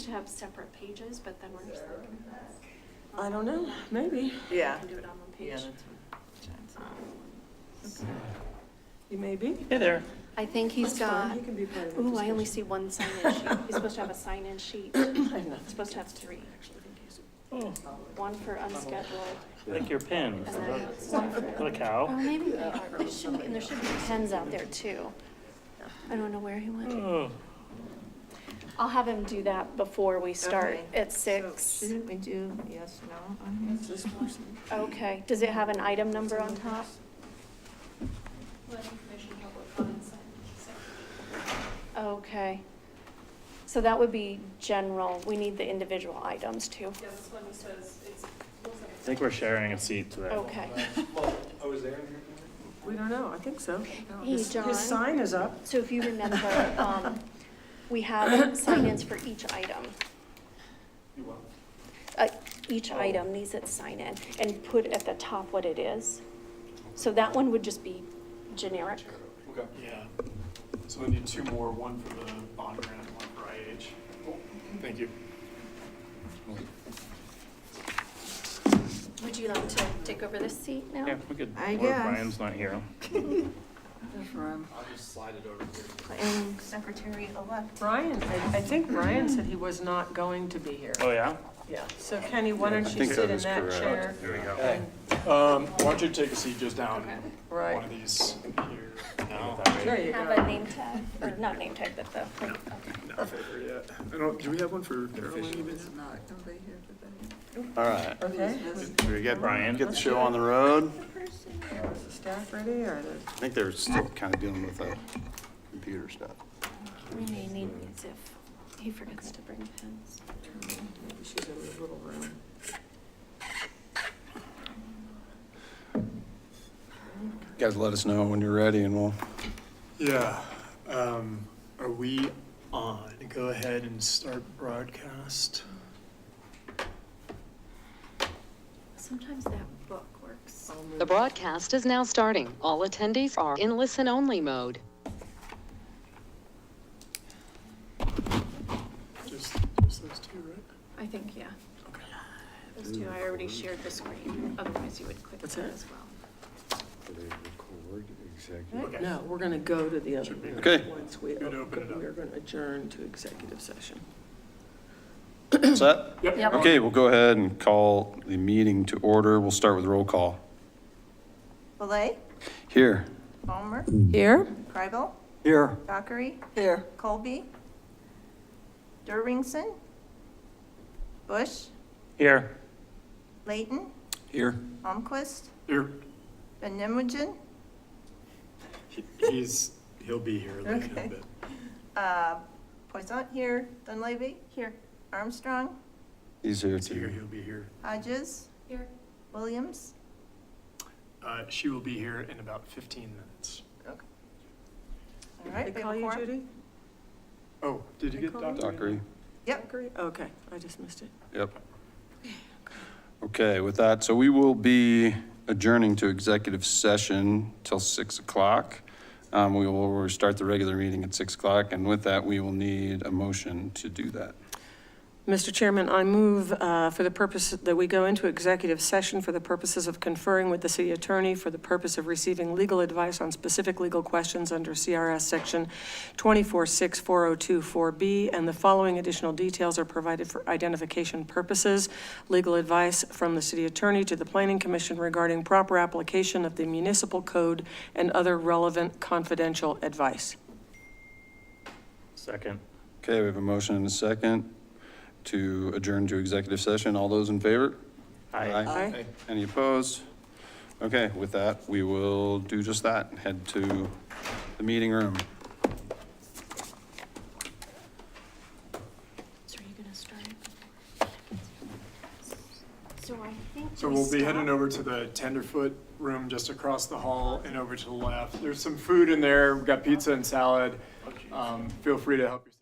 to have separate pages, but then we're just like, I don't know, maybe. Yeah. we can do it on one page. Yeah, that's what. You may be. Hey there. I think he's got, He can be part of the ooh, I only discussion. see one sign-in sheet. He's supposed to have a sign-in sheet. I have nothing. He's supposed to have three. Oh, One for unscheduled, I like your pins. and then one For for, the cow. oh, maybe they are. There should be, and there should be pens out there too. I don't know where he went. Oh, I'll have him do that before we start Okay. at So 6. shouldn't we do yes, no on here? This person. Okay, does it have an item number on top? Okay. So that would be general. We need the individual items too. Yeah, this one says it's. I think we're sharing a seat today. Okay. Oh, is there in here? We don't know, I think so. Hey, John. His sign is up. So if you remember, we have sign-ins for each item. You will. Each item needs its sign-in and put at the top what it is. So that one would just be generic. Okay. Yeah. So I need 2 more, one for the bond grant, one for IH. Thank you. Would you like to take over this seat now? Yeah, we could, I or guess. Brian's not here. I'll just slide it over here. And secretary-elect. Brian, I think Brian said he was not going to be here. Oh, yeah? Yeah, so Kenny, why don't you think sit that in is that correct. chair? Here we go. And- Why don't you take a seat just down Right. one of these here now? There you Have go. a name tag, or not name tag, but the, okay. No favor yet. I don't, do we have one for Carolyn even? All right. Okay. Should we get Brian. Get the show on the road. Is the staff ready or the? I think they're still kind of dealing with computer stuff. We may need these if he forgets to bring pens. Maybe she's in the little room. Guys, let us know when you're ready and we'll. Yeah. Are we on? Go ahead and start broadcast. Sometimes that book works. The broadcast is now starting. All attendees are in listen-only mode. Just those 2, right? I think, yeah. Okay. Those two, I already shared the screen. Otherwise, you would click What's that that? as well. Okay. No, we're gonna go to the other Should be room. Okay. Once we, Good to open it up. we're gonna adjourn to executive session. Is that? Yep. Okay, we'll go ahead and call the meeting to order. We'll start with roll call. Belay, Here. Palmer, Here? Kribel, Here. Dockery, Here. Colby, Derringson, Bush, Here. Layton, Here. Almquist, Here. Van Nimwegen, He'll be here later in a Okay. bit. Poisson here, Dunleavy, Here. Armstrong, He's here He's here, too. he'll be here. Hodges, Here. Williams. She will be here in about 15 minutes. All right. They we have call a you quorum. Judy? Oh, did you They get call you? Dr. Dockery. Yep. Okay, I just missed it. Yep. Okay, with that, so we will be adjourning to executive session till 6 o'clock. We will restart the regular meeting at 6 o'clock, and with that, we will need a motion to do that. Mr. Chairman, I move for the purpose that we go into executive session for the purposes of conferring with the city attorney for the purpose of receiving legal advice on specific legal questions under CRS Section 246402-4B, and the following additional details are provided for identification purposes. Legal advice from the city attorney to the planning commission regarding proper application of the municipal code and other relevant confidential advice. Second. Okay, we have a motion and a second to adjourn to executive session. All those in favor? Aye. Aye. Any opposed? Okay, with that, we will do just that, head to the meeting room. So are you gonna start? So I think. So we'll be heading over to the Tenderfoot room just across the hall and over to the left. There's some food in there. We've got pizza and salad. Feel free to help yourself.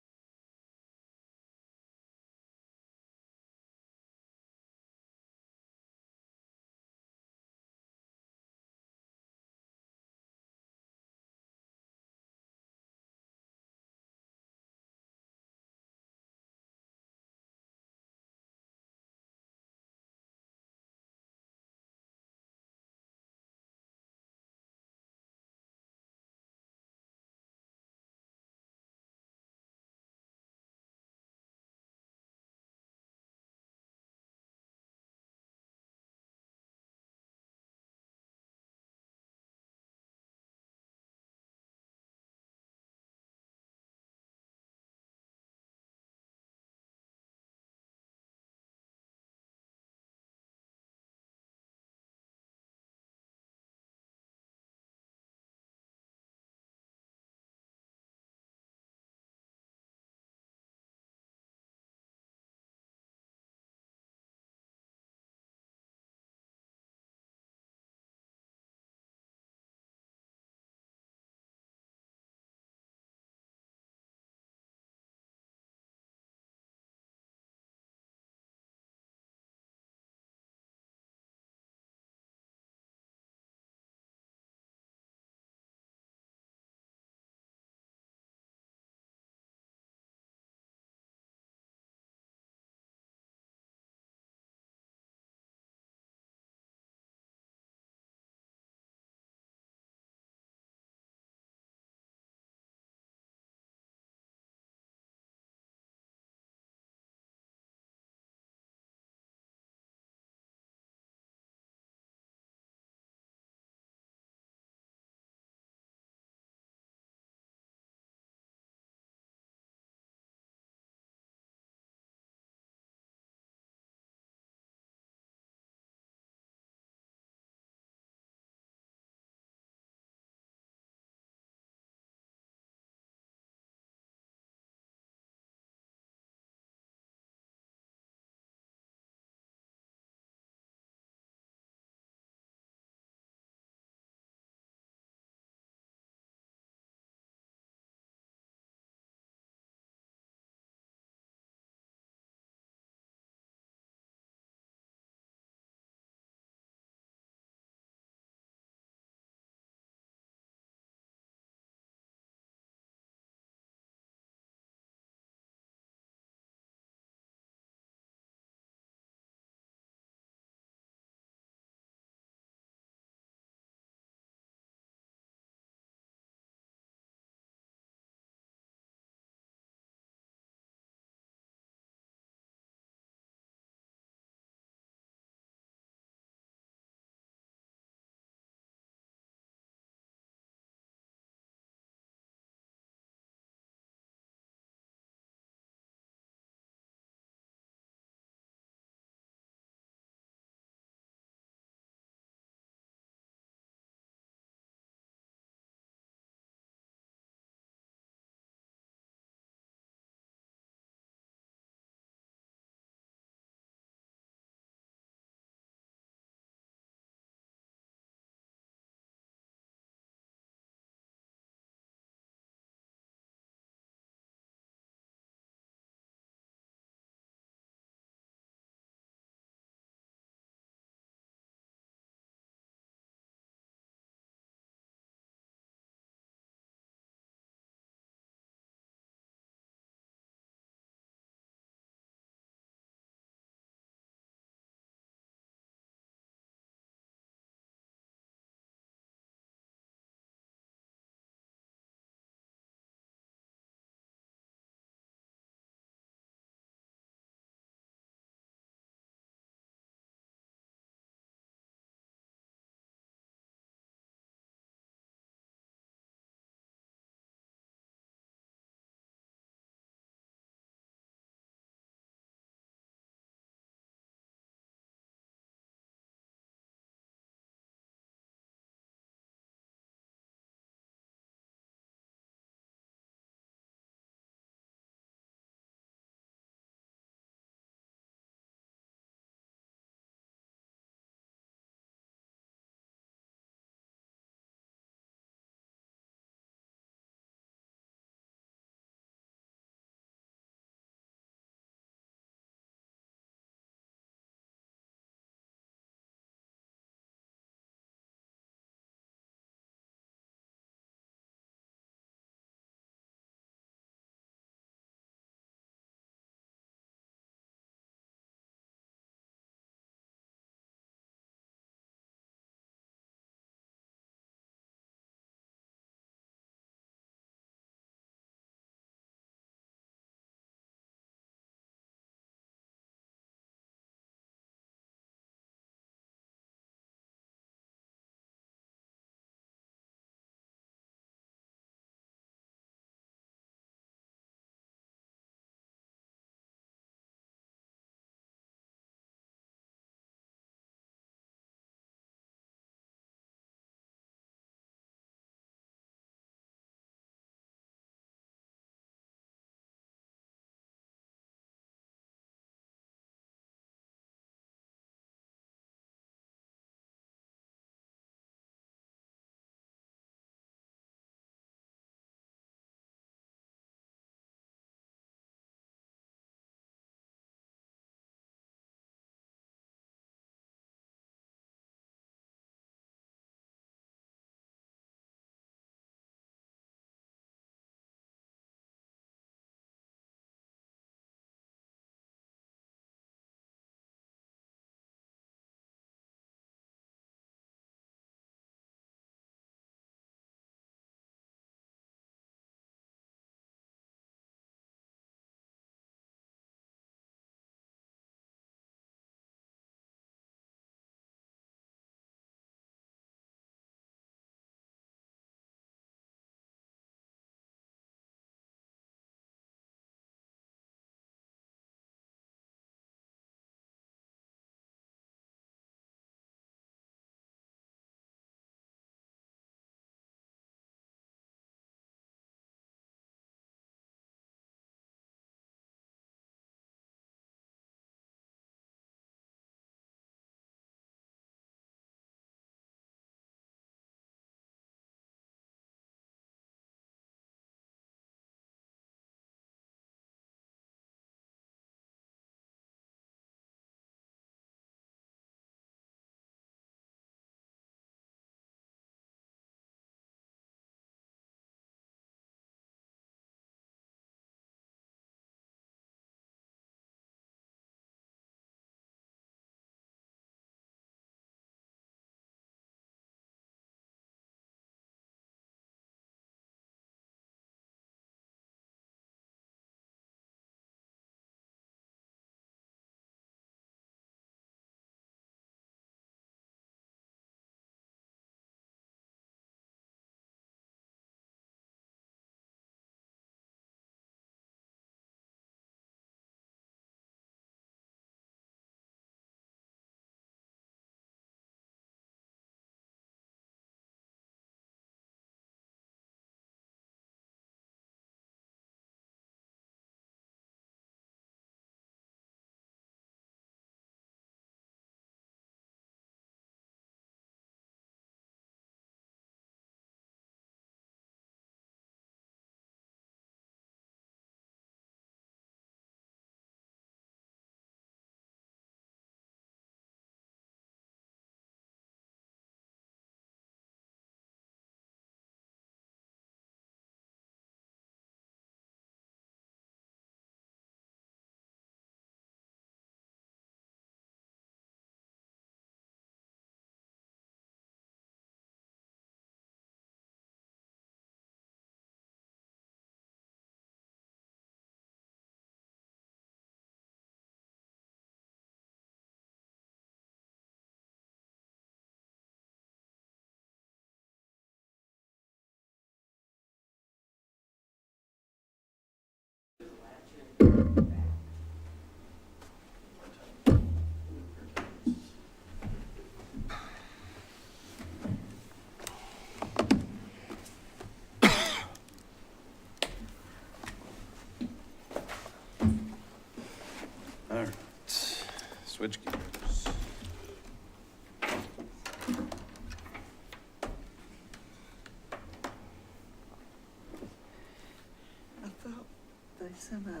somehow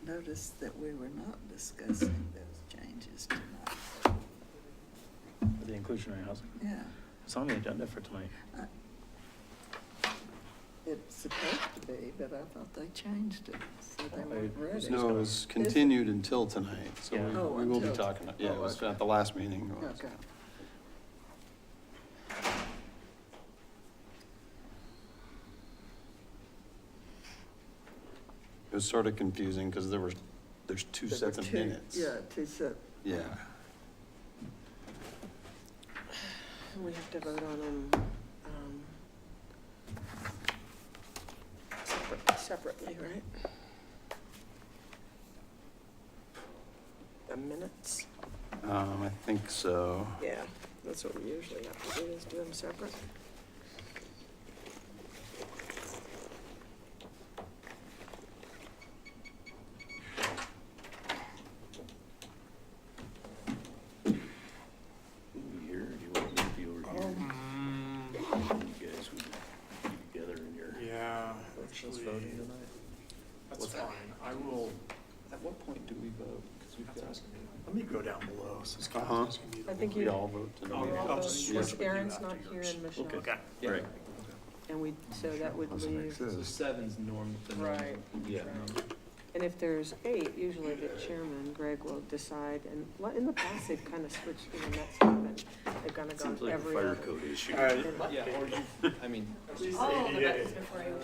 noticed that we were not discussing those changes tonight. The inclusionary housing. Yeah, It's on the agenda for tonight. it's supposed to be, but I thought they changed it, so they weren't ready. No, it was continued until tonight, so Yeah. Oh, we will be until- talking, yeah, it was okay. at the last meeting. it was. Okay. It was sort of confusing because there's two There sets were of two- minutes. Yeah, two sets. Yeah. We have to vote on them separately, right? The minutes? I think so. Yeah, that's what we usually have to do, is do them separate. Here, do you want me to be over here? You guys would be together in your. Yeah, Let's actually, voting tonight. that's fine. I will, At what point do we vote? Because we've got. let me go down below, so it's Uh-huh. just gonna be the I think one. We all vote tonight. I'll just switch with you Aaron's after not here yours. and Michelle. Okay, Right. And we, so that would leave, So seven's normal. right. Yeah. And if there's 8, usually the chairman, Greg, will decide, and in the past, they've kind of switched, that's happened. They've kind of gone Seems like a every fire other. code issue. Yeah, or you, I mean. at least 88.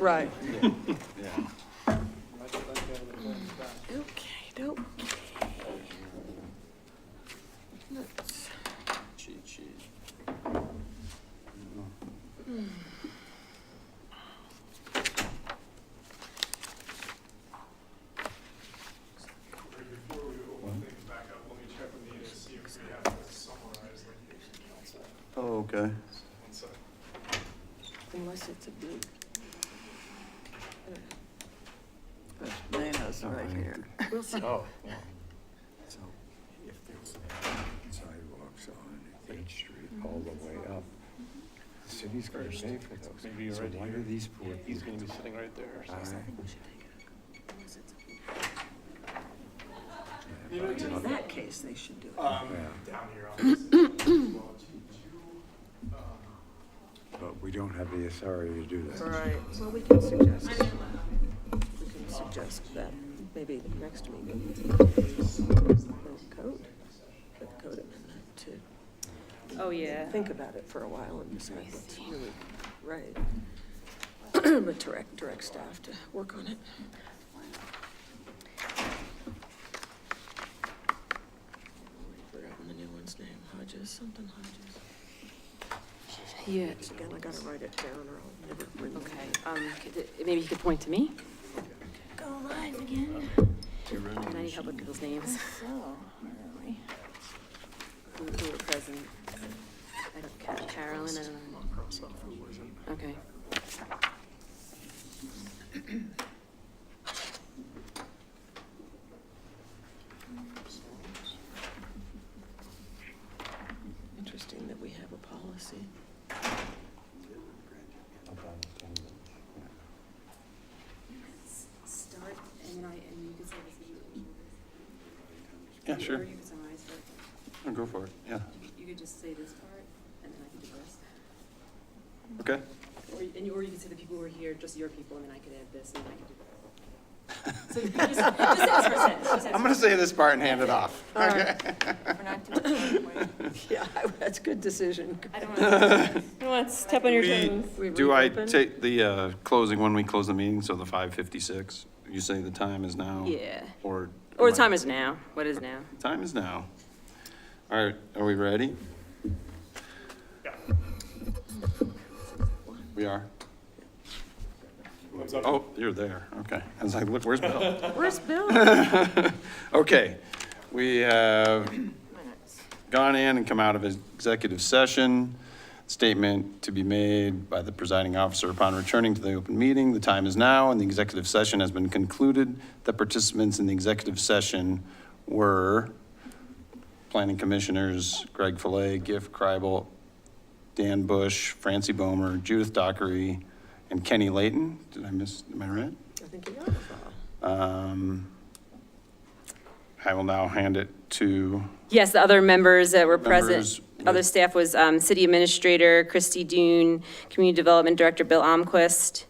Right. Yeah. Okay, Let's, Cheat sheet. Before we open things back up, let me check with Nina to see if we have to summarize like the council. Oh, okay. One sec. unless it's a big. Nana's right here. We'll see. Oh. So if there's sidewalks on H Street all the way up, the city's gonna pay for those. Maybe you're So right why here. do these poor He's people? gonna be sitting right there. so- In that case, they should do it. Down here on this. Well, But we don't have the authority to do that. Right, well, we can suggest that, maybe the next meeting. Code, the code amendment to Oh, yeah. think about it for a while and decide what's really right. But direct staff to work on it. Forgotten the new one's name, something Hodges. Yeah, Again, I gotta write it down or I'll never remember. okay, maybe you could point to me? Go live again. And I need help with people's names. So, where are we? Who were present? I don't catch Carolyn, I don't know. I'll cross off who wasn't. Okay. Interesting that we have a policy. Start, and you could say this. Yeah, sure. Or you could summarize, but I'll go for it, yeah. you could just say this part, and then I could do this. Okay. Or you could say the people who are here, just your people, and then I could add this, and then I could do this. So you just say this for a sentence. Just I'm gonna say this part and hand it off. Okay. We're not doing it. Yeah, that's a good decision. I don't want to step on your toes. Do I take the closing when we close the meeting, so the 5:56? You say the time is now? Yeah. Or? Or the time is now. What is now? Time is now. All right, are we ready? Yeah. We are? What's up? Oh, you're there, okay. I was like, look, where's Bill? Where's Bill? Okay, we have gone in and come out of executive session. Statement to be made by the presiding officer upon returning to the open meeting. The time is now, and the executive session has been concluded. The participants in the executive session were planning commissioners Greg Fillet, Giff Kreibel, Dan Bush, Francie Bomer, Judith Dockery, and Kenny Layton. Did I miss, am I right? I think you got it all. I will now hand it to Yes, the other members that were Members present, with- other staff was City Administrator Christy Dune, Community Development Director Bill Almquist,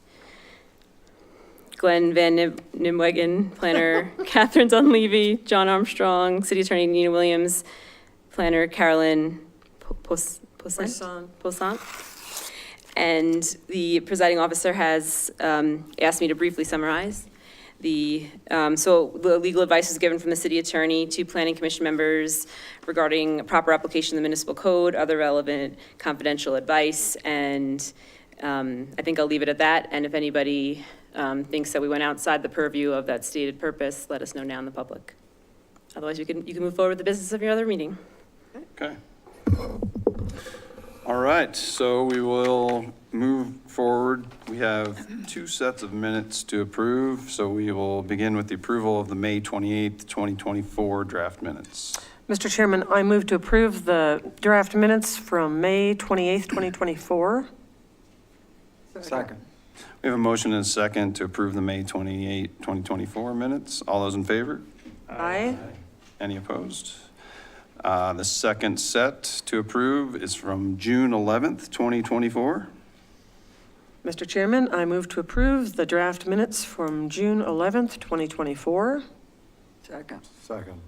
Glenn Van Nimwegen, Planner Catherine Dunleavy, John Armstrong, City Attorney Nina Williams, Planner Carolyn Poissant. And the presiding officer has asked me to briefly summarize. So the legal advice is given from the city attorney to planning commission members regarding proper application of the municipal code, other relevant confidential advice, and I think I'll leave it at that. And if anybody thinks that we went outside the purview of that stated purpose, let us know now in the public. Otherwise, you can move forward with the business of your other meeting. Okay. All right, so we will move forward. We have 2 sets of minutes to approve, so we will begin with the approval of the May 28th, 2024 draft minutes. Mr. Chairman, I move to approve the draft minutes from May 28th, 2024. Second. We have a motion and a second to approve the May 28, 2024 minutes. All those in favor? Aye. Any opposed? The second set to approve is from June 11th, 2024. Mr. Chairman, I move to approve the draft minutes from June 11th, 2024. Second. Second.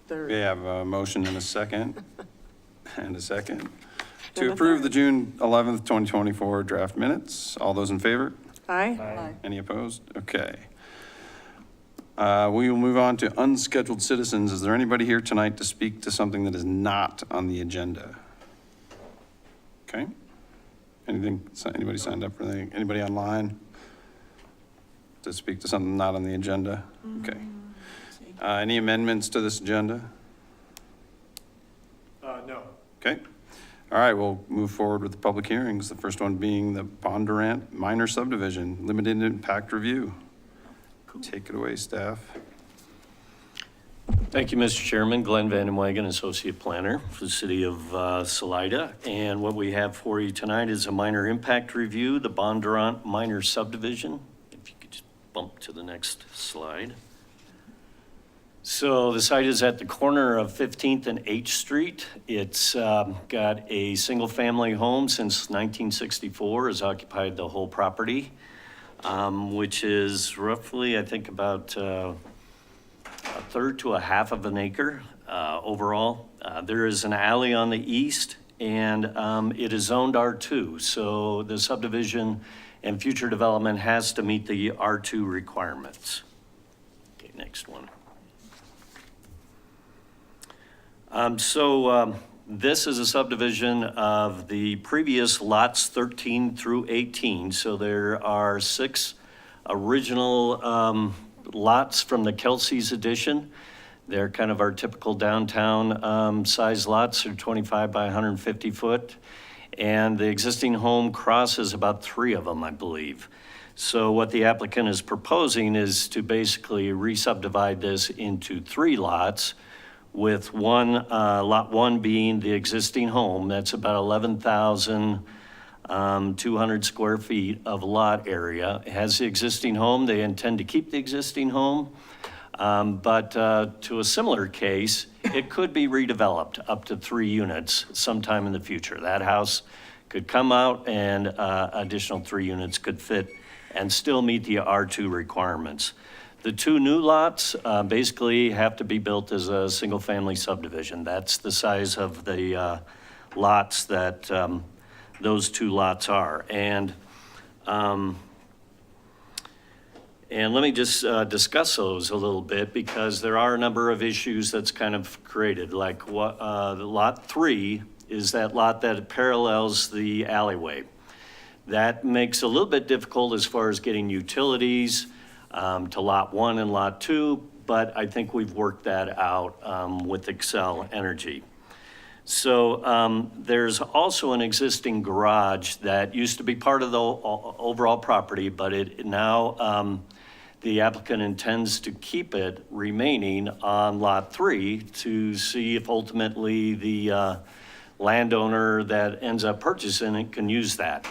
We have a motion and a second, to approve the June 11th, 2024 draft minutes. All those in favor? Aye. Aye. Any opposed? Okay. We will move on to unscheduled citizens. Is there anybody here tonight to speak to something that is not on the agenda? Okay. Anybody signed up for anything? Anybody online to speak to something not on the agenda? Okay. Any amendments to this agenda? No. Okay. All right, we'll move forward with the public hearings. The first one being the Bondurant Minor Subdivision, Limited Impact Review. Take it away, staff. Thank you, Mr. Chairman. Glenn Van Nimwegen, Associate Planner for the City of Salida. And what we have for you tonight is a minor impact review, the Bondurant Minor Subdivision. If you could just bump to the next slide. So the site is at the corner of 15th and H Street. It's got a single-family home since 1964, has occupied the whole property, which is roughly, I think, about a third to a half of an acre overall. There is an alley on the east, and it is zoned R2. So the subdivision and future development has to meet the R2 requirements. Okay, next one. This is a subdivision of the previous lots 13 through 18. So there are 6 original lots from the Kelsey's addition. They're kind of our typical downtown size lots. They're 25 by 150 foot. And the existing home crosses about 3 of them, I believe. So what the applicant is proposing is to basically re-subdivide this into 3 lots, with lot 1 being the existing home. That's about 11,200 square feet of lot area. It has the existing home. They intend to keep the existing home. But to a similar case, it could be redeveloped up to 3 units sometime in the future. That house could come out and additional 3 units could fit and still meet the R2 requirements. The 2 new lots basically have to be built as a single-family subdivision. That's the size of the lots that those 2 lots are. And let me just discuss those a little bit, because there are a number of issues that's kind of created. Like what the lot 3 is that lot that parallels the alleyway. That makes it a little bit difficult as far as getting utilities to lot 1 and lot 2, but I think we've worked that out with Excel Energy. So there's also an existing garage that used to be part of the overall property, but it now, the applicant intends to keep it remaining on lot 3 to see if ultimately the landowner that ends up purchasing it can use that.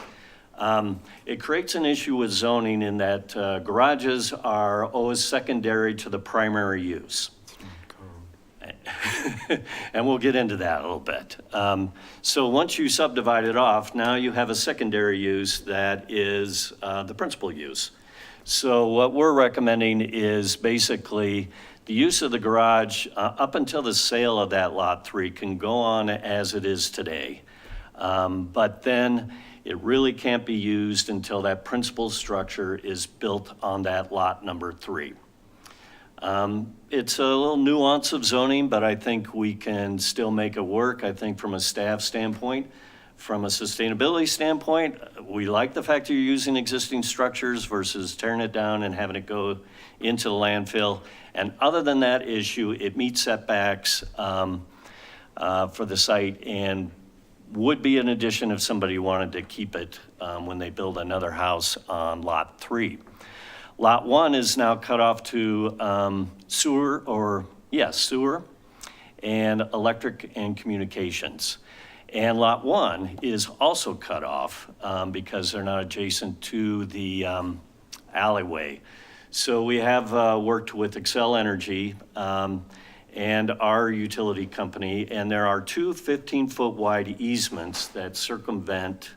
It creates an issue with zoning in that garages are always secondary to the primary use. And we'll get into that a little bit. So once you subdivide it off, now you have a secondary use that is the principal use. So what we're recommending is basically the use of the garage up until the sale of that Lot 3 can go on as it is today. But then it really can't be used until that principal structure is built on that lot number 3. It's a little nuance of zoning, but I think we can still make it work. I think from a staff standpoint, from a sustainability standpoint, we like the fact that you're using existing structures versus tearing it down and having it go into the landfill. And other than that issue, it meets setbacks for the site and would be an addition if somebody wanted to keep it when they build another house on Lot 3. Lot 1 is now cut off to sewer and electric and communications. And Lot 1 is also cut off because they're not adjacent to the alleyway. So we have worked with Xcel Energy and our utility company, and there are two 15-foot wide easements that circumvent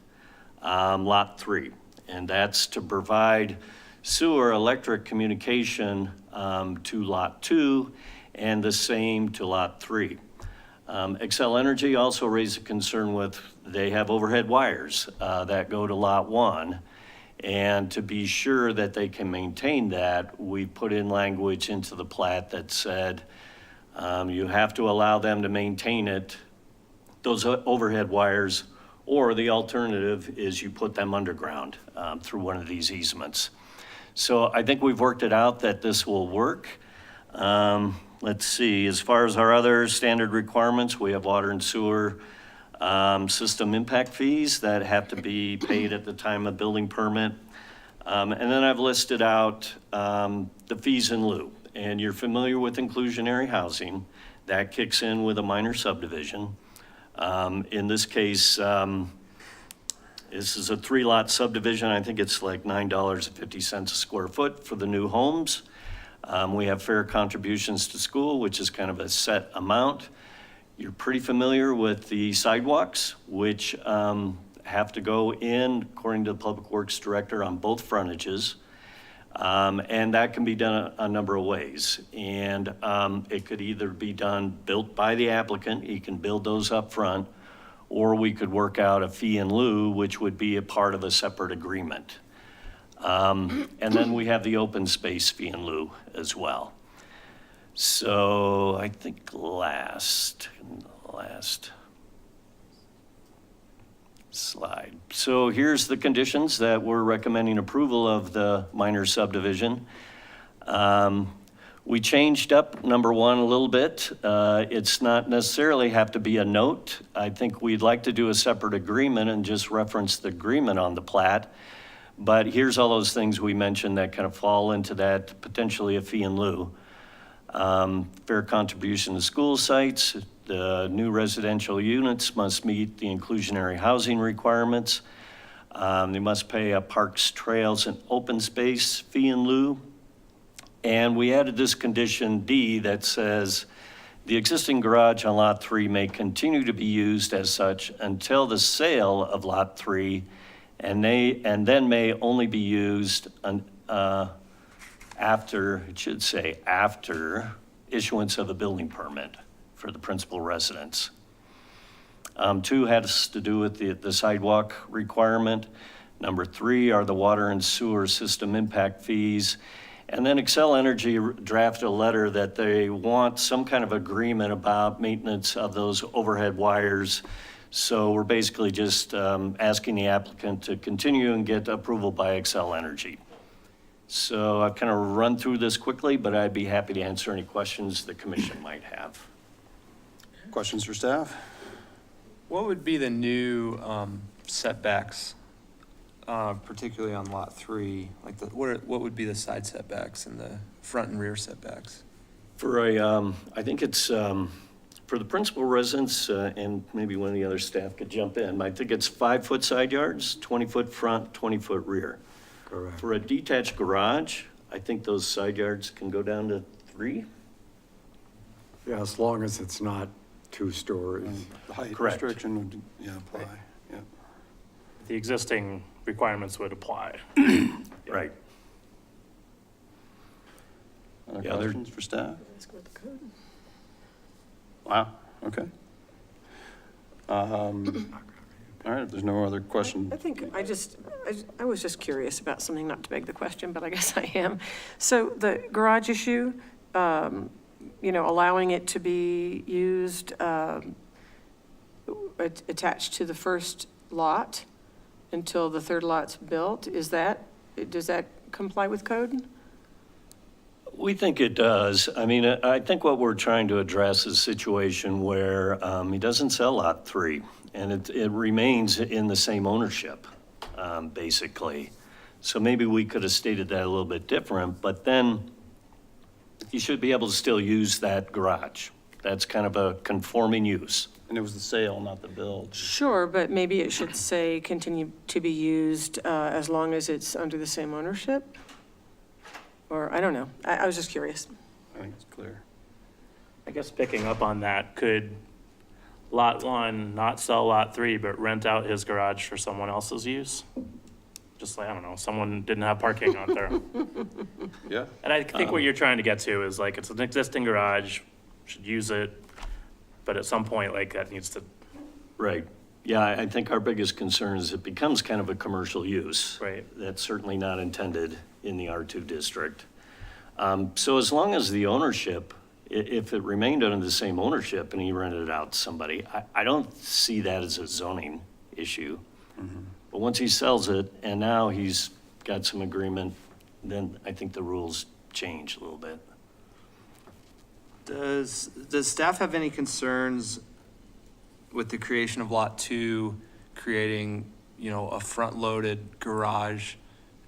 Lot 3. And that's to provide sewer, electric, communication to Lot 2, and the same to Lot 3. Xcel Energy also raised a concern with, they have overhead wires that go to Lot 1. And to be sure that they can maintain that, we put in language into the plat that said you have to allow them to maintain it, those overhead wires, or the alternative is you put them underground through one of these easements. So I think we've worked it out that this will work. Let's see, as far as our other standard requirements, we have water and sewer system impact fees that have to be paid at the time of building permit. And then I've listed out the fees in lieu. And you're familiar with inclusionary housing. That kicks in with a minor subdivision. In this case, this is a 3-lot subdivision. I think it's like $9.50 a square foot for the new homes. We have fair contributions to school, which is kind of a set amount. You're pretty familiar with the sidewalks, which have to go in, according to the Public Works Director, on both frontages. And that can be done a number of ways. And it could either be done built by the applicant, he can build those up front, or we could work out a fee in lieu, which would be a part of a separate agreement. And then we have the open space fee in lieu as well. So I think last slide. So here's the conditions that we're recommending approval of the minor subdivision. We changed up number 1 a little bit. It's not necessarily have to be a note. I think we'd like to do a separate agreement and just reference the agreement on the plat. But here's all those things we mentioned that kind of fall into that, potentially a fee in lieu. Fair contribution to school sites. The new residential units must meet the inclusionary housing requirements. They must pay a parks, trails, and open space fee in lieu. And we added this condition D that says the existing garage on Lot 3 may continue to be used as such until the sale of Lot 3, and then may only be used after, it should say after issuance of a building permit for the principal residence. 2 has to do with the sidewalk requirement. Number 3 are the water and sewer system impact fees. And then Xcel Energy drafted a letter that they want some kind of agreement about maintenance of those overhead wires. So we're basically just asking the applicant to continue and get approval by Xcel Energy. So I've kind of run through this quickly, but I'd be happy to answer any questions the commission might have. Questions for staff? What would be the new setbacks, particularly on Lot 3? Like what would be the side setbacks and the front and rear setbacks? For a, I think it's For the principal residence, and maybe one of the other staff could jump in, I think it's 5-foot side yards, 20-foot front, 20-foot rear. Correct. For a detached garage, I think those side yards can go down to 3. Yeah, as long as it's not 2 stories. The height Correct. restriction would, yeah, apply, yeah. The existing requirements would apply. Right. Other Yeah, they're- questions for staff? Let's go with the code. Wow, okay. All right, if there's no other question. I think I was just curious about something, not to beg the question, but I guess I am. So the garage issue, allowing it to be used, attached to the first lot until the third lot's built, does that comply with code? We think it does. I mean, I think what we're trying to address is a situation where he doesn't sell lot 3, and it remains in the same ownership, basically. So maybe we could have stated that a little bit different, but then you should be able to still use that garage. That's kind of a conforming use. And it was the sale, not the build. Sure, but maybe it should say continue to be used as long as it's under the same ownership? Or, I don't know. I was just curious. I think it's clear. I guess picking up on that, could lot 1 not sell lot 3, but rent out his garage for someone else's use? Just like, I don't know, someone didn't have parking out there. Yeah. And I think what you're trying to get to is like, it's an existing garage, should use it, but at some point, like, that needs to, Right. Yeah, I think our biggest concern is it becomes kind of a commercial use. Right. That's certainly not intended in the R2 district. So as long as the ownership, if it remained under the same ownership and he rented it out to somebody, I don't see that as a zoning issue. But once he sells it and now he's got some agreement, then I think the rules change a little bit. Does staff have any concerns with the creation of Lot 2, creating, a front-loaded garage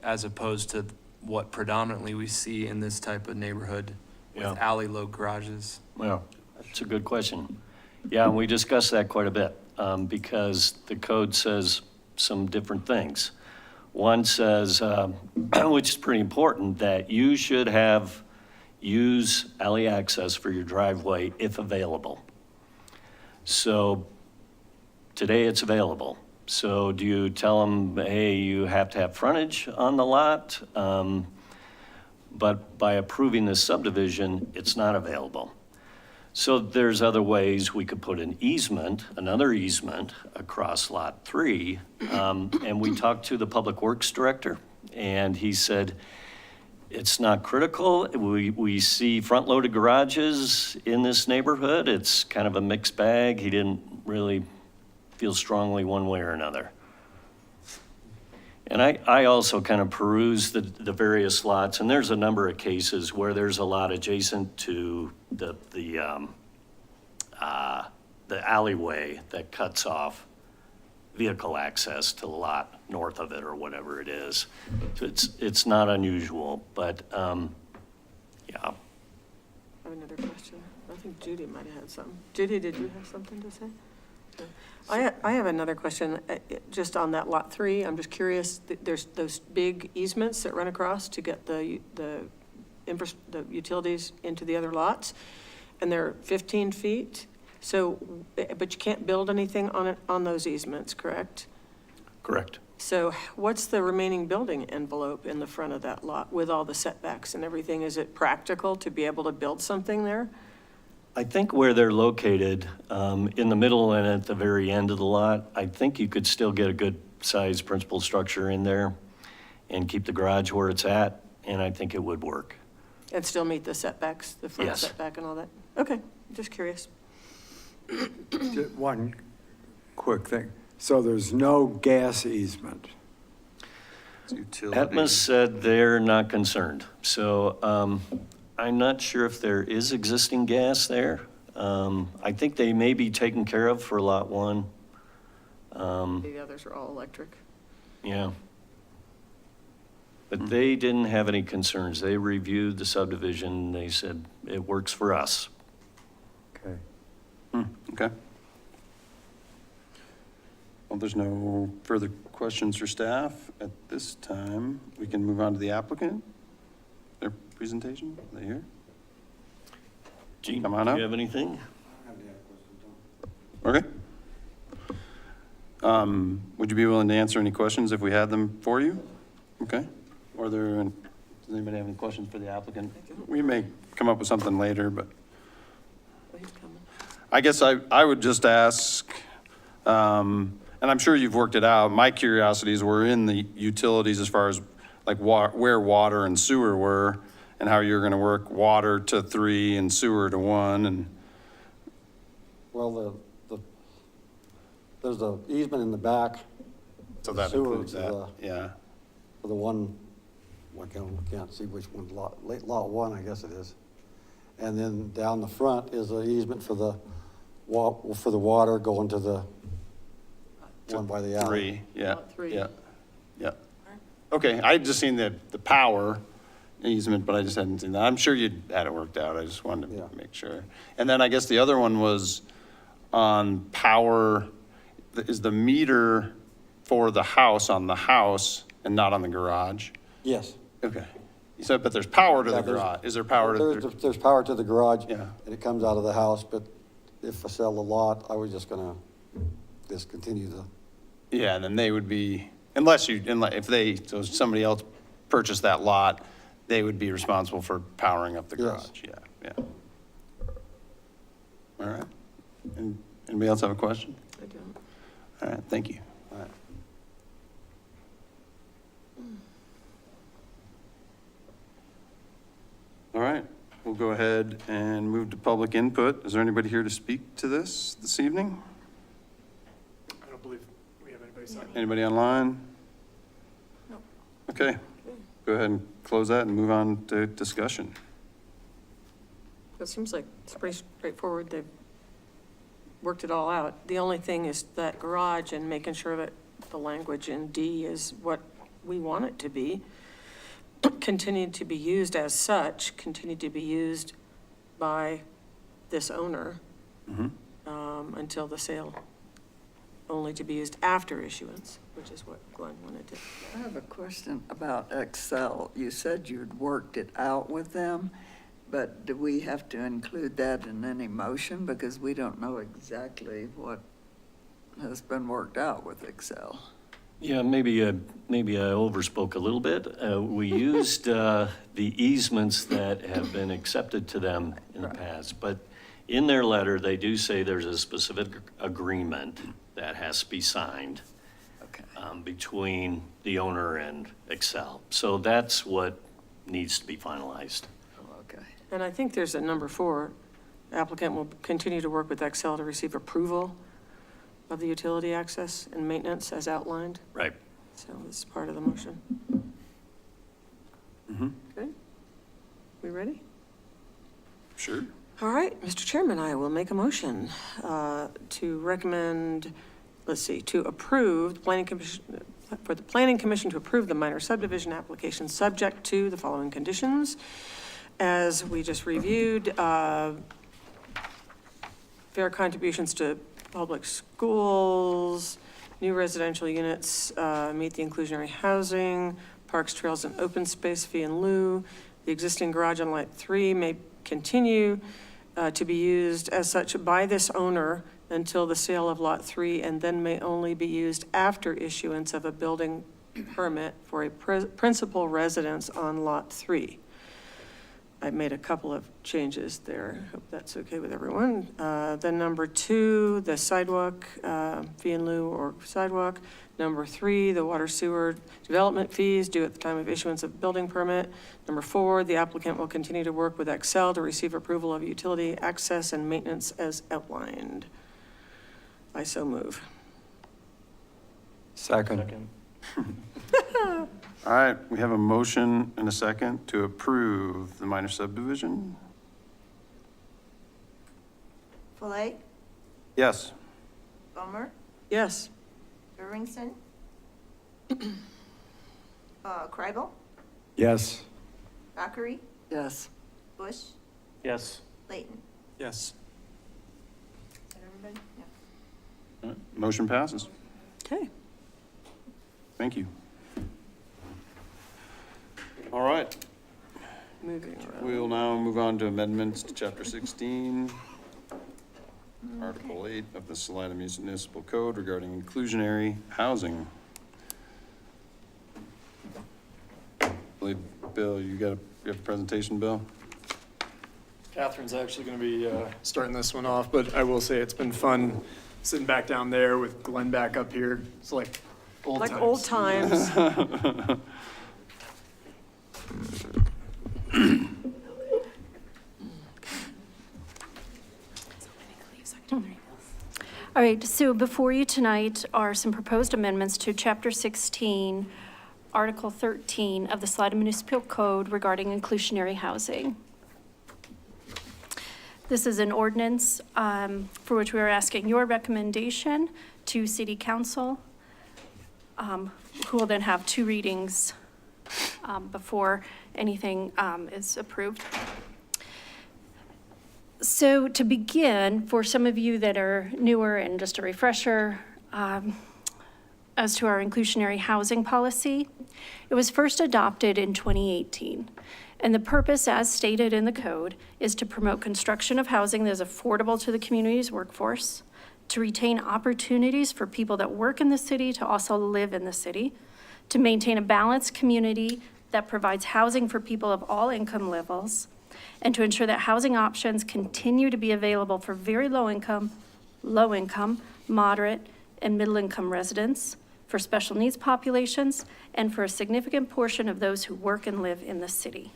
as opposed to what predominantly we see in this type of neighborhood with Yeah. alley-load garages? Well, that's a good question. Yeah, and we discussed that quite a bit because the code says some different things. One says, which is pretty important, that you should use alley access for your driveway if available. So today it's available. So do you tell them, hey, you have to have frontage on the lot? But by approving this subdivision, it's not available. So there's other ways we could put an easement, another easement across lot 3. And we talked to the Public Works Director and he said, it's not critical. We see front-loaded garages in this neighborhood. It's kind of a mixed bag. He didn't really feel strongly one way or another. And I also kind of perused the various lots, and there's a number of cases where there's a lot adjacent to the alleyway that cuts off vehicle access to the lot north of it or whatever it is. So it's not unusual, but yeah. I have another question. I think Judy might have had something. Judy, did you have something to say? No. I have another question, just on that lot 3. I'm just curious, there's those big easements that run across to get the utilities into the other lots, and they're 15 feet. So, but you can't build anything on those easements, correct? Correct. So what's the remaining building envelope in the front of that lot with all the setbacks and everything? Is it practical to be able to build something there? I think where they're located, in the middle and at the very end of the lot, I think you could still get a good sized principal structure in there and keep the garage where it's at, and I think it would work. And still meet the setbacks, the front Yes. setback and all that? Okay, just curious. Just one quick thing. So there's no gas easement? Atmos said they're not concerned. So I'm not sure if there is existing gas there. I think they may be taken care of for lot 1. The others are all electric. Yeah. But they didn't have any concerns. They reviewed the subdivision. They said it works for us. Okay. Okay. Well, there's no further questions for staff at this time. We can move on to the applicant. Their presentation, are they here? Gene, Come on do up. you have anything? Okay. Would you be willing to answer any questions if we had them for you? Okay. Does anybody have any questions for the applicant? We may come up with something later, but Oh, he's coming. I guess I would just ask, and I'm sure you've worked it out, my curiosities were in the utilities as far as like where water and sewer were and how you're gonna work water to 3 and sewer to 1 and. Well, there's the easement in the back. So that Sewer includes to that, yeah. For the one, I can't see which one, lot 1, I guess it is. And then down the front is the easement for the water going to the one by the alley. 3, yeah, Lot 3. yeah, yeah. Okay, I had just seen the power easement, but I just hadn't seen that. I'm sure you had it worked out. I just wanted Yeah. to make sure. And then I guess the other one was on power, is the meter for the house on the house and not on the garage? Yes. Okay. You said, but there's power to Yeah, the there's- garage. Is there power to the? There's power to the garage. Yeah. And it comes out of the house, but if I sell the lot, I was just gonna discontinue the, Yeah, and then they would be, so somebody else purchased that lot, they would be responsible for powering up the Yes. garage. Yeah, yeah. All right. And anybody else have a question? I don't. All right, thank you. all right. All right, we'll go ahead and move to public input. Is there anybody here to speak to this evening? I don't believe we have anybody signed. Anybody online? No. Okay, go ahead and close that and move on to discussion. It seems like it's pretty straightforward. They've worked it all out. The only thing is that garage and making sure that the language in D is what we want it to be. Continued to be used as such, continued to be used by this owner until the sale, only to be used after issuance, which is what Glenn wanted to. I have a question about Excel. You said you'd worked it out with them, but do we have to include that in any motion? Because we don't know exactly what has been worked out with Excel. Yeah, maybe I overspoke a little bit. We used the easements that have been accepted to them in the past, but in their letter, they do say there's a specific agreement that has to be signed Okay. between the owner and Excel. So that's what needs to be finalized. Okay. And I think there's a number 4, applicant will continue to work with Excel to receive approval of the utility access and maintenance as outlined. Right. So this is part of the motion. Okay? We ready? Sure. All right, Mr. Chairman, I will make a motion to recommend, to approve the planning commission, for the planning commission to approve the minor subdivision application subject to the following conditions. As we just reviewed, fair contributions to public schools, new residential units meet the inclusionary housing, parks, trails, and open space fee in lieu. The existing garage on Lot 3 may continue to be used as such by this owner until the sale of Lot 3, and then may only be used after issuance of a building permit for a principal residence on Lot 3. I made a couple of changes there. Hope that's okay with everyone. Then number 2, the sidewalk, fee in lieu or sidewalk. Number 3, the water sewer development fees due at the time of issuance of building permit. Number 4, the applicant will continue to work with Excel to receive approval of utility access and maintenance as outlined. I so move. Second. All right, we have a motion and a second to approve the minor subdivision. Foley, Yes. Gomer, Yes. Irvington, Kribel, Yes. Dockery, Yes. Bush, Yes. Layton. Yes. Everybody? Yeah. All right, motion passes. Okay. Thank you. All right, Moving around. we'll now move on to amendments to Chapter 16, Article 8 of the Salida Municipal Code regarding inclusionary housing. I believe, Bill, you have a presentation, Bill? Catherine's actually going to be starting this one off, but I will say it's been fun sitting back down there with Glenn back up here. It's like old Like times. old times. All right, so before you tonight are some proposed amendments to Chapter 16, Article 13 of the Salida Municipal Code regarding inclusionary housing. This is an ordinance for which we are asking your recommendation to City Council, who will then have 2 readings before anything is approved. So to begin, for some of you that are newer and just a refresher, as to our inclusionary housing policy, it was first adopted in 2018. And the purpose, as stated in the code, is to promote construction of housing that is affordable to the community's workforce, to retain opportunities for people that work in the city to also live in the city, to maintain a balanced community that provides housing for people of all income levels, and to ensure that housing options continue to be available for very low income, moderate, and middle income residents, for special needs populations, and for a significant portion of those who work and live in the city.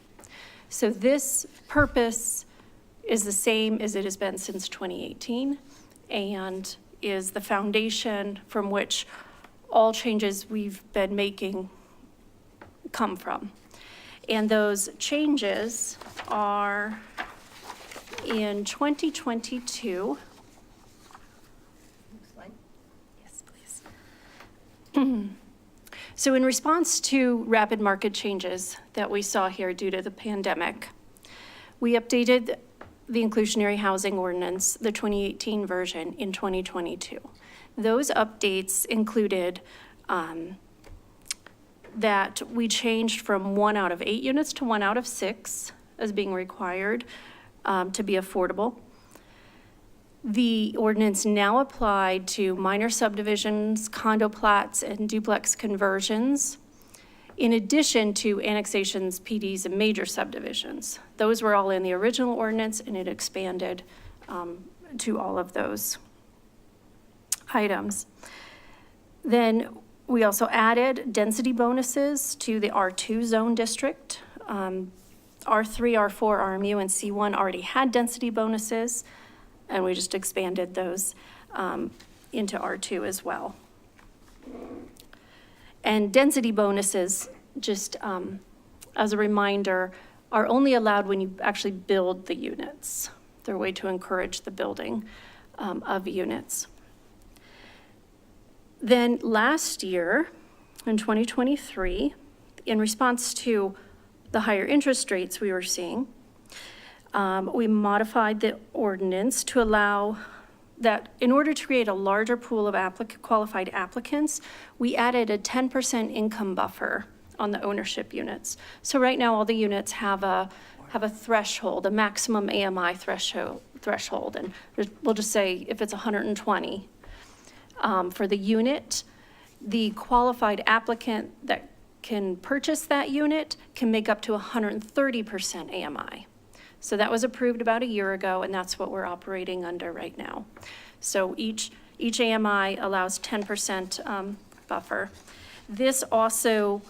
So this purpose is the same as it has been since 2018 and is the foundation from which all changes we've been making come from. And those changes are in 2022. Next slide. Yes, please. So in response to rapid market changes that we saw here due to the pandemic, we updated the inclusionary housing ordinance, the 2018 version, in 2022. Those updates included that we changed from 1 out of 8 units to 1 out of 6 as being required to be affordable. The ordinance now applied to minor subdivisions, condo plats, and duplex conversions, in addition to annexations, PDs, and major subdivisions. Those were all in the original ordinance, and it expanded to all of those items. Then we also added density bonuses to the R2 zone district. R3, R4, RMU, and C1 already had density bonuses, and we just expanded those into R2 as well. And density bonuses, just as a reminder, are only allowed when you actually build the units. They're a way to encourage the building of units. Then last year, in 2023, in response to the higher interest rates we were seeing, we modified the ordinance to allow that in order to create a larger pool of qualified applicants, we added a 10% income buffer on the ownership units. So right now, all the units have a threshold, a maximum AMI threshold, and we'll just say if it's 120 for the unit, the qualified applicant that can purchase that unit can make up to 130% AMI. So that was approved about a year ago, and that's what we're operating under right now. So each AMI allows 10% buffer. This also,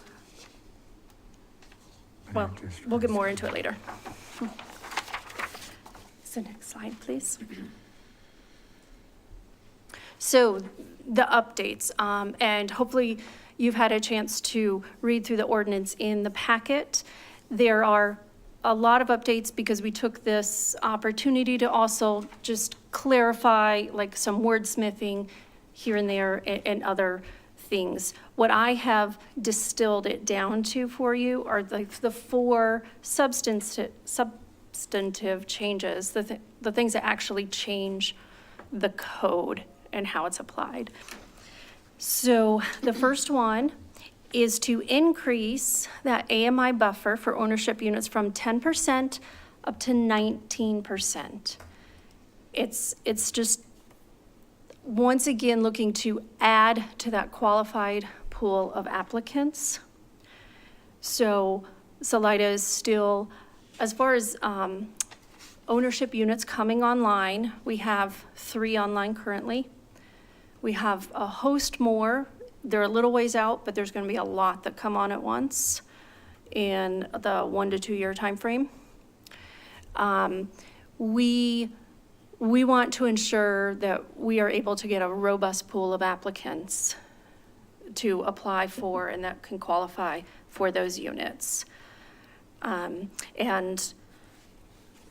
well, we'll get more into it later. So next slide, please. So the updates, and hopefully you've had a chance to read through the ordinance in the packet. There are a lot of updates because we took this opportunity to also just clarify like some wordsmithing here and there and other things. What I have distilled it down to for you are the 4 substantive changes, the things that actually change the code and how it's applied. So the first one is to increase that AMI buffer for ownership units from 10% up to 19%. It's just, once again, looking to add to that qualified pool of applicants. So Salida is still, as far as ownership units coming online, we have 3 online currently. We have a host more. They're a little ways out, but there's going to be a lot that come on at once in the 1 to 2 year timeframe. We want to ensure that we are able to get a robust pool of applicants to apply for and that can qualify for those units. And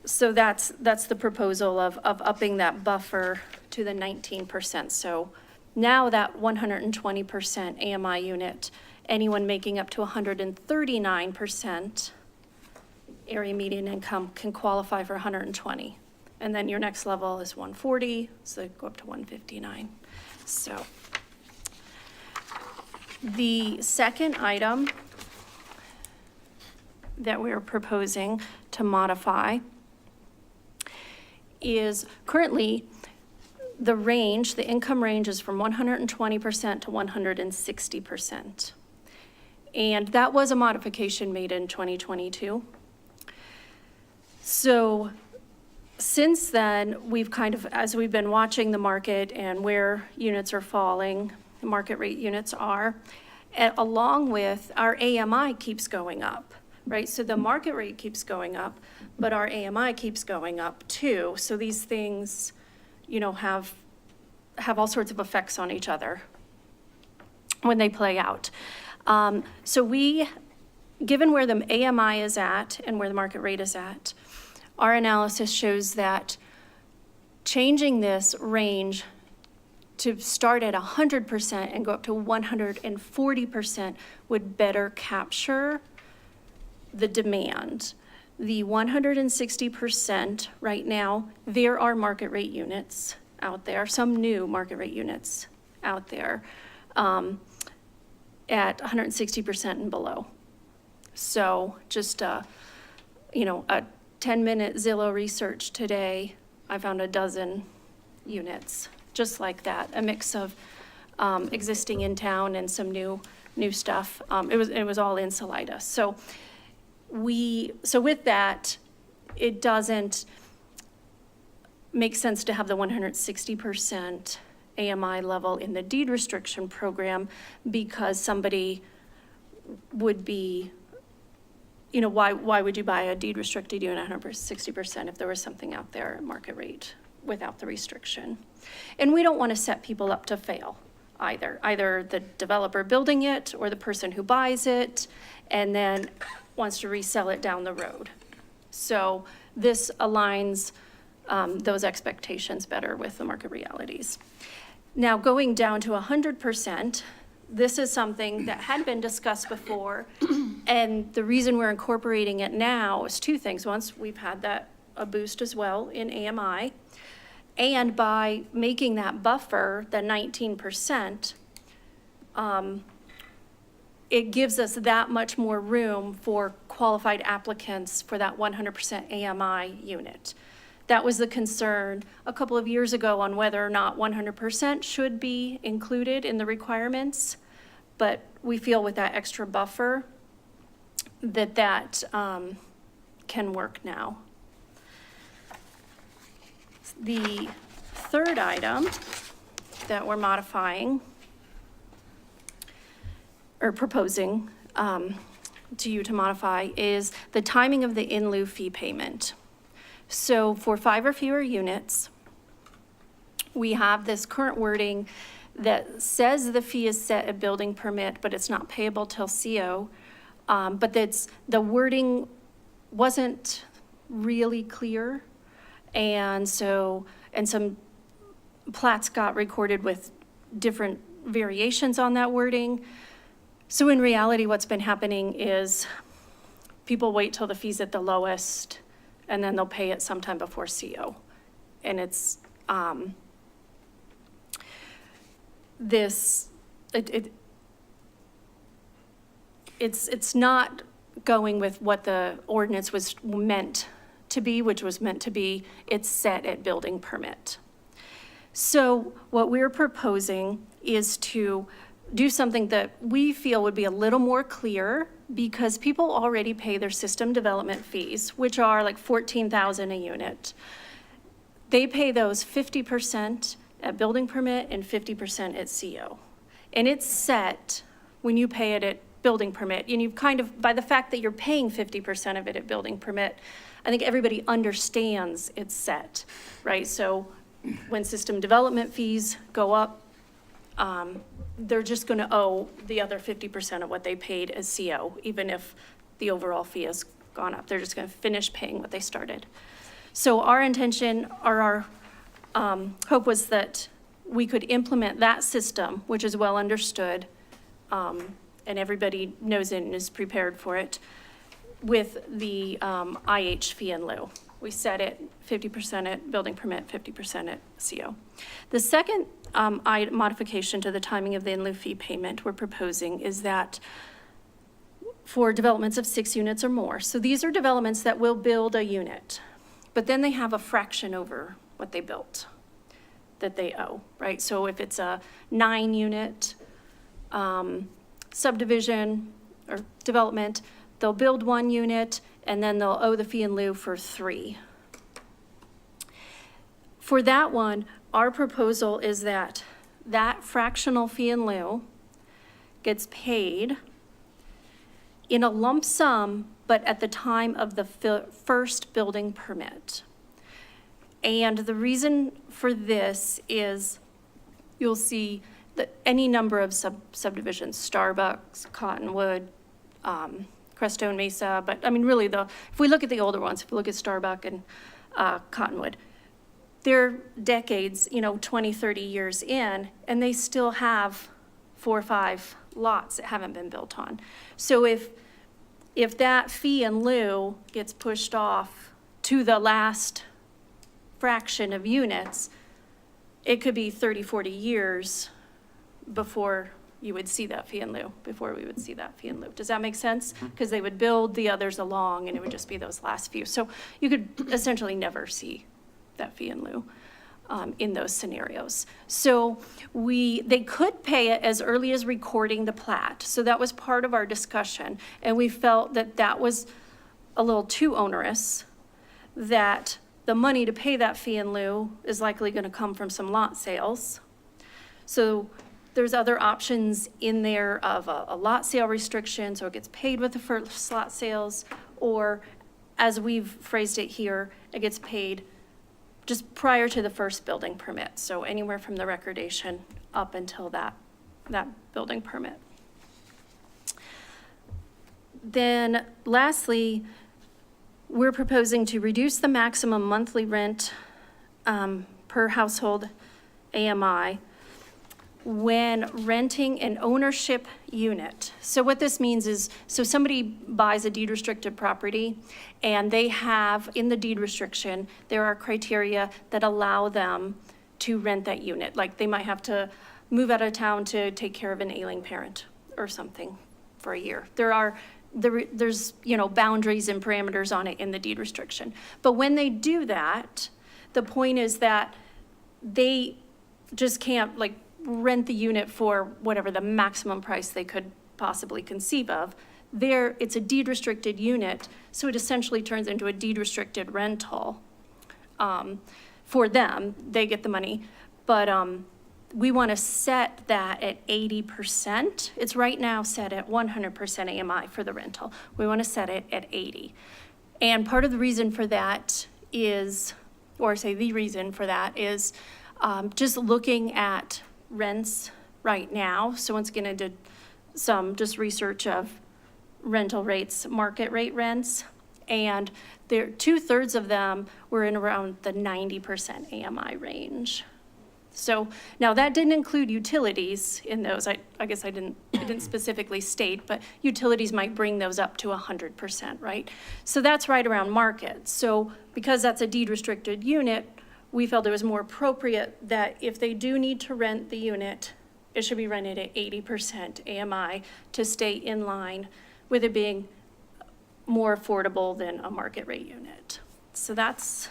so that's the proposal of upping that buffer to the 19%. So now that 120% AMI unit, anyone making up to 139% area median income can qualify for 120. And then your next level is 140, so go up to 159. So the second item that we're proposing to modify is currently the range, the income range is from 120% to 160%. And that was a modification made in 2022. So since then, we've kind of, as we've been watching the market and where units are falling, market rate units are, along with our AMI keeps going up, right? So the market rate keeps going up, but our AMI keeps going up too. So these things, have all sorts of effects on each other when they play out. So given where the AMI is at and where the market rate is at, our analysis shows that changing this range to start at 100% and go up to 140% would better capture the demand. The 160% right now, there are market rate units out there, some new market rate units out there at 160% and below. So just a 10-minute Zillow research today, I found a dozen units just like that, a mix of existing in town and some new stuff. It was all in Salida. So with that, it doesn't make sense to have the 160% AMI level in the deed restriction program because somebody would be, why would you buy a deed restricted unit at 160% if there was something out there at market rate without the restriction? And we don't want to set people up to fail either the developer building it or the person who buys it and then wants to resell it down the road. So this aligns those expectations better with the market realities. Now going down to 100%, this is something that had been discussed before, and the reason we're incorporating it now is 2 things. Once we've had a boost as well in AMI, and by making that buffer, the 19%, it gives us that much more room for qualified applicants for that 100% AMI unit. That was the concern a couple of years ago on whether or not 100% should be included in the requirements, but we feel with that extra buffer that can work now. The third item that we're modifying or proposing to you to modify is the timing of the in lieu fee payment. So for 5 or fewer units, we have this current wording that says the fee is set at building permit, but it's not payable till CO. But the wording wasn't really clear. And some plats got recorded with different variations on that wording. So in reality, what's been happening is people wait till the fee's at the lowest and then they'll pay it sometime before CO. And it's it's not going with what the ordinance was meant to be, which was meant to be, it's set at building permit. So what we're proposing is to do something that we feel would be a little more clear, because people already pay their system development fees, which are like $14,000 a unit. They pay those 50% at building permit and 50% at CO. And it's set when you pay it at building permit. And you kind of, by the fact that you're paying 50% of it at building permit, I think everybody understands it's set, right? So when system development fees go up, they're just going to owe the other 50% of what they paid as CO, even if the overall fee has gone up. They're just going to finish paying what they started. So our intention, or our hope was that we could implement that system, which is well understood, and everybody knows it and is prepared for it, with the IH fee in lieu. We set it 50% at building permit, 50% at CO. The second modification to the timing of the in lieu fee payment we're proposing is that for developments of 6 units or more. So these are developments that will build a unit, but then they have a fraction over what they built that they owe, right? So if it's a 9-unit subdivision or development, they'll build 1 unit and then they'll owe the fee in lieu for 3. For that one, our proposal is that that fractional fee in lieu gets paid in a lump sum, but at the time of the first building permit. And the reason for this is you'll see that any number of subdivisions, Starbucks, Cottonwood, Crestone Mesa, but I mean, really if we look at the older ones, if we look at Starbuck and Cottonwood, they're decades, 20, 30 years in, and they still have 4 or 5 lots that haven't been built on. So if that fee in lieu gets pushed off to the last fraction of units, it could be 30, 40 years before you would see that fee in lieu, before we would see that fee in lieu. Does that make sense? Because they would build the others along and it would just be those last few. So you could essentially never see that fee in lieu in those scenarios. So they could pay it as early as recording the plat. So that was part of our discussion. And we felt that that was a little too onerous, that the money to pay that fee in lieu is likely going to come from some lot sales. So there's other options in there of a lot sale restriction, so it gets paid with the first lot sales, or as we've phrased it here, it gets paid just prior to the first building permit. So anywhere from the recordation up until that building permit. Then lastly, we're proposing to reduce the maximum monthly rent per household AMI when renting an ownership unit. So what this means is, so somebody buys a deed restricted property and they have, in the deed restriction, there are criteria that allow them to rent that unit. Like they might have to move out of town to take care of an ailing parent or something for a year. There's boundaries and parameters on it in the deed restriction. But when they do that, the point is that they just can't rent the unit for whatever the maximum price they could possibly conceive of. It's a deed restricted unit, so it essentially turns into a deed restricted rental for them. They get the money, but we want to set that at 80%. It's right now set at 100% AMI for the rental. We want to set it at 80. And part of the reason for that is, or say the reason for that is just looking at rents right now. So once again, I did some just research of rental rates, market rate rents, and 2/3 of them were in around the 90% AMI range. So now that didn't include utilities in those. I guess I didn't specifically state, but utilities might bring those up to 100%, right? So that's right around market. So because that's a deed restricted unit, we felt it was more appropriate that if they do need to rent the unit It should be rented at 80% AMI to stay in line with it being more affordable than a market rate unit. So that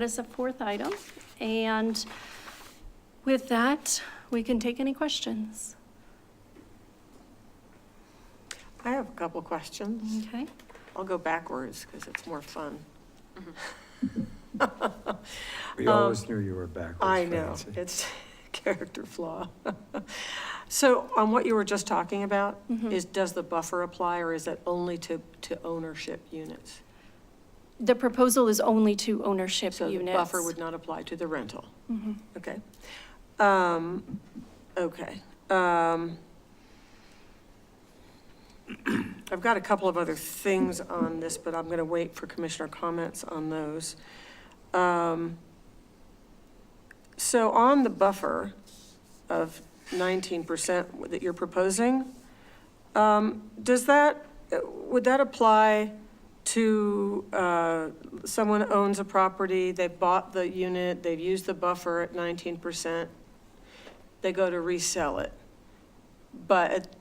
is the fourth item. And with that, we can take any questions. I have a couple questions. Okay. I'll go backwards because it's more fun. We always knew you were backwards, I know, Francie. it's character flaw. So on what you were just talking about, does the buffer apply or is it only to ownership units? The proposal is only to ownership So the units. buffer would not apply to the rental? Okay. Okay. I've got a couple of other things on this, but I'm going to wait for commissioner comments on those. So on the buffer of 19% that you're proposing, would that apply to someone owns a property, they bought the unit, they've used the buffer at 19%, they go to resell it? But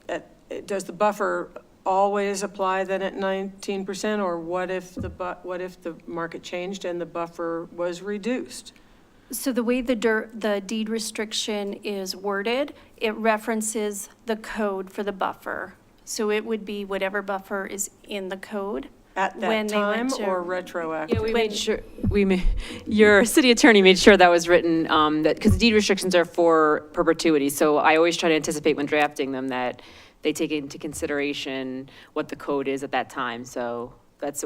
does the buffer always apply then at 19%, or what if the market changed and the buffer was reduced? So the way the deed restriction is worded, it references the code for the buffer. So it would be whatever buffer is in the code. At When that they went time to- or retroactive? Yeah, we made sure, your city attorney made sure that was written, that, because deed restrictions are for perpetuity. So I always try to anticipate when drafting them that they take into consideration what the code is at that time. So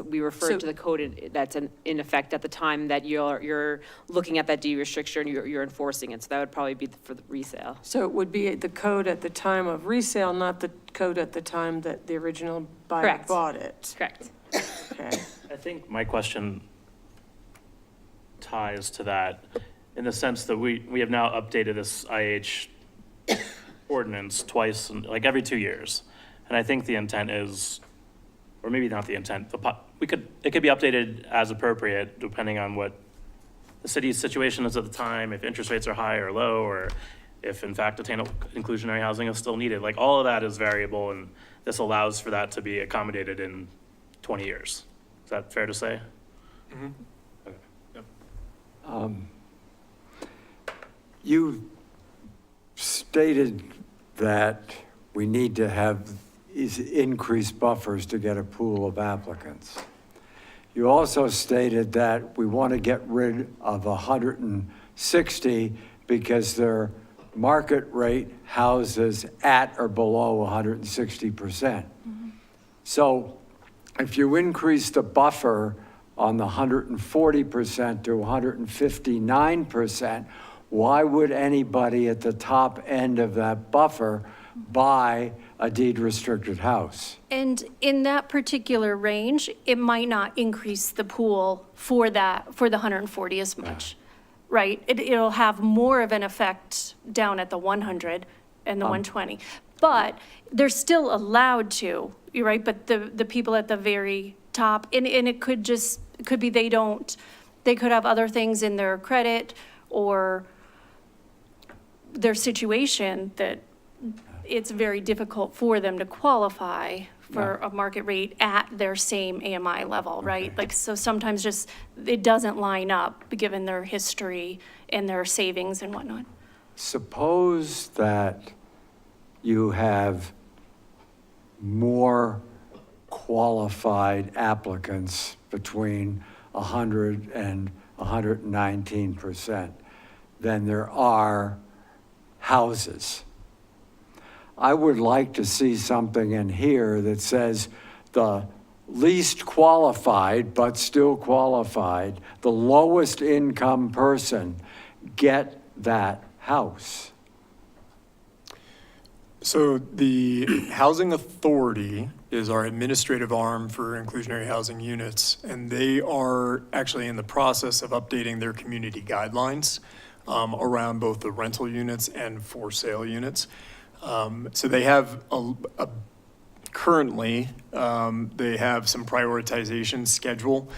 we refer So- to the code that's in effect at the time that you're looking at that deed restriction, you're enforcing it. So that would probably be for the resale. So it would be the code at the time of resale, not the code at the time that the original buyer Correct. bought it? Correct. Okay. I think my question ties to that in the sense that we have now updated this IH ordinance twice, like every 2 years. And I think the intent is, or maybe not the intent, it could be updated as appropriate depending on what the city's situation is at the time, if interest rates are high or low, or if in fact attainable inclusionary housing is still needed. Like all of that is variable, and this allows for that to be accommodated in 20 years. Is that fair to say? You stated that we need to have these increased buffers to get a pool of applicants. You also stated that we want to get rid of 160 because they're market rate houses at or below 160%. So if you increase the buffer on the 140% to 159%, why would anybody at the top end of that buffer buy a deed restricted house? And in that particular range, it might not increase the pool for the 140 as much, right? It'll have more of an effect down at the 100 and the 120. But they're still allowed to, you're right, but the people at the very top, and it could be they could have other things in their credit or their situation that it's very difficult for them to qualify for a market rate at their same AMI level, right? Okay. Like, so sometimes just, it doesn't line up, given their history and their savings and whatnot. Suppose that you have more qualified applicants between 100 and 119% than there are houses. I would like to see something in here that says the least qualified, but still qualified, the lowest income person get that house. So the Housing Authority is our administrative arm for inclusionary housing units, and they are actually in the process of updating their community guidelines around both the rental units and for sale units. So they have currently, they have some prioritization schedule.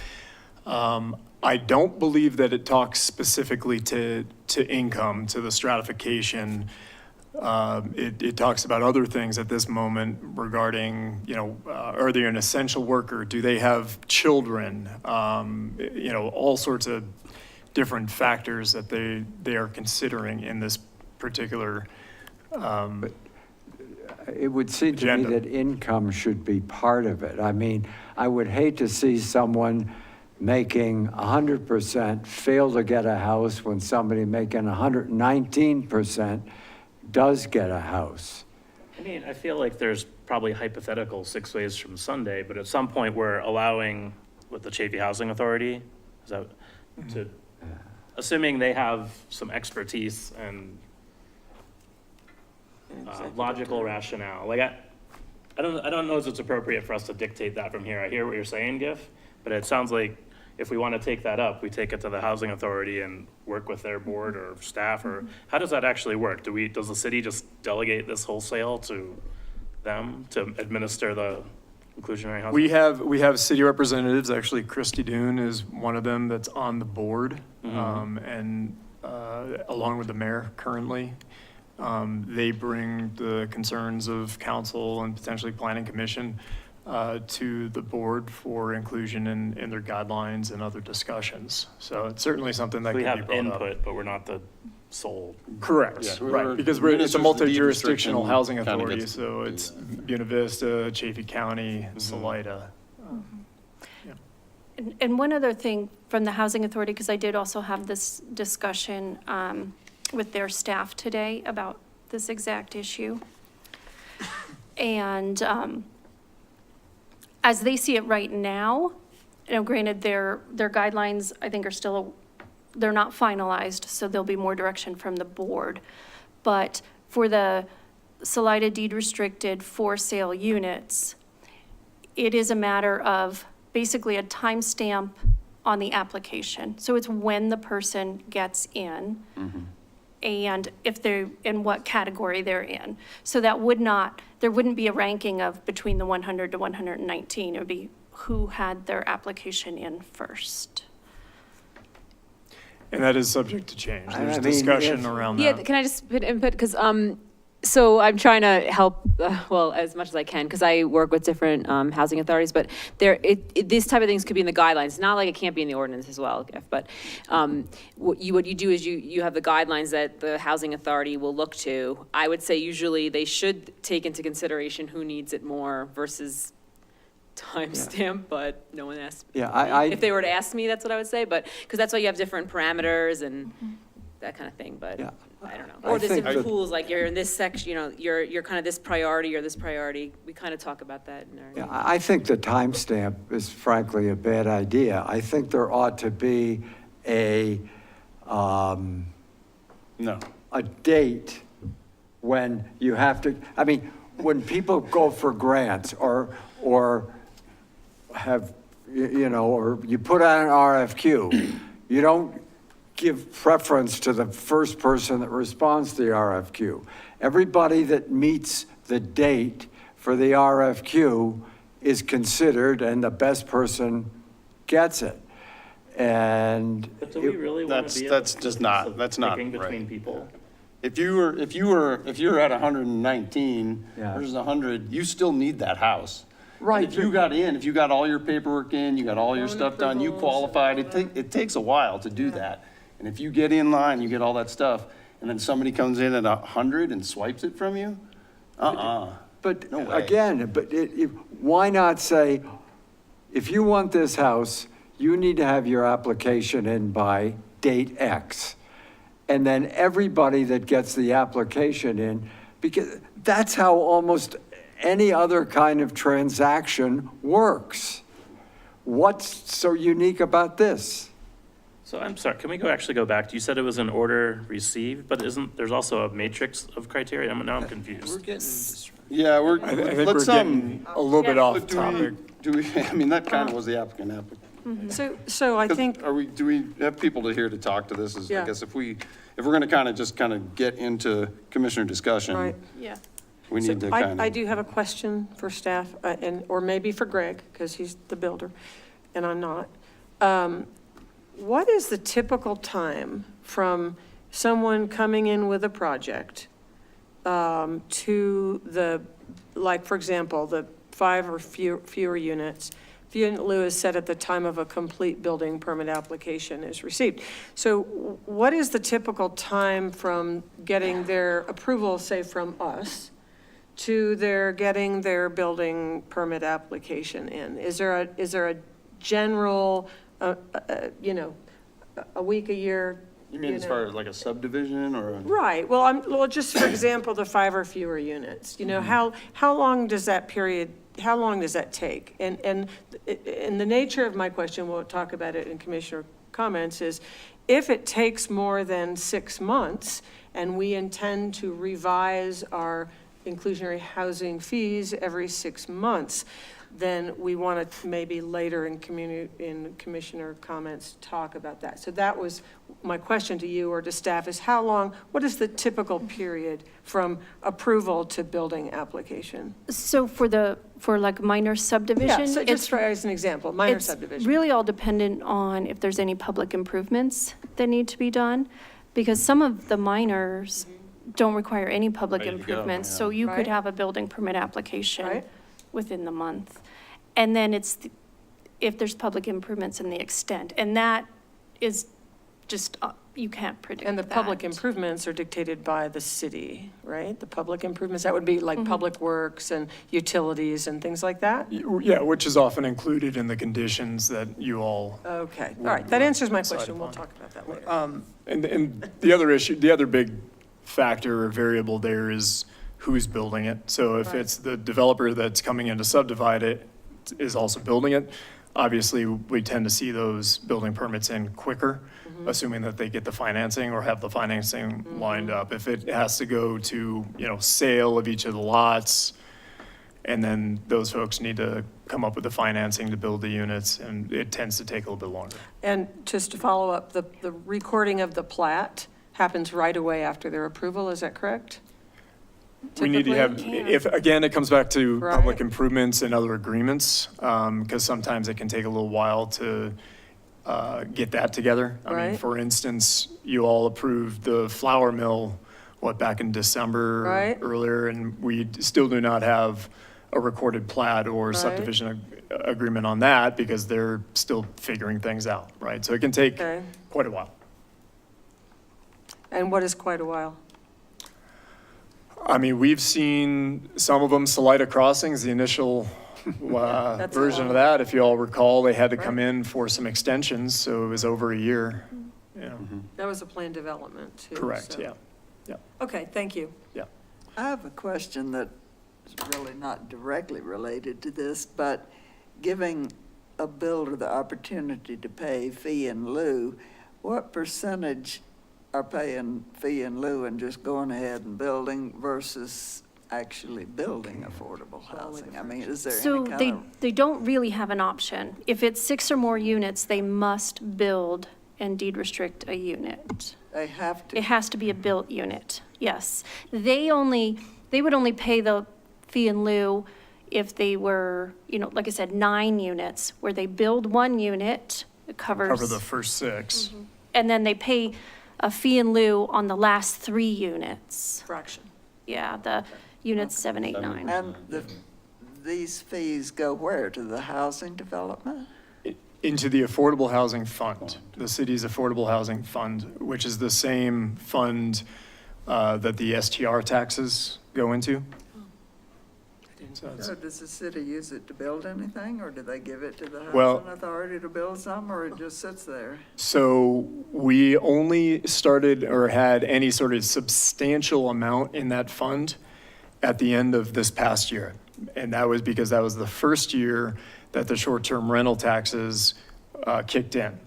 I don't believe that it talks specifically to income, to the stratification. It talks about other things at this moment regarding, are they an essential worker? Do they have children? All sorts of different factors that they are considering in this particular It would seem to me agenda. that income should be part of it. I mean, I would hate to see someone making 100% fail to get a house when somebody making 119% does get a house. I mean, I feel like there's probably hypothetical 6 ways from Sunday, but at some point we're allowing with the Chafee Housing Authority, is that, to, assuming they have some expertise and logical rationale. Like, I don't know if it's appropriate for us to dictate that from here. I hear what you're saying, Gif, but it sounds like if we want to take that up, we take it to the housing authority and work with their board or staff, or how does that actually work? Does the city just delegate this wholesale to them to administer the inclusionary housing? We have city representatives, actually Christy Doon is one of them that's on the board, and along with the mayor currently. They bring the concerns of council and potentially planning commission to the board for inclusion in their guidelines and other discussions. So it's certainly something that We can be have brought up. input, but we're not the sole. Correct, Yeah, right, because it's a administers the deed multi-jurisdictional restriction, housing kinda authority, gets so to it's do that. Buena Vista, Chaffey County, Salida. And one other thing from the Housing Authority, because I did also have this discussion with their staff today about this exact issue. And as they see it right now, granted, their guidelines, I think, are still, they're not finalized, so there'll be more direction from the board. But for the Salida deed restricted for sale units, it is a matter of basically a timestamp on the application. So it's when the person gets in and if they're, in what category they're in. So that there wouldn't be a ranking of between the 100 to 119. It would be who had their application in first. And that is subject to change. I There's mean, discussion if- around Yeah, that. can I just put input? Because, so I'm trying to help, well, as much as I can, because I work with different housing authorities, but these type of things could be in the guidelines, not like it can't be in the ordinance as well, but what you do is you have the guidelines that the housing authority will look to. I would say usually they should take into consideration who needs it more versus timestamp, but no one asked. Yeah, If they were to ask me, that's what I would say, but, because that's why you have different parameters and that kind of thing, but Yeah. I don't know. I Or there's think different that- pools, like you're in this section, you're kind of this priority or this priority. We kind of talk about that in our. Yeah, I think the timestamp is frankly a bad idea. I think there ought to be a No. date when you have to, I mean, when people go for grants or have, or you put out an RFQ, you don't give preference to the first person that responds to the RFQ. Everybody that meets the date for the RFQ is considered and the best person gets it. And But do we really want to be? That's just not, that's not Picking between right. people? If you're at 119 Yeah. versus 100, you still need that house. Right, If you got all your paperwork in, you got all your stuff done, you qualified, it takes a while to do that. And if you get in line, you get all that stuff, and then somebody comes in at 100 and swipes it from you? But No way. again, why not say, if you want this house, you need to have your application in by date X. And then everybody that gets the application in, because that's how almost any other kind of transaction works. What's so unique about this? So I'm sorry, can we actually go back? You said it was an order received, but there's also a matrix of criteria? Now I'm confused. Yeah, I think we're getting a little bit off topic. I mean, that kind of was the applicant. So I think, Do we have people to here to talk to this? I Yeah. guess if we're gonna kind of get into commissioner discussion, right. Yeah. we need to So kind I of. do have a question for staff, or maybe for Greg, because he's the builder, and I'm not. What is the typical time from someone coming in with a project to the, like, for example, the 5 or fewer units, fee in lieu is set at the time of a complete building permit application is received. So what is the typical time from getting their approval, say from us, to their getting their building permit application in? Is there a general, you know, a week, a year? You mean as far as like a subdivision or? Right, well, just for example, the 5 or fewer units, you know, how long does that period, how long does that take? And the nature of my question, we'll talk about it in commissioner comments, is if it takes more than 6 months and we intend to revise our inclusionary housing fees every 6 months, then we want to maybe later in commissioner comments talk about that. So that was my question to you or to staff, is how long, what is the typical period from approval to building application? So for like minor subdivision? Yeah, so just for, as an example, minor It's subdivision. really all dependent on if there's any public improvements that need to be done, because some of the minors don't require any public Ready to go, improvements. yeah. So you Right. could have a building permit application Right. within the month. And then if there's public improvements in the extent, and that is just, you can't predict And the public that. improvements are dictated by the city, right? The public improvements, that would be like public works and utilities and things like that? Yeah, which is often included in the conditions that you all. Okay, all right, that answers my Decide question. We'll upon. talk about that later. And the other issue, the other big factor or variable there is who's building it. So if Right. it's the developer that's coming in to subdivide it is also building it, obviously we tend to see those building permits in quicker, assuming that they get the financing or have the financing lined up. If it has to go to, you know, sale of each of the lots, and then those folks need to come up with the financing to build the units, and it tends to take a little bit longer. And just to follow up, the recording of the plat happens right away after their approval, is that correct? We need to have, Typically. if, again, it comes back to Right. public improvements and other agreements, because sometimes it can take a little while to get that together. I mean, Right. for instance, you all approved the flour mill, back in December? Right. Earlier, and we still do not have a recorded plat or Right. subdivision agreement on that, because they're still figuring things out, right? So it can take Okay, quite a while. and what is quite a while? I mean, we've seen some of them, Salida Crossings, the initial That's a version of long- that, if you all recall, they had to come in for some extensions, so it was over a year. Yeah, That was a planned development too. correct, so- yeah. Okay, thank you. I have a question that is really not directly related to this, but giving a builder the opportunity to pay fee in lieu, what percentage are paying fee in lieu and just going ahead and building versus actually building affordable housing? I mean, is there So any kind of? they don't really have an option. If it's 6 or more units, they must build and deed restrict a unit. They have It to, has to be a built unit, yes. They would only pay the fee in lieu if they were, you know, like I said, 9 units, where they build 1 unit, it covers. Cover the first 6. And then they pay a fee in lieu on the last 3 units. Fraction. Yeah, the units 7, 8, 9. and these fees go where? To the housing development? Into the Affordable Housing Fund, the city's Affordable Housing Fund, which is the same fund that the STR taxes go into. So it's- So does the city use it to build anything, or do they give it to the Well- housing authority to build some, or it just sits there? So we only started or had any sort of substantial amount in that fund at the end of this past year. And that was because that was the first year that the short-term rental taxes kicked in.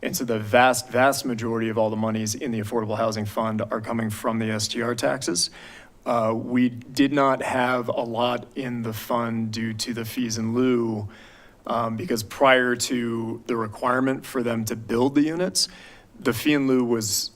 And so the vast, vast majority of all the monies in the Affordable Housing Fund are coming from the STR taxes. We did not have a lot in the fund due to the fees in lieu, because prior to the requirement for them to build the units, the fee in lieu was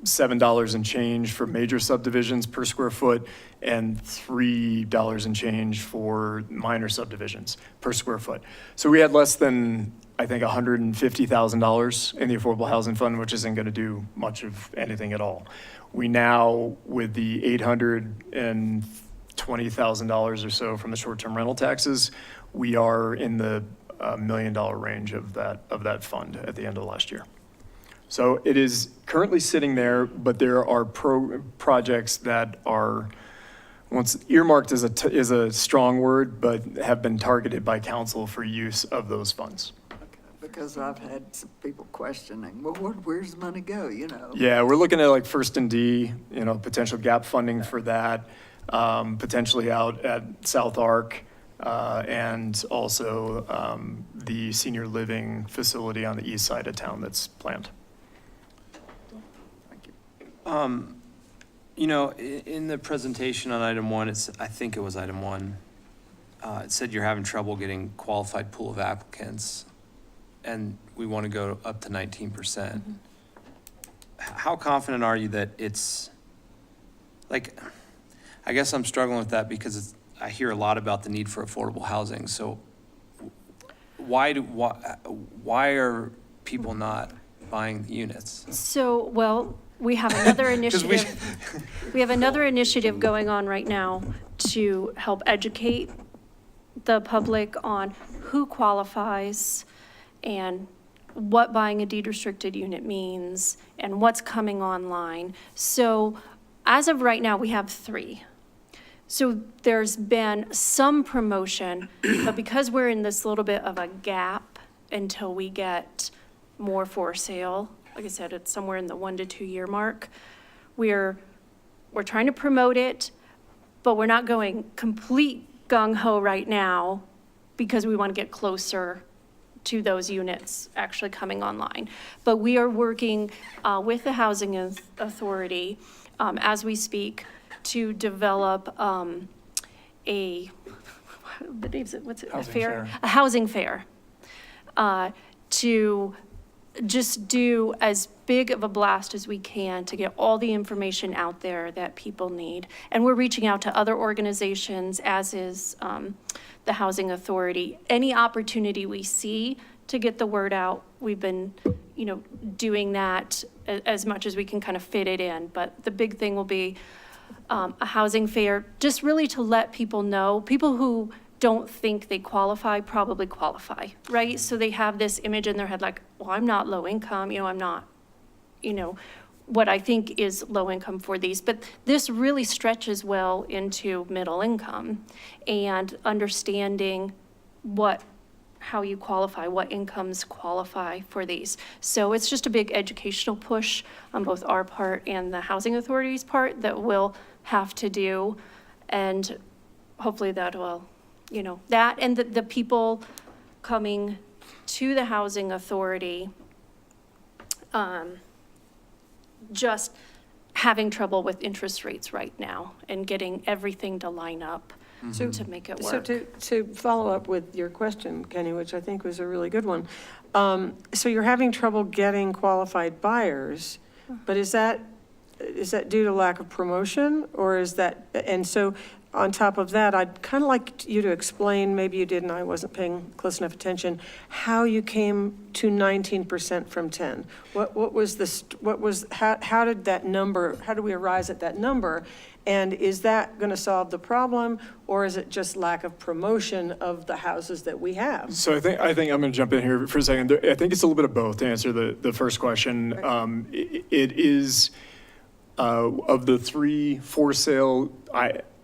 $7 and change for major subdivisions per square foot and $3 and change for minor subdivisions per square foot. So we had less than I think, $150,000 in the Affordable Housing Fund, which isn't going to do much of anything at all. We now, with the $820,000 or so from the short-term rental taxes, we are in the $1 million range of that fund at the end of last year. So it is currently sitting there, but there are projects that are, once earmarked is a strong word, but have been targeted by council for use of those funds. Because I've had some people questioning, well, where's the money go, you know? Yeah, we're looking at like First and D, potential gap funding for that, potentially out at South Arc, and also the senior living facility on the east side of town that's planned. In the presentation on item 1, I think it was item 1, it said you're having trouble getting qualified pool of applicants, and we want to go up to 19%. How confident are you that it's, like, I guess I'm struggling with that because I hear a lot about the need for affordable housing. So why are people not buying the units? So, well, we have another initiative. We have another initiative going on right now to help educate the public on who qualifies and what buying a deed restricted unit means and what's coming online. So as of right now, we have 3. So there's been some promotion, but because we're in this little bit of a gap until we get more for sale, like I said, it's somewhere in the 1 to 2 year mark. We're trying to promote it, but we're not going complete gung-ho right now because we want to get closer to those units actually coming online. But we are working with the Housing Authority as we speak to develop the name's it, what's it? Housing fair. A housing fair to just do as big of a blast as we can to get all the information out there that people need. And we're reaching out to other organizations, as is the Housing Authority. Any opportunity we see to get the word out, we've been, doing that as much as we can kind of fit it in. But the big thing will be a housing fair, just really to let people know, people who don't think they qualify probably qualify, right? So they have this image in their head like, well, I'm not low income, I'm not, what I think is low income for these. But this really stretches well into middle income and understanding how you qualify, what incomes qualify for these. So it's just a big educational push on both our part and the Housing Authority's part that we'll have to do. And hopefully that will, that and the people coming to the Housing Authority, just having trouble with interest rates right now and getting everything to line up to make it work. So to follow up with your question, Kenny, which I think was a really good one. So you're having trouble getting qualified buyers, but is that due to lack of promotion, or is that, and so on top of that, I'd kind of like you to explain, maybe you did and I wasn't paying close enough attention, how you came to 19% from 10. How did that number, how do we arise at that number? And is that going to solve the problem, or is it just lack of promotion of the houses that we have? So I think I'm going to jump in here for a second. I think it's a little bit of both to answer the first question. It is of the 3 for sale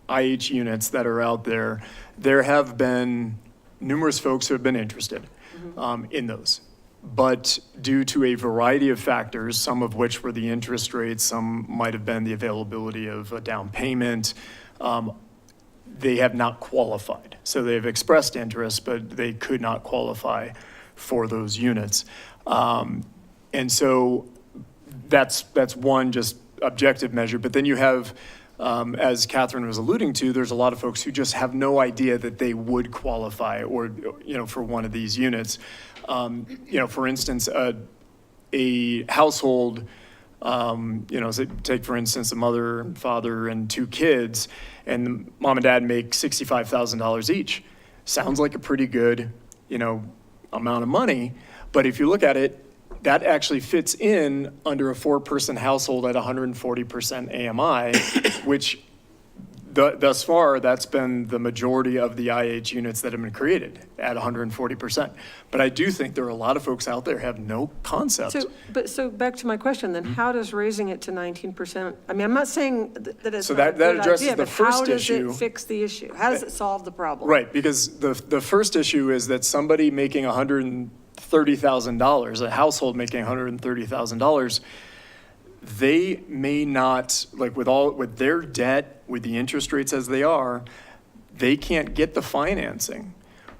IH units that are out there, there have been numerous folks who have been interested in those. But due to a variety of factors, some of which were the interest rates, some might have been the availability of a down payment, they have not qualified. So they've expressed interest, but they could not qualify for those units. And so that's one just objective measure. But then you have, as Catherine was alluding to, there's a lot of folks who just have no idea that they would qualify or, for one of these units. For instance, a household, say take for instance a mother, father, and 2 kids, and mom and dad make $65,000 each. Sounds like a pretty good, amount of money. But if you look at it, that actually fits in under a 4-person household at 140% AMI, which thus far, that's been the majority of the IH units that have been created at 140%. But I do think there are a lot of folks out there who have no concept. So back to my question, then how does raising it to 19%, I mean, I'm not saying that it's So not a that good addresses idea, the but how first does issue. it fix the issue? How does it solve the problem? Right, because the first issue is that somebody making $130,000, a household making $130,000, they may not, like with their debt, with the interest rates as they are, they can't get the financing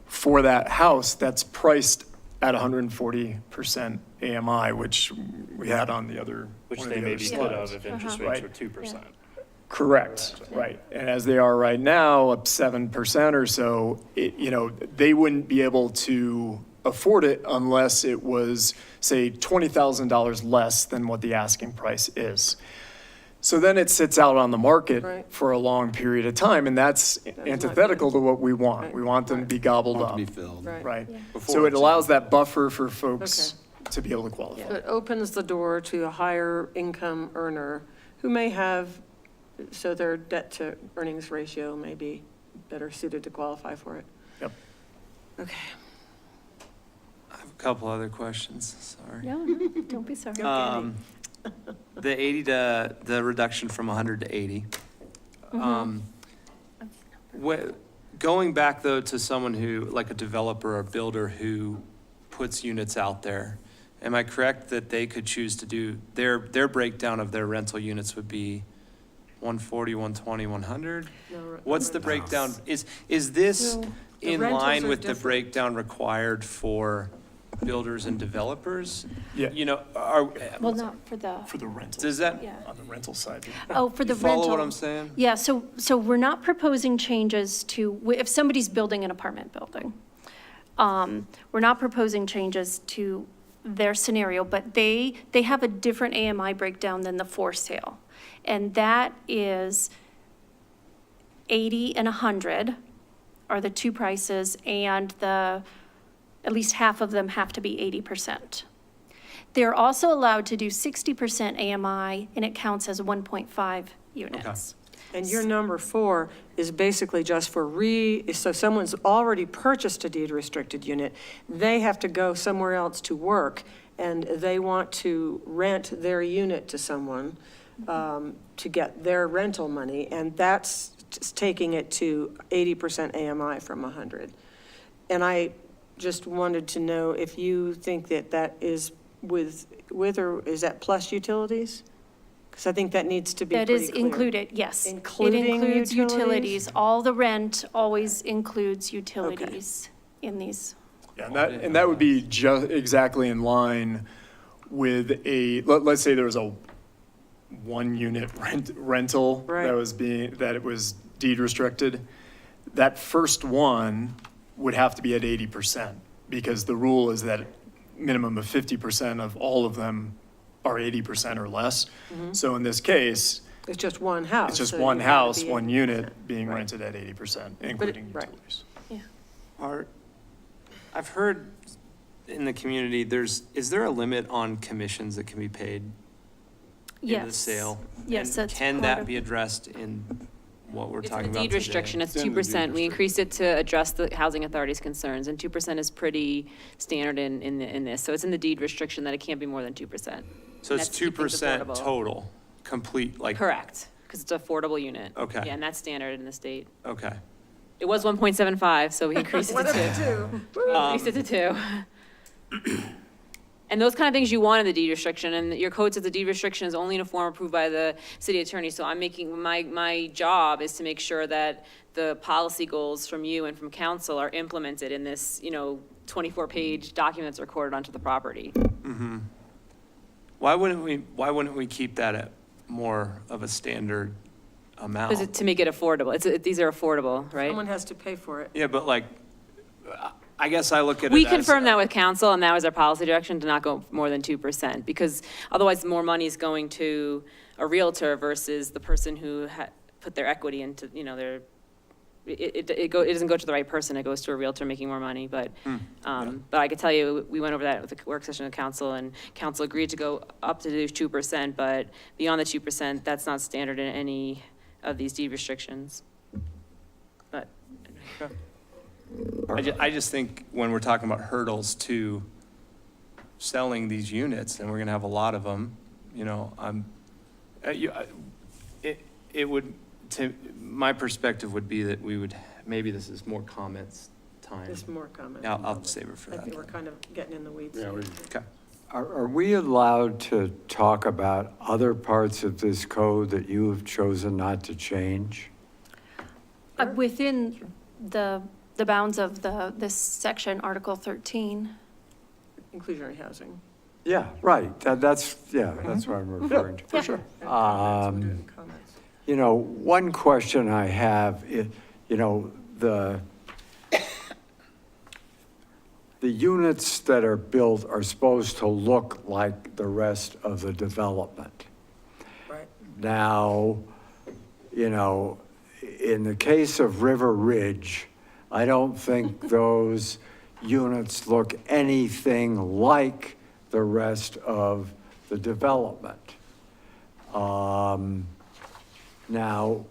for that house that's priced at 140% AMI, which we had on the other. Which one of they the maybe other could have slides. if interest Right. rates were 2%. Correct, right. And as they are right now, up 7% or so, they wouldn't be able to afford it unless it was, say, $20,000 less than what the asking price is. So then it sits out on the market Right. for a long period of time, and that's not antithetical to what we want. Right. We want them to be gobbled Want up. to be filled. Right. Right. Before So it it's- allows that buffer for folks to be able to qualify. So it opens the door to a higher income earner who may have, so their debt to earnings ratio may be better suited to qualify for it. Yep. Okay. I have a couple other questions, sorry. Yeah, don't be sorry. The 80 to, the reduction from 100 to 80. Going back though to someone who, like a developer or builder who puts units out there, am I correct that they could choose to do, their breakdown of their rental units would be 140, 120, 100? No, What's the breakdown? Is this No, the in rentals line are with the different. breakdown required for builders and developers? Yeah. You know, Well, not for the, For the rental, does that, yeah. on the rental side. Oh, for the you rental. follow what I'm saying? Yeah, so we're not proposing changes to, if somebody's building an apartment building, we're not proposing changes to their scenario, but they have a different AMI breakdown than the for sale. And that is 80 and 100 are the two prices, and at least half of them have to be 80%. They're also allowed to do 60% AMI, and it counts as 1.5 units. And your number 4 is basically just for so someone's already purchased a deed restricted unit, they have to go somewhere else to work, and they want to rent their unit to someone to get their rental money, and that's just taking it to 80% AMI from 100. And I just wanted to know if you think that is with or is that plus utilities? Because I think that needs to be That pretty is clear. included, yes. Including It includes utilities? utilities. All the rent always includes utilities in these. Yeah, and that would be just exactly in line with let's say there was a 1-unit rental Right. that it was deed restricted. That first one would have to be at 80%, because the rule is that minimum of 50% of all of them are 80% or less. So in this case, It's just one house. it's just so one you gotta house, be one unit being Right. rented at 80%, including right. utilities. I've heard in the community, is there a limit on commissions that can be paid in the Yes. sale? Yes, And that's can part that of- be addressed in what we're It's talking in about the deed today? restriction, it's It's in the deed 2%. We restriction. increased it to address the housing authority's concerns, and 2% is pretty standard in this. So it's in the deed restriction that it can't be more than 2%. So it's That's to keep things 2% affordable. total, complete, like, Correct, because it's an affordable unit. Okay. Yeah, and that's standard in the state. okay. It was 1.75, so we increased it to 2. Increased it to 2. And those kind of things you want in the deed restriction, and your code says the deed restriction is only in a form approved by the city attorney. So I'm making, my job is to make sure that the policy goals from you and from council are implemented in this, 24-page document that's recorded onto the property. Why wouldn't we keep that at more of a standard amount? Because to make it affordable, these are affordable, right? Someone has to pay for it. Yeah, but like, I guess I look at it We as- confirmed that with council, and that was our policy direction, to not go more than 2%, because otherwise more money is going to a realtor versus the person who put their equity into, it doesn't go to the right person, it goes to a realtor making more money, but I could tell you, we went over that with the work session of council, and council agreed to go up to 2%, but beyond the 2%, that's not standard in any of these deed restrictions. But, I just think when we're talking about hurdles to selling these units, and we're gonna have a lot of them, you know, it would, my perspective would be that we would, maybe this is more comments time. There's more comments. Yeah, I'll save it for I that. think we're kind of getting in the weeds. Yeah, Okay. Are we allowed to talk about other parts of this code that you have chosen not to change? Within the bounds of this section, Article 13. Inclusionary housing. Yeah, right. That's what I'm referring to. For sure. Um, You know, one question I have, you know, the units that are built are supposed to look like the rest of the development. Right. Now, you know, in the case of River Ridge, I don't think those units look anything like the rest of the development. Now,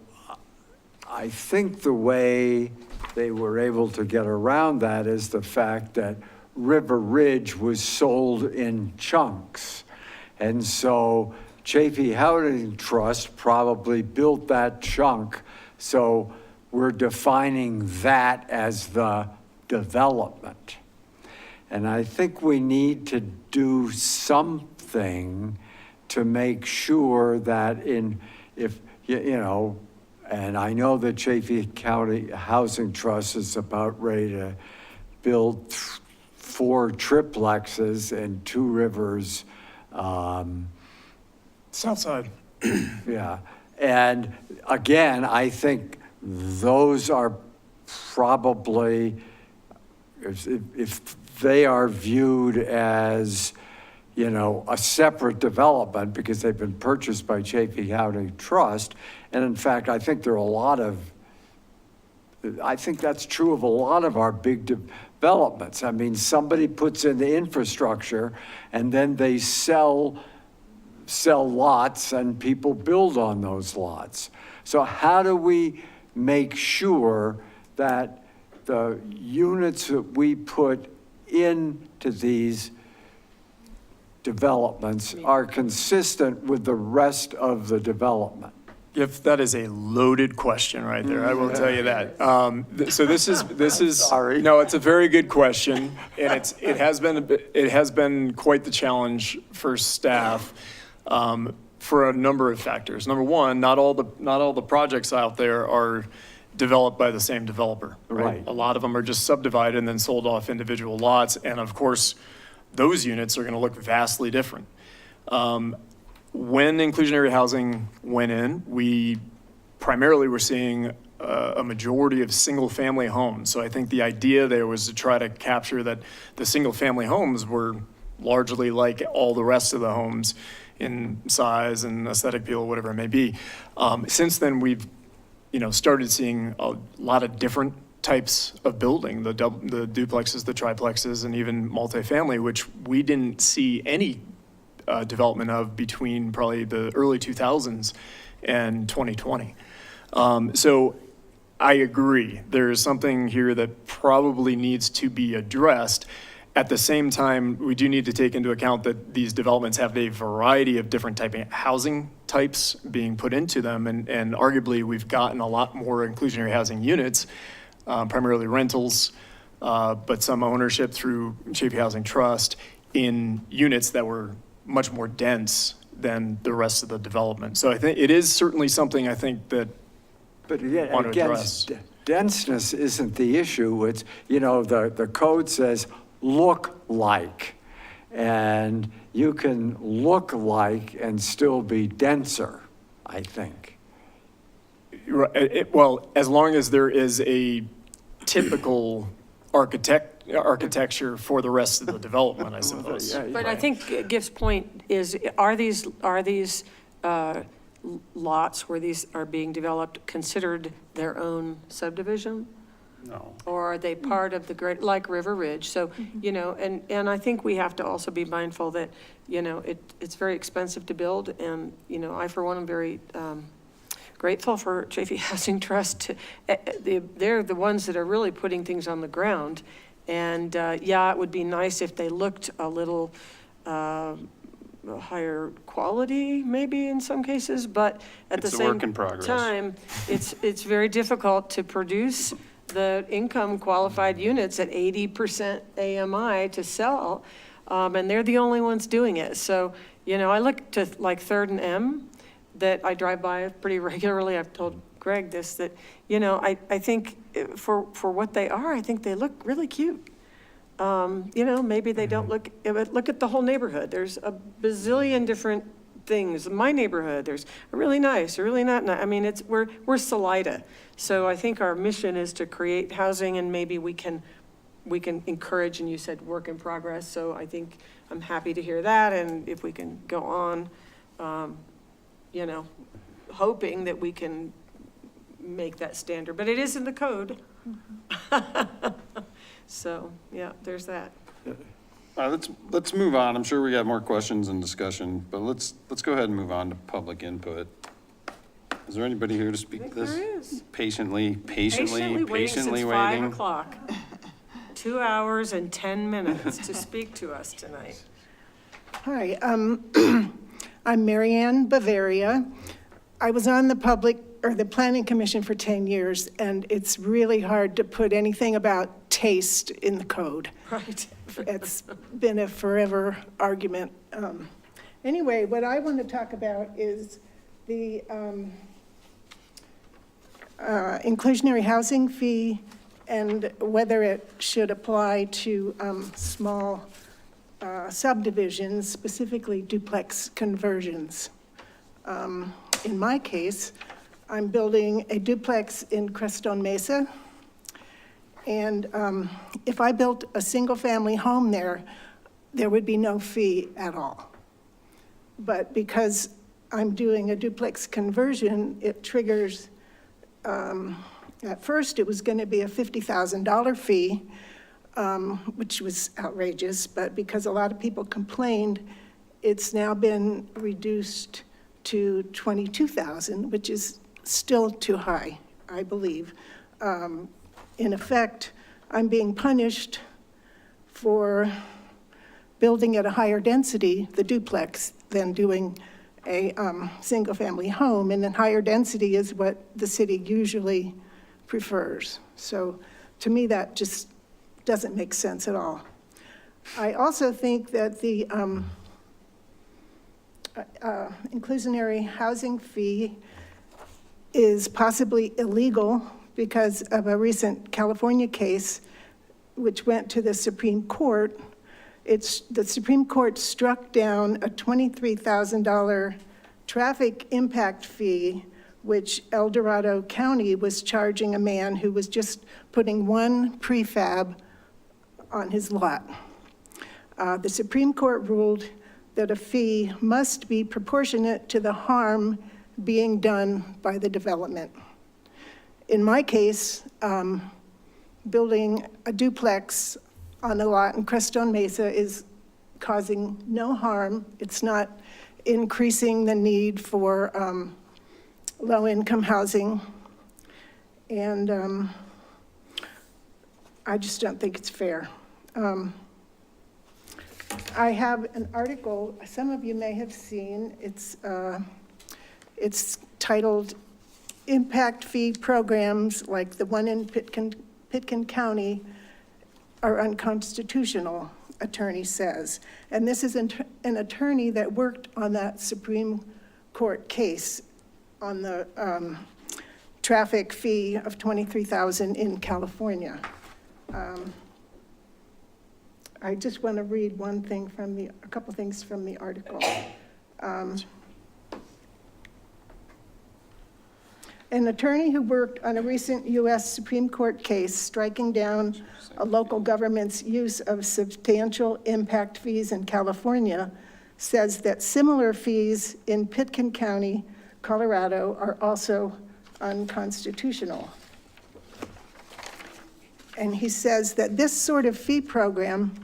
I think the way they were able to get around that is the fact that River Ridge was sold in chunks. And so Chafee Housing Trust probably built that chunk. So we're defining that as the development. And I think we need to do something to make sure that you know, and I know that Chafee County Housing Trust is about ready to build 4 triplexes in 2 Rivers. Southside. Yeah, and again, I think those are probably, if they are viewed as, you know, a separate development because they've been purchased by Chafee Housing Trust. And in fact, I think I think that's true of a lot of our big developments. I mean, somebody puts in the infrastructure and then they sell lots and people build on those lots. So how do we make sure that the units that we put into these developments are consistent with the rest of the development? If that is a loaded question right there, I will tell you that. So this is. Sorry. No, it's a very good question, and it has been quite the challenge for staff for a number of factors. Number one, not all the projects out there are developed by the same developer. Right. A lot of them are just subdivided and then sold off individual lots, and of course, those units are going to look vastly different. When inclusionary housing went in, we primarily were seeing a majority of single-family homes. So I think the idea there was to try to capture that the single-family homes were largely like all the rest of the homes in size and aesthetic appeal, whatever it may be. Since then, we've started seeing a lot of different types of building, the duplexes, the triplexes, and even multifamily, which we didn't see any development of between probably the early 2000s and 2020. So I agree, there is something here that probably needs to be addressed. At the same time, we do need to take into account that these developments have a variety of different type of housing types being put into them, and arguably we've gotten a lot more inclusionary housing units, primarily rentals, but some ownership through Chafee Housing Trust in units that were much more dense than the rest of the development. So I think it is certainly something I think that But want to again, address. denseness isn't the issue. It's, the code says look like. And you can look like and still be denser, I think. Well, as long as there is a typical architecture for the rest of the development, I suppose. But I think Gift's point is, are these lots where these are being developed considered their own subdivision? No. Or are they part of the great, like River Ridge? So, you know, and I think we have to also be mindful that, you know, it's very expensive to build. And, you know, I, for one, am very grateful for Chafee Housing Trust. They're the ones that are really putting things on the ground. And, yeah, it would be nice if they looked a little higher quality, maybe in some cases, but at the It's a same work in progress. time, it's very difficult to produce the income qualified units at 80% AMI to sell, and they're the only ones doing it. So, you know, I look to like Third and M that I drive by pretty regularly. I've told Greg this, that, you know, I think for what they are, I think they look really cute. You know, maybe they don't look at the whole neighborhood. There's a bazillion different things. In my neighborhood, there's a really nice, a really not nice. I mean, we're Salida. So I think our mission is to create housing, and maybe we can encourage, and you said work in progress. So I think I'm happy to hear that. And if we can go on, you know, hoping that we can make that standard, but it is in the code. So, yeah, there's that. All right, let's move on. I'm sure we got more questions and discussion, but let's go ahead and move on to public input. Is there anybody here to speak to this? There is. Patiently Waiting since 5 waiting. o'clock. 2 hours and 10 minutes to speak to us tonight. Hi, I'm Marianne Bavaria. I was on the Planning Commission for 10 years, and it's really hard to put anything about taste in the code. Right. It's been a forever argument. Anyway, what I want to talk about is the inclusionary housing fee and whether it should apply to small subdivisions, specifically duplex conversions. In my case, I'm building a duplex in Crestone Mesa. And if I built a single-family home there would be no fee at all. But because I'm doing a duplex conversion, it triggers, at first it was going to be a $50,000 fee, which was outrageous, but because a lot of people complained, it's now been reduced to $22,000, which is still too high, I believe. In effect, I'm being punished for building at a higher density, the duplex, than doing a single-family home, and then higher density is what the city usually prefers. So to me, that just doesn't make sense at all. I also think that the inclusionary housing fee is possibly illegal because of a recent California case which went to the Supreme Court. The Supreme Court struck down a $23,000 traffic impact fee, which El Dorado County was charging a man who was just putting one prefab on his lot. The Supreme Court ruled that a fee must be proportionate to the harm being done by the development. In my case, building a duplex on a lot in Crestone Mesa is causing no harm. It's not increasing the need for low-income housing. And I just don't think it's fair. I have an article, some of you may have seen, it's titled Impact Fee Programs like the one in Pitkin County are unconstitutional, attorney says. And this is an attorney that worked on that Supreme Court case on the traffic fee of $23,000 in California. I just want to read a couple things from the article. An attorney who worked on a recent U.S. Supreme Court case striking down a local government's use of substantial impact fees in California says that similar fees in Pitkin County Colorado are also unconstitutional. And he says that this sort of fee program,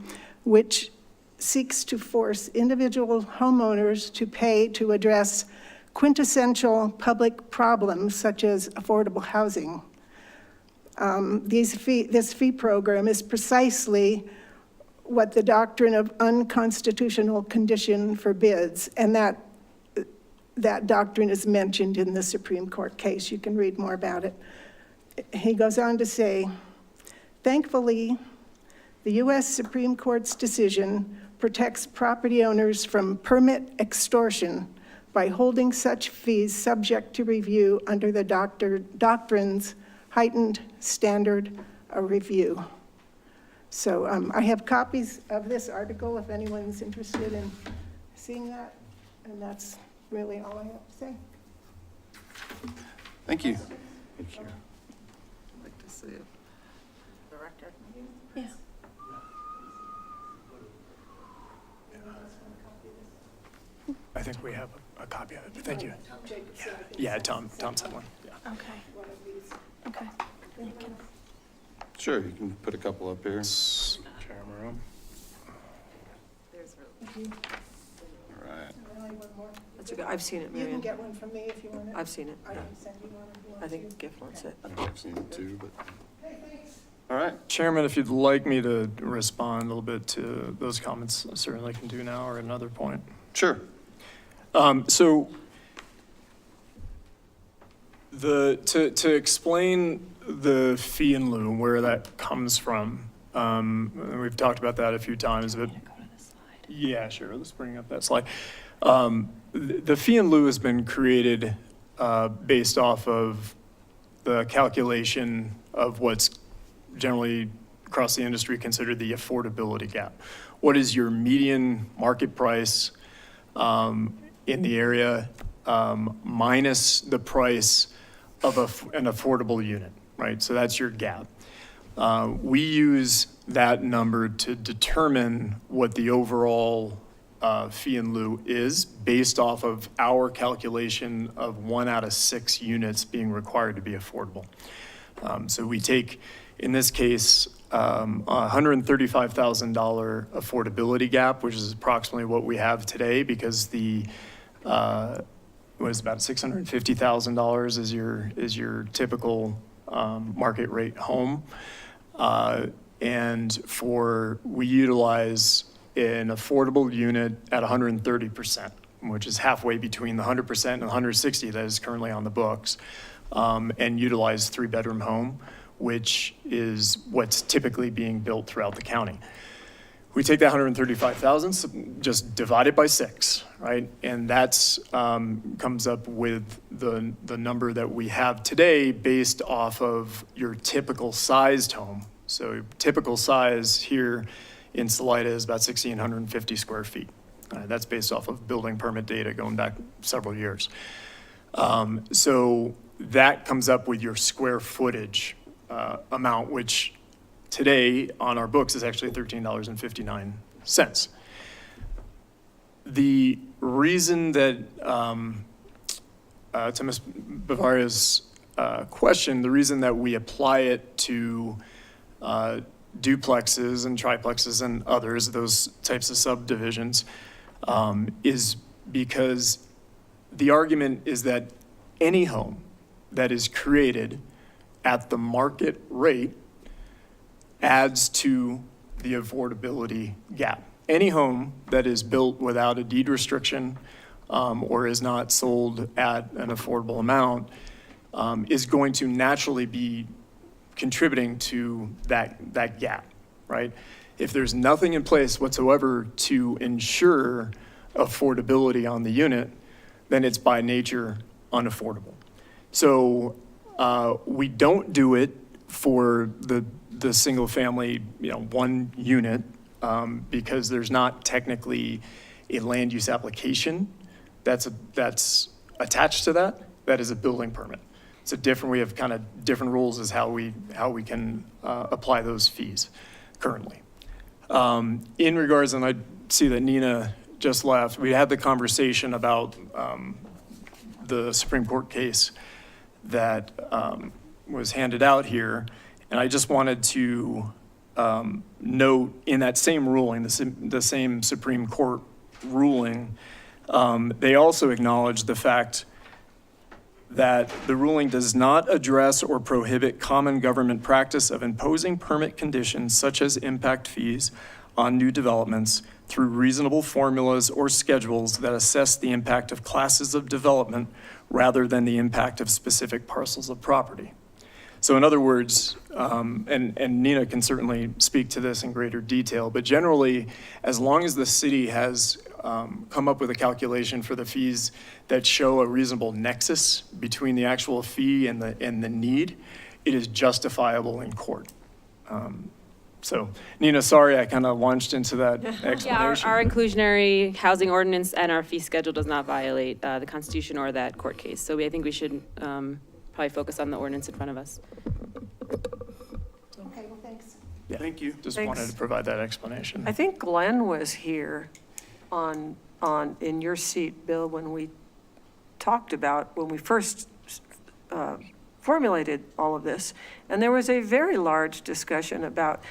which seeks to force individual homeowners to pay to address quintessential public problems such as affordable housing, this fee program is precisely what the doctrine of unconstitutional condition forbids, and that doctrine is mentioned in the Supreme Court case. You can read more about it. He goes on to say, thankfully, the U.S. Supreme Court's decision protects property owners from permit extortion by holding such fees subject to review under the doctrine's heightened standard of review. So I have copies of this article if anyone's interested in seeing that, and that's really all I have to say. Thank you. I'd like to see it. Director. Yeah. I think we have a copy of it, but thank you. Yeah, Tom sent one. Yeah. Okay. Okay. Sure, you can put a couple up here. Camera. All right. That's okay. I've seen it, You can Marion. get one from me if you want it. I've seen it. I can send you one if you want I to. think Gift wants it. I've seen it too, but. All right. Chairman, if you'd like me to respond a little bit to those comments, I certainly can do now or at another point. Sure. So to explain the fee in lieu, where that comes from, we've talked about that a few times, but yeah, sure, let's bring up that slide. The fee in lieu has been created based off of the calculation of what's generally across the industry considered the affordability gap. What is your median market price in the area minus the price of an affordable unit, right? So that's your gap. We use that number to determine what the overall fee in lieu is based off of our calculation of 1 out of 6 units being required to be affordable. So we take, in this case, $135,000 affordability gap, which is approximately what we have today because the was about $650,000 is your typical market rate home. And we utilize an affordable unit at 130%, which is halfway between the 100% and 160 that is currently on the books, and utilize 3-bedroom home, which is what's typically being built throughout the county. We take that 135,000, just divide it by 6, right? And that's comes up with the number that we have today based off of your typical sized home. So typical size here in Salida is about 1,650 square feet. That's based off of building permit data going back several years. So that comes up with your square footage amount, which today on our books is actually $13.59. The reason that, to Ms. Bavaria's question, the reason that we apply it to duplexes and triplexes and others, those types of subdivisions, is because the argument is that any home that is created at the market rate adds to the affordability gap. Any home that is built without a deed restriction or is not sold at an affordable amount is going to naturally be contributing to that gap, right? If there's nothing in place whatsoever to ensure affordability on the unit, then it's by nature unaffordable. So we don't do it for the single family, one unit, because there's not technically a land use application that's attached to that. That is a building permit. So we have kind of different rules as how we can apply those fees currently. In regards, and I see that Nina just left, we had the conversation about the Supreme Court case that was handed out here. And I just wanted to note in that same ruling, the same Supreme Court ruling, they also acknowledged the fact that the ruling does not address or prohibit common government practice of imposing permit conditions such as impact fees on new developments through reasonable formulas or schedules that assess the impact of classes of development rather than the impact of specific parcels of property. So in other words, and Nina can certainly speak to this in greater detail, but generally, as long as the city has come up with a calculation for the fees that show a reasonable nexus between the actual fee and the need, it is justifiable in court. So Nina, sorry, I kind of launched into that explanation. Yeah, our inclusionary housing ordinance and our fee schedule does not violate the Constitution or that court case. So I think we should probably focus on the ordinance in front of us. Okay, well, thanks. Yeah, Thank you. just Thanks. wanted to provide that explanation. I think Glenn was here in your seat, Bill, when we talked about, when we first formulated all of this. And there was a very large discussion about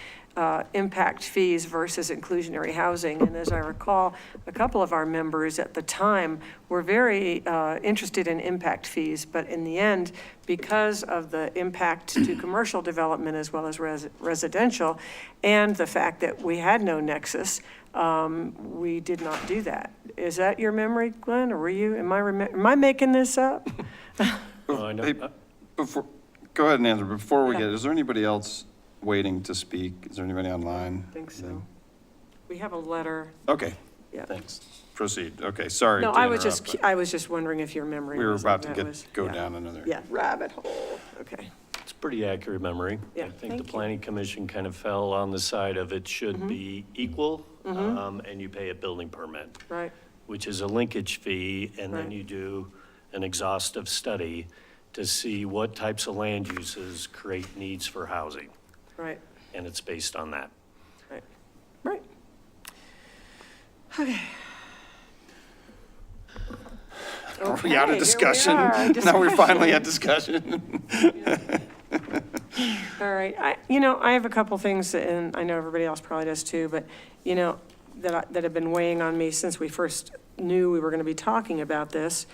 impact fees versus inclusionary housing. And as I recall, a couple of our members at the time were very interested in impact fees, but in the end, because of the impact to commercial development as well as residential, and the fact that we had no nexus, we did not do that. Is that your memory, Glenn, or were you, am I making this up? Oh, I know. Hey, go ahead and answer. Before we Yeah. get, is there anybody else waiting to speak? Is there anybody online? I think so. We have a letter, Okay, yeah. thanks. Proceed. Okay, sorry No, to interrupt, but I was just wondering if your memory we were was about that to was- go yeah. down another. Yeah, rabbit hole, okay. It's pretty accurate memory. Yeah, I think thank the you. planning commission kind of fell on the side of it should be equal, and you pay a building permit, Right, which is a linkage fee, and then Right. you do an exhaustive study to see what types of land uses create needs for housing, right, and it's based on that. right, right. Okay. Are we out Okay, of here discussion? we are. Now we're finally at discussion. All right, I have a couple things, and I know everybody else probably does too, but, that have been weighing on me since we first knew we were going to be talking about this,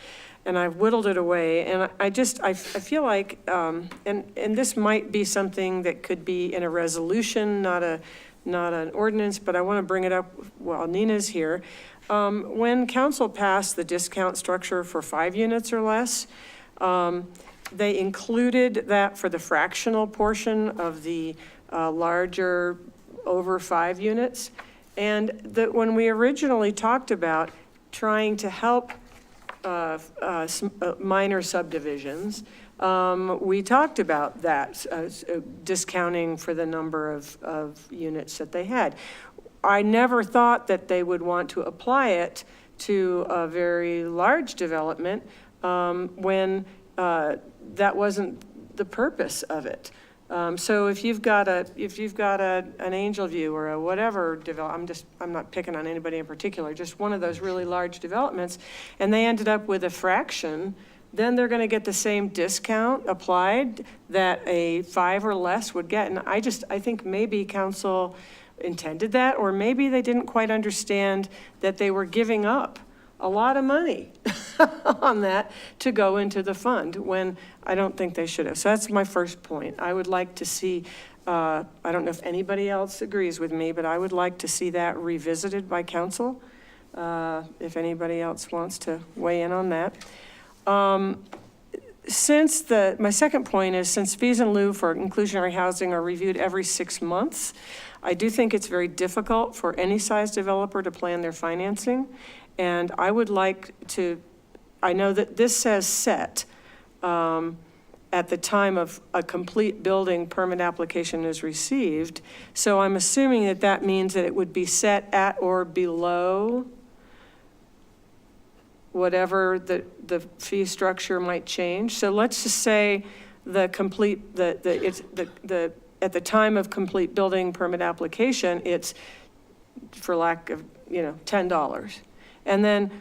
and I've whittled it away, and I feel like, and this might be something that could be in a resolution, not an ordinance, but I want to bring it up while Nina's here. When council passed the discount structure for 5 units or less, they included that for the fractional portion of the larger over 5 units. And that when we originally talked about trying to help minor subdivisions, we talked about that, discounting for the number of units that they had. I never thought that they would want to apply it to a very large development when that wasn't the purpose of it. So if you've got an Angel View or a whatever I'm not picking on anybody in particular, just one of those really large developments, and they ended up with a fraction, then they're going to get the same discount applied that a 5 or less would get. And I think maybe council intended that, or maybe they didn't quite understand that they were giving up a lot of money on that to go into the fund, when I don't think they should have. So that's my first point. I would like to see, I don't know if anybody else agrees with me, but I would like to see that revisited by council, if anybody else wants to weigh in on that. My second point is, since fees in lieu for inclusionary housing are reviewed every 6 months, I do think it's very difficult for any size developer to plan their financing. And I would like to, I know that this says set at the time of a complete building permit application is received. So I'm assuming that that means that it would be set at or below whatever the fee structure might change. So let's just say at the time of complete building permit application, it's, for lack of, $10. And then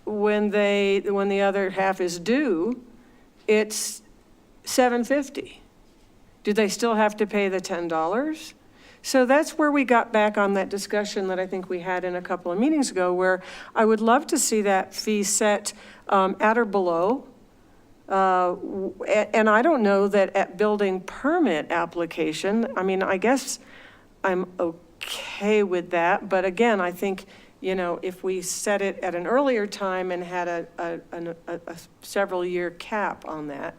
when the other half is due, it's $750. Do they still have to pay the $10? So that's where we got back on that discussion that I think we had in a couple of meetings ago, where I would love to see that fee set at or below. And I don't know that at building permit application, I mean, I guess I'm okay with that. But again, I think, you know, if we set it at an earlier time and had a several-year cap on that,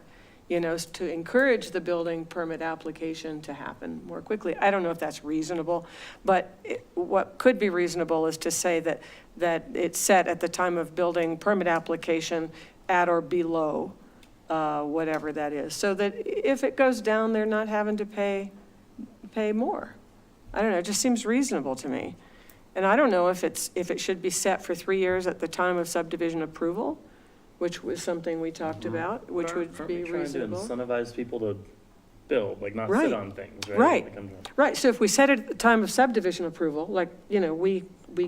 you know, to encourage the building permit application to happen more quickly. I don't know if that's reasonable, but what could be reasonable is to say that it's set at the time of building permit application at or below whatever that is, so that if it goes down, they're not having to pay more. I don't know, it just seems reasonable to me. And I don't know if it should be set for 3 years at the time of subdivision approval, which was something we talked about, which would be reasonable. Trying to incentivize people to build, like not Right. sit on things, right? Right, Like, right. So if we set it at the time of subdivision approval, like, you know, we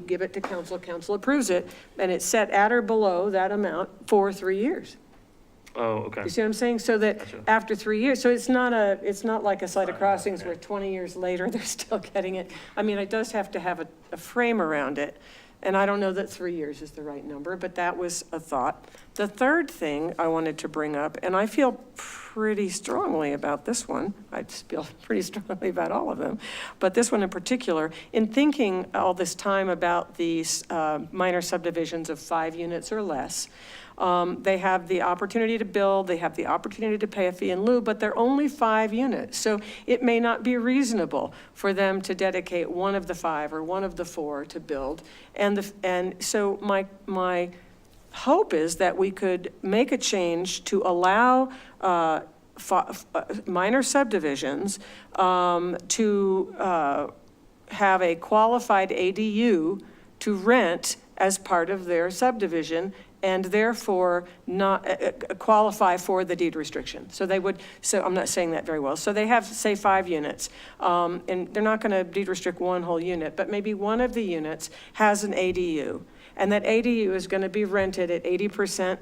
give it to council, council approves it, and it's set at or below that amount for 3 years. Oh, okay. You see what I'm saying? So that Gotcha. after 3 years, so it's not like a site of crossings where 20 years later, they're still getting it. I mean, it does have to have a frame around it. And I don't know that 3 years is the right number, but that was a thought. The third thing I wanted to bring up, and I feel pretty strongly about this one, I just feel pretty strongly about all of them, but this one in particular, in thinking all this time about these minor subdivisions of 5 units or less, they have the opportunity to build, they have the opportunity to pay a fee in lieu, but they're only 5 units. So it may not be reasonable for them to dedicate one of the 5 or one of the 4 to build. And so my hope is that we could make a change to allow minor subdivisions to have a qualified ADU to rent as part of their subdivision, and therefore not qualify for the deed restriction. So they would, so I'm not saying that very well. So they have, say, 5 units, and they're not gonna deed restrict one whole unit, but maybe one of the units has an ADU, and that ADU is gonna be rented at 80%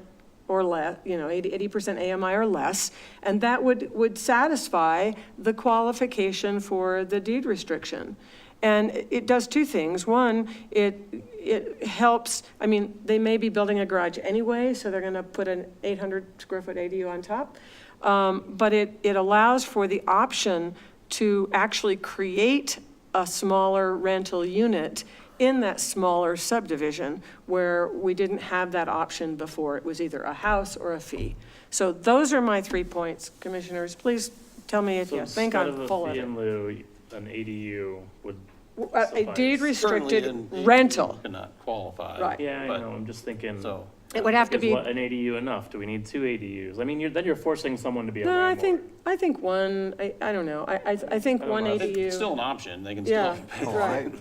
or less, you know, 80% AMI or less, and that would satisfy the qualification for the deed restriction. And it does 2 things. One, it helps, I mean, they may be building a garage anyway, so they're gonna put an 800 square foot ADU on top. But it allows for the option to actually create a smaller rental unit in that smaller subdivision where we didn't have that option before. It was either a house or a fee. So those are my 3 points, commissioners. Please tell me if So you think I'm full of instead it. of a fee in lieu, an ADU would A suffice. deed Certainly restricted an ADU rental. cannot qualify. Right. Yeah, I but- know, I'm just thinking. So, It would have to Is be, what, an ADU enough? Do we need 2 ADUs? I mean, then you're forcing someone to be a no, landlord. I think one, I don't know. I think I don't one know. it's still ADU. an option, they can Yeah, still, right.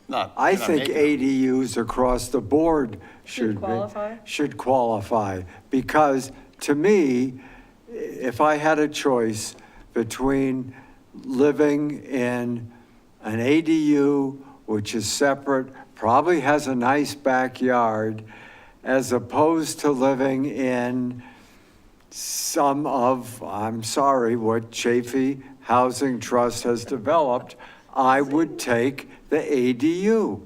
not. I you're not think making them. ADUs across the board should be. qualify? Should qualify, because to me, if I had a choice between living in an ADU, which is separate, probably has a nice backyard, as opposed to living in some of, I'm sorry, what Chafee Housing Trust has developed, I would take the ADU.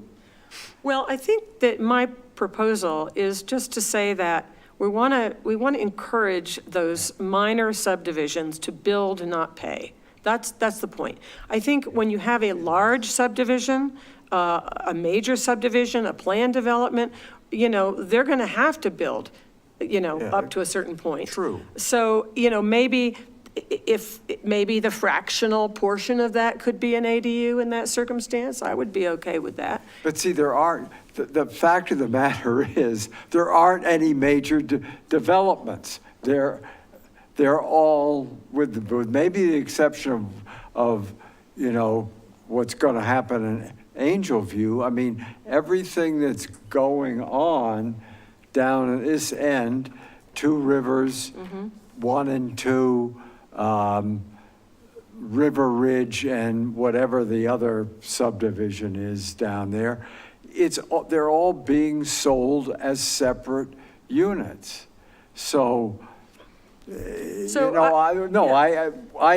Well, I think that my proposal is just to say that we want to encourage those minor subdivisions to build, not pay. That's the point. I think when you have a large subdivision, a major subdivision, a planned development, you know, they're going to have to build, you know, up to a certain point. True. So, you know, maybe maybe the fractional portion of that could be an ADU in that circumstance, I would be okay with that. But see, there aren't, the fact of the matter is, there aren't any major developments. They're all, with maybe the exception of, you know, what's going to happen in Angel View. I mean, everything that's going on down at this end, 2 Rivers, 1 and 2, River Ridge, and whatever the other subdivision is down there, they're all being sold as separate units. So, I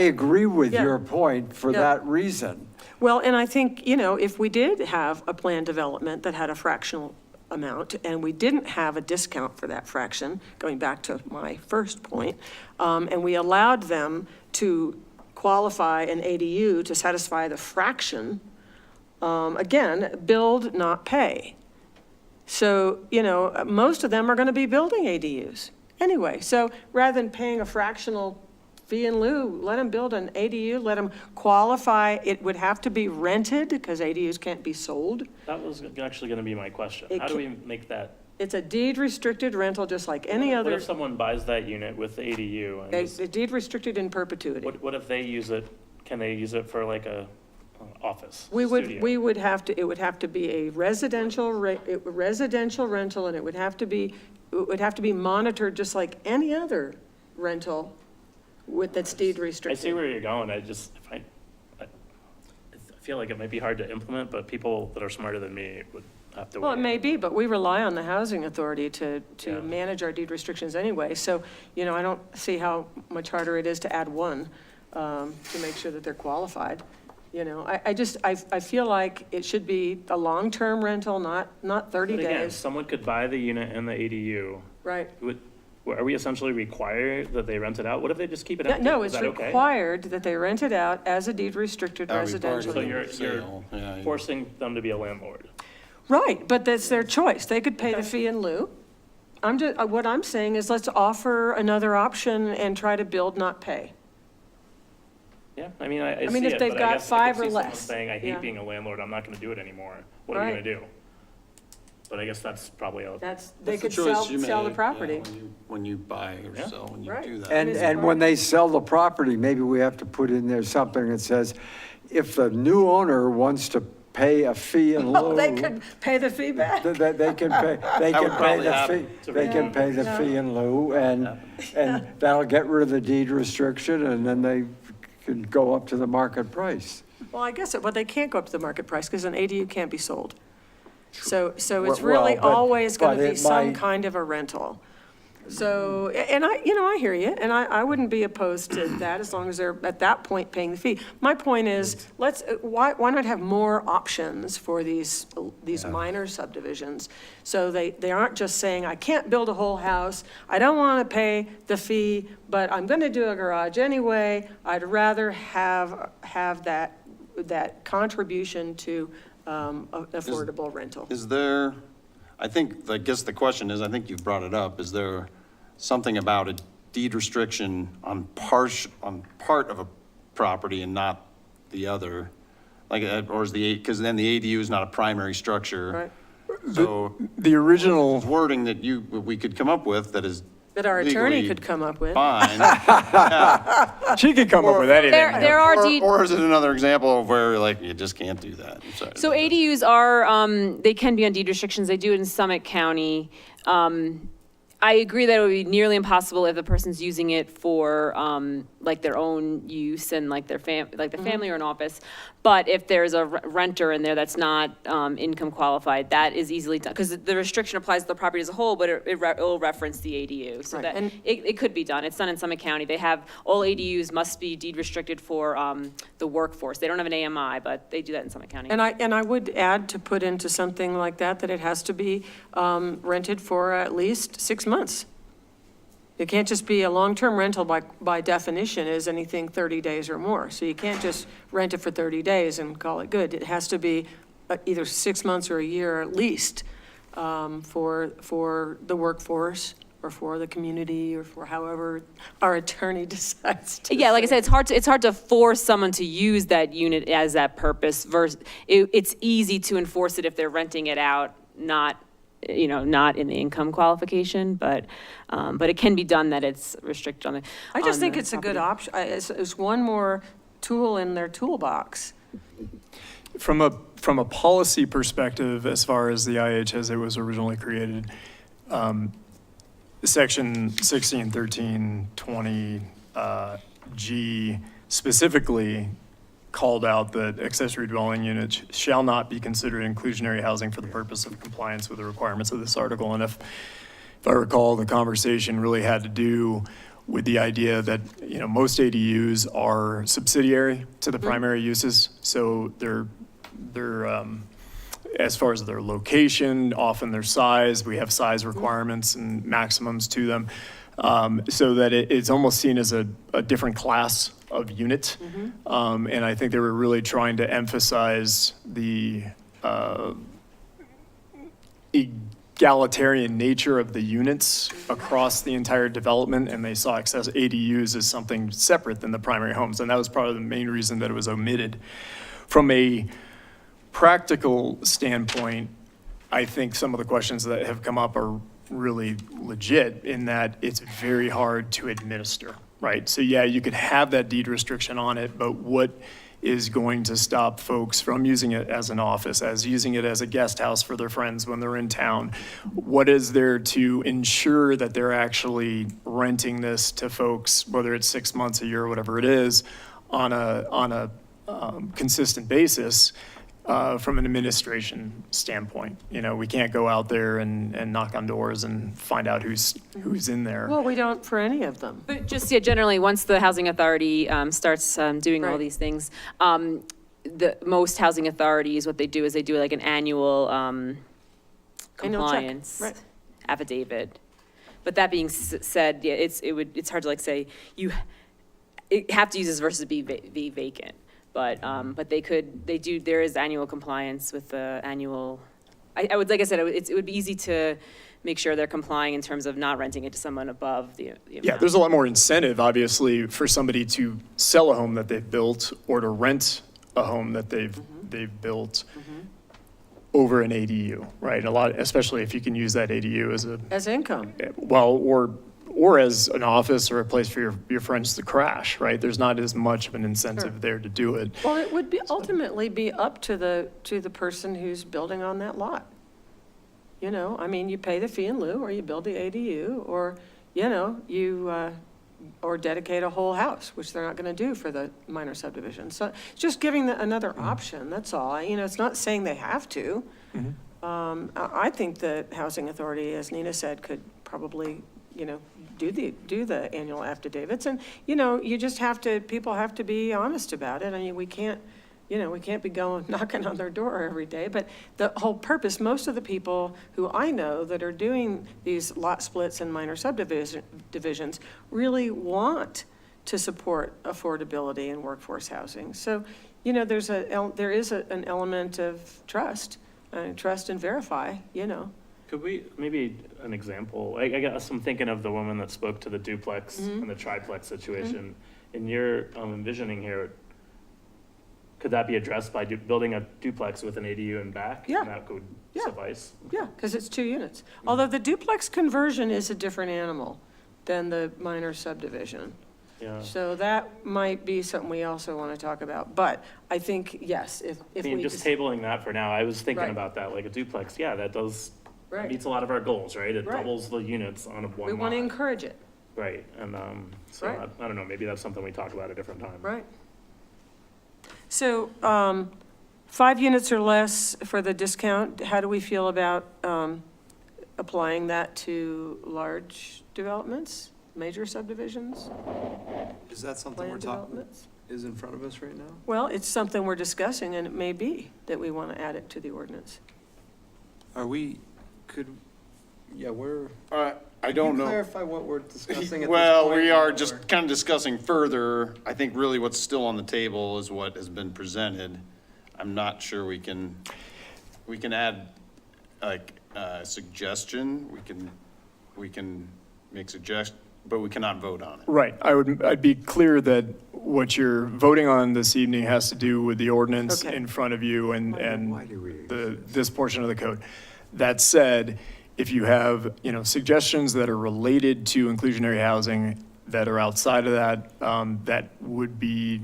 agree with Yeah. your point for Yeah. that reason. Well, and I think, if we did have a planned development that had a fractional amount, and we didn't have a discount for that fraction, going back to my first point, and we allowed them to qualify an ADU to satisfy the fraction, again, build, not pay. So, most of them are going to be building ADUs anyway. So rather than paying a fractional fee in lieu, let them build an ADU, let them qualify. It would have to be rented because ADUs can't be sold. That was actually going to be my question. It How do we make that? It's a deed restricted rental, just like any What other. if someone buys that unit with the ADU? And It's a deed restricted in perpetuity. what if they use it, can they use it for like a office? We studio? would have to, it would have to be a residential rental, and it would have to be monitored just like any other rental that's deed I restricted. see where you're going. I feel like it might be hard to implement, but people that are smarter than me would have to. Well, it weigh may in. be, but we rely on the housing authority to Yeah. manage our deed restrictions anyway. So, I don't see how much harder it is to add one, to make sure that they're qualified. I feel like it should be a long-term rental, not 30 But again, days. someone could buy the unit and the ADU. Right. Are we essentially required that they rent it out? What if they just keep it empty? No, Is it's that okay? required that they rent it out as a deed restricted That would be part of residential. So the use. you're sale. Yeah, you- forcing them to be a landlord. Right, but that's their choice. They could pay the fee in lieu. What I'm saying is let's offer another option and try to build, not pay. Yeah, I mean, I see mean, if it, they've but got I guess I five could or see someone less. saying, I Yeah. hate being a landlord, I'm not gonna do it anymore. What are we Right. gonna do? But I guess that's probably a, They That's the could choice you sell the make, property. yeah, when you buy or Yeah. sell, when you Right. do that. And when they sell the property, maybe we have to put in there something that says, if the new owner wants to pay a fee in lieu. Oh, they could pay the fee back. They can pay, That would probably the happen. fee, they can pay the fee in lieu, and that'll get rid of the deed restriction, and then they can go up to the market price. Well, I guess, but they can't go up to the market price because an ADU can't be sold. So it's Well, really but- always going but to be it some might- kind of a rental. So, and I hear you, and I wouldn't be opposed to that as long as they're at that point paying the fee. My point is, why not have more options for these minor subdivisions? So they aren't just saying, I can't build a whole house, I don't want to pay the fee, but I'm going to do a garage anyway. I'd rather have that contribution to affordable rental. Is there, I guess the question is, I think you've brought it up, is there something about a deed restriction on part of a property and not the other? Like, or is because then the ADU is not a primary structure. Right. So The original, wording that we could come up with that is That our attorney legally could come up with. fine. she could come up with anything. There are deed. Or is it another example of where like, you just can't do that? I'm sorry. So ADUs are, they can be on deed restrictions. They do it in Summit County. I agree that it would be nearly impossible if the person's using it for, like their own use and like their family or an office. But if there's a renter in there that's not, income qualified, that is easily done. Because the restriction applies to the property as a whole, but it will reference the ADU. So Right. that, And- it could be done. It's done in Summit County. They have, all ADUs must be deed restricted for, the workforce. They don't have an AMI, but they do that in Summit County. And I would add to put into something like that it has to be rented for at least 6 months. It can't just be a long-term rental by definition is anything 30 days or more. So you can't just rent it for 30 days and call it good. It has to be either 6 months or a year at least for the workforce or for the community or for however our attorney decides to. Yeah, like I said, it's hard to force someone to use that unit as that purpose versus, it's easy to enforce it if they're renting it out, not in the income qualification, but it can be done that it's restricted on the. I just on think the it's a good property. option. It's one more tool in their toolbox. From a policy perspective, as far as the IH as it was originally created, Section 161320 G specifically called out that accessory dwelling units shall not be considered inclusionary housing for the purpose of compliance with the requirements of this article. And if I recall, the conversation really had to do with the idea that, most ADUs are subsidiary to the primary uses. So they're as far as their location, often their size, we have size requirements and maximums to them. So that it's almost seen as a different class of unit. And I think they were really trying to emphasize the egalitarian nature of the units across the entire development, and they saw access ADUs as something separate than the primary homes. And that was probably the main reason that it was omitted. From a practical standpoint, I think some of the questions that have come up are really legit in that it's very hard to administer, right? So yeah, you could have that deed restriction on it, but what is going to stop folks from using it as an office, as using it as a guest house for their friends when they're in town? What is there to ensure that they're actually renting this to folks, whether it's 6 months, a year, or whatever it is, on a consistent basis? From an administration standpoint, we can't go out there and knock on doors and find out who's in there. Well, we don't for any of them. But just, generally, once the housing authority starts doing all Right. these things, the most housing authorities, what they do is they do like an annual Annual check, compliance right. affidavit. But that being said, yeah, it's hard to like say, it have to use this versus be vacant. But there is annual compliance with the annual, I would, like I said, it would be easy to make sure they're complying in terms of not renting it to someone above the amount. Yeah, there's a lot more incentive, obviously, for somebody to sell a home that they've built or to rent a home that they've built over an ADU, right? A lot, especially if you can use that ADU As income. or as an office or a place for your friends to crash, right? There's not as much of an incentive there to do it. Well, it would ultimately be up to the person who's building on that lot. You pay the fee in lieu, or you build the ADU, or, or dedicate a whole house, which they're not going to do for the minor subdivision. So just giving another option, that's all. It's not saying they have to. I think the housing authority, as Nina said, could probably, do the annual affidavits. And, people have to be honest about it. We can't be going knocking on their door every day. But the whole purpose, most of the people who I know that are doing these lot splits and minor subdivisions really want to support affordability and workforce housing. So, there is an element of trust and verify, Could we, maybe an example, I guess I'm thinking of the woman that spoke to the duplex and the triplex situation. In your envisioning here, could that be addressed by building a duplex with an ADU in back? Yeah. And that could Yeah. suffice? Yeah, because it's 2 units. Although the duplex conversion is a different animal than the minor subdivision. Yeah. So that might be something we also want to talk about. But I think, yes, if we Just tabling that for now, I was thinking Right. about that, like a duplex, yeah, that does, Right. meets a lot of our goals, right? It Right. doubles the units on one we want to lot. encourage it, Right, and, so, Right. I don't know, maybe that's something we talk about at a different time. right? So 5 units or less for the discount, how do we feel about applying that to large developments, major subdivisions, Is that something we're planned talking, developments? is in front of us right now? Well, it's something we're discussing, and it may be that we want to add it to the ordinance. We're. I don't Can you know. clarify what we're discussing at this Well, point, we are or- just kind of discussing further. I think really what's still on the table is what has been presented. I'm not sure we can add like a suggestion. We can make suggestions, but we cannot vote on it. Right. I'd be clear that what you're voting on this evening has to do with the ordinance Okay. in front of you and Why do we? this portion of the code. That said, if you have, suggestions that are related to inclusionary housing that are outside of that, that would be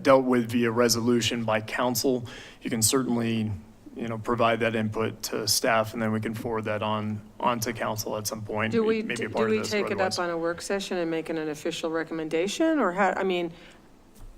dealt with via resolution by council, you can certainly, provide that input to staff, and then we can forward that onto council at some point. Do we, maybe a do part of we this or take it up otherwise. on a work session and make it an official recommendation, or how,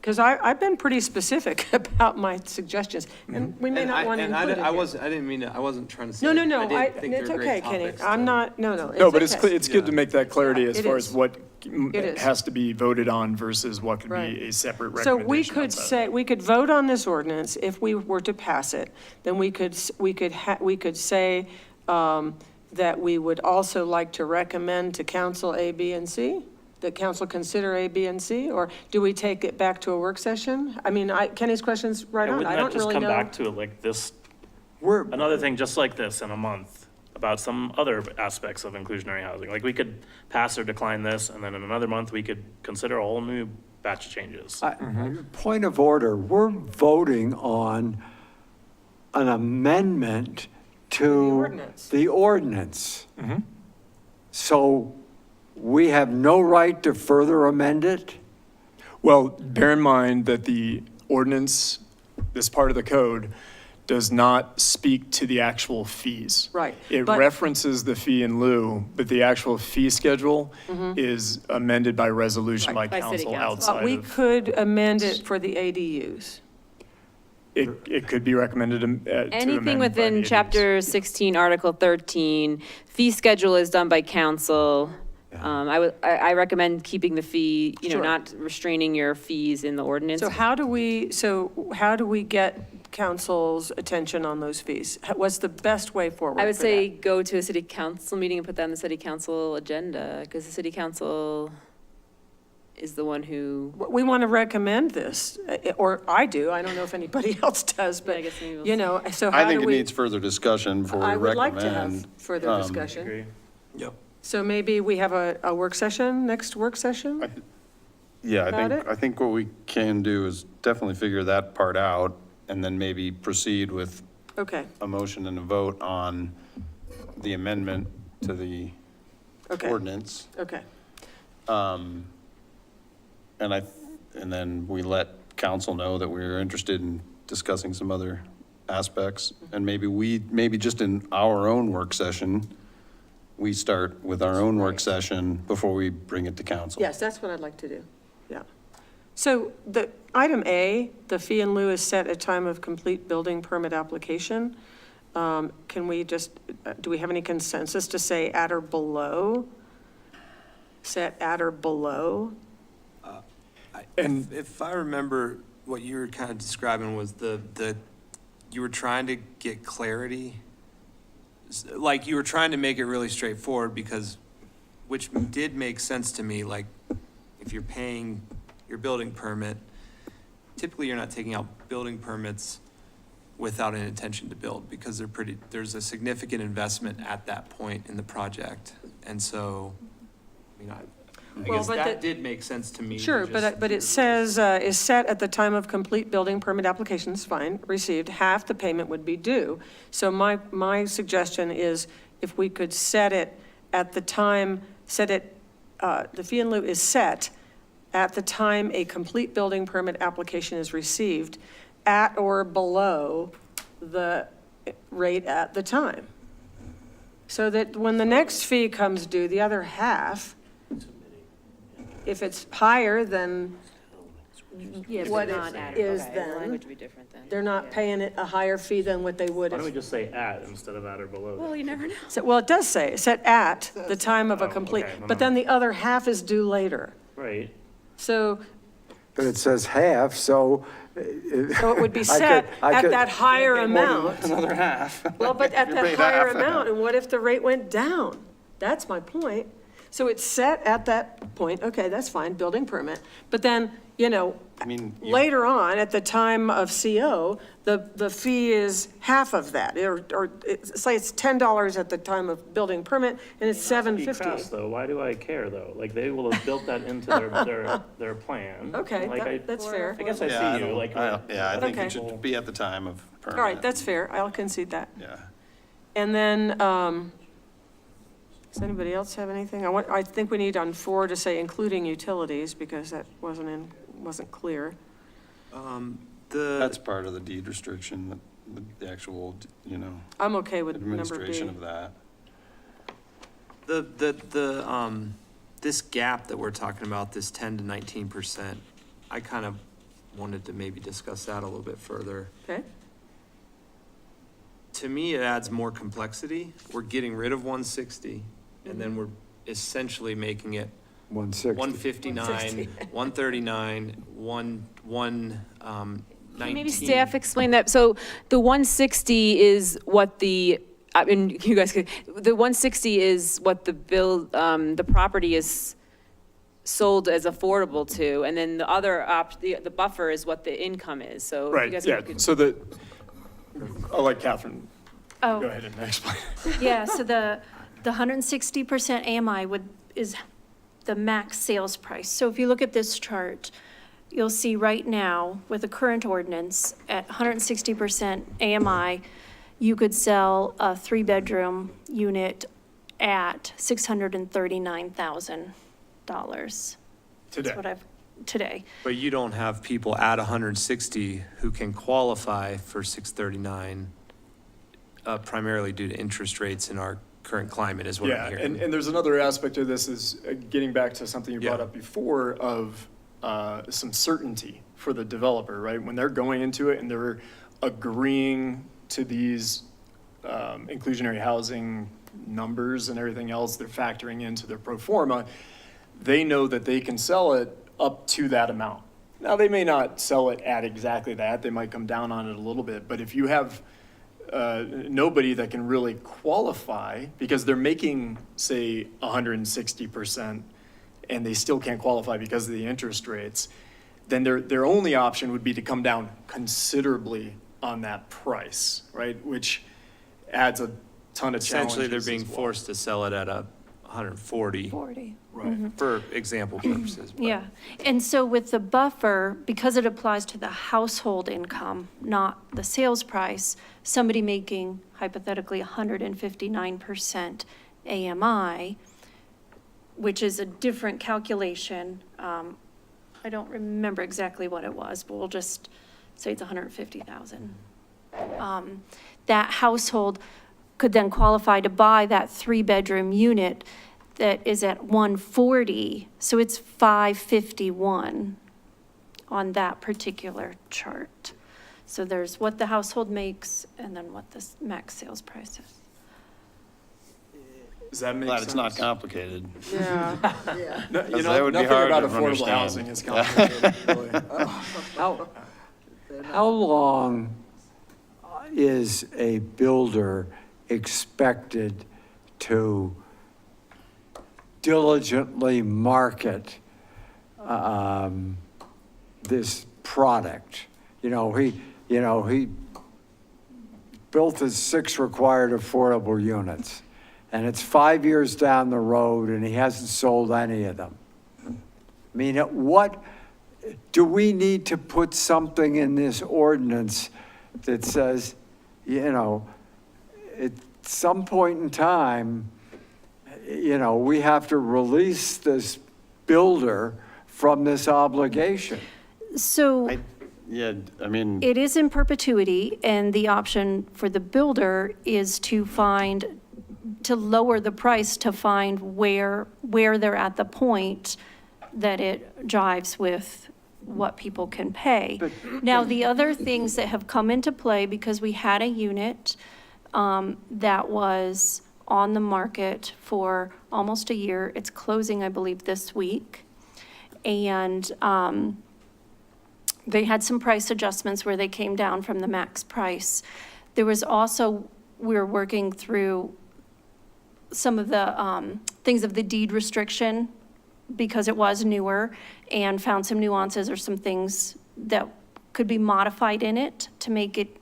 Because I've been pretty specific about my suggestions, and we may not want to include it I here. didn't mean to, I wasn't trying to say. No, didn't think they it's were great okay, Kenny. topics I'm to- not, no. No, but okay. it's good to make that clarity as It far is. as what It is. has to be voted on versus what could Right. be a separate So recommendation. we could outside of say, that. we could vote on this ordinance, if we were to pass it, then we could say that we would also like to recommend to council A, B, and C? That council consider A, B, and C? Or do we take it back to a work session? I mean, Kenny's question's right Yeah, on. wouldn't I that don't just really come know. back to it like this, We're, another thing just like this in a month about some other aspects of inclusionary housing? Like we could pass or decline this, and then in another month, we could consider a whole new batch of changes. point of order, we're voting on an amendment to ordinance. the ordinance. So we have no right to further amend it? Well, bear in mind that the ordinance, this part of the code, does not speak to the actual fees. Right, It but- references the fee in lieu, but the actual fee schedule is amended by resolution by By city council council. outside We of. could amend it for the ADUs. It could be recommended to amend Anything by the within ADUs. chapter 16, article 13, fee schedule is done by council. I recommend keeping the fee, Sure. not restraining your fees in the ordinance. So how do we get council's attention on those fees? What's the best way forward I would for say that? go to a city council meeting and put that on the city council agenda, because the city council is the one who, We want to recommend this, or I do. I don't know if anybody else does, but, I guess maybe we'll you know, so I how think do it we? needs further discussion before we I would like recommend. to have further um, discussion. Agree. Yep. So maybe we have a work session, next work session? Yeah, About it? I think what we can do is definitely figure that part out and then maybe proceed with Okay, a motion and a vote on the amendment to the okay, ordinance. okay. And then we let council know that we're interested in discussing some other aspects. And maybe just in our own work session, we start with our own work session before we bring it to council. Yes, that's what I'd like to do, yeah. So the, item A, the fee in lieu is set at time of complete building permit application. Can we just, do we have any consensus to say at or below? Set at or below? And If I remember, what you were kind of describing was you were trying to get clarity. Like, you were trying to make it really straightforward because, which did make sense to me, like, if you're paying your building permit, typically you're not taking out building permits without an intention to build because there's a significant investment at that point in the project. And so, I mean, I Well, guess but that the- did make sense to me. Sure, but it says, is set at the time of complete building permit applications, fine, received, half the payment would be due. So my suggestion is if we could set it at the time, the fee in lieu is set at the time a complete building permit application is received, at or below the rate at the time. So that when the next fee comes due, the other half, if it's higher than what it is then, Language would be different then. they're not paying it a higher fee than what they would Why don't we if. just say at instead of at or below? Well, you never know. So, well, it does say, set at the time of a Oh, complete, okay, no, but no. then the other half is due later. Right. So, But it says half, so. so it would be set at that higher amount. Another half. Well, but at You're that paid higher half. amount, and what if the rate went down? That's my point. So it's set at that point, okay, that's fine, building permit. But then, I mean, later on, at the time of CO, the fee is half of that, or say it's $10 at the time of building permit, and it's Be $7.50. crass, though, why do I care, though? Like, they will have built that into their plan. Okay, Like, that's fair. I guess I yeah, see you, like. I think Okay. it should be at the time of permit. All right, that's fair, I'll concede that. Yeah. And then, does anybody else have anything? I think we need on 4 to say including utilities, because that wasn't clear. That's part of the deed restriction, the actual, I'm okay with number B. administration of that. This gap that we're talking about, this 10 to 19%, I kind of wanted to maybe discuss that a little bit further. Okay. To me, it adds more complexity. We're getting rid of 160, and then we're essentially making it 160. 159, 139, 119. Maybe staff explain that. So the 160 is what I mean, you guys could, the 160 is what the property is sold as affordable to, and then the other the buffer is what the income is, so. if you Right, guys yeah, could- so I'll let Catherine Oh. go ahead and explain. Yeah, so the 160% AMI is the max sales price. So if you look at this chart, you'll see right now with the current ordinance at 160% AMI, you could sell a 3-bedroom unit at $639,000. Today. That's what today. But you don't have people at 160 who can qualify for 639, primarily due to interest rates in our current climate, is what Yeah, I'm hearing. and there's another aspect of this is getting back to something you brought Yeah. up before of some certainty for the developer, right? When they're going into it and they're agreeing to these inclusionary housing numbers and everything else they're factoring into their pro forma, they know that they can sell it up to that amount. Now, they may not sell it at exactly that, they might come down on it a little bit, but if you have nobody that can really qualify, because they're making, say, 160%, and they still can't qualify because of the interest rates, then their only option would be to come down considerably on that price, right? Which adds a ton of challenges. Essentially, they're being as well. forced to sell it at 140 40. Right. for example purposes. but- Yeah, and so with the buffer, because it applies to the household income, not the sales price, somebody making hypothetically 159% AMI, which is a different calculation. I don't remember exactly what it was, but we'll just say it's 150,000. That household could then qualify to buy that 3-bedroom unit that is at 140, so it's 551 on that particular chart. So there's what the household makes and then what the max sales price is. Does that make Glad sense? it's not complicated. Yeah. No, Because that would be nothing hard about to affordable understand. housing is complicated, really. How long is a builder expected to diligently market this product? He built his 6 required affordable units, and it's 5 years down the road, and he hasn't sold any of them. I mean, what, do we need to put something in this ordinance that says, at some point in time, we have to release this builder from this obligation? So Yeah, I mean, it is in perpetuity, and the option for the builder is to lower the price to find where they're at the point that it jives with what people can pay. Now, the other things that have come into play, because we had a unit that was on the market for almost a year. It's closing, I believe, this week. And they had some price adjustments where they came down from the max price. There was also, we're working through some of the things of the deed restriction because it was newer, and found some nuances or some things that could be modified in it to make it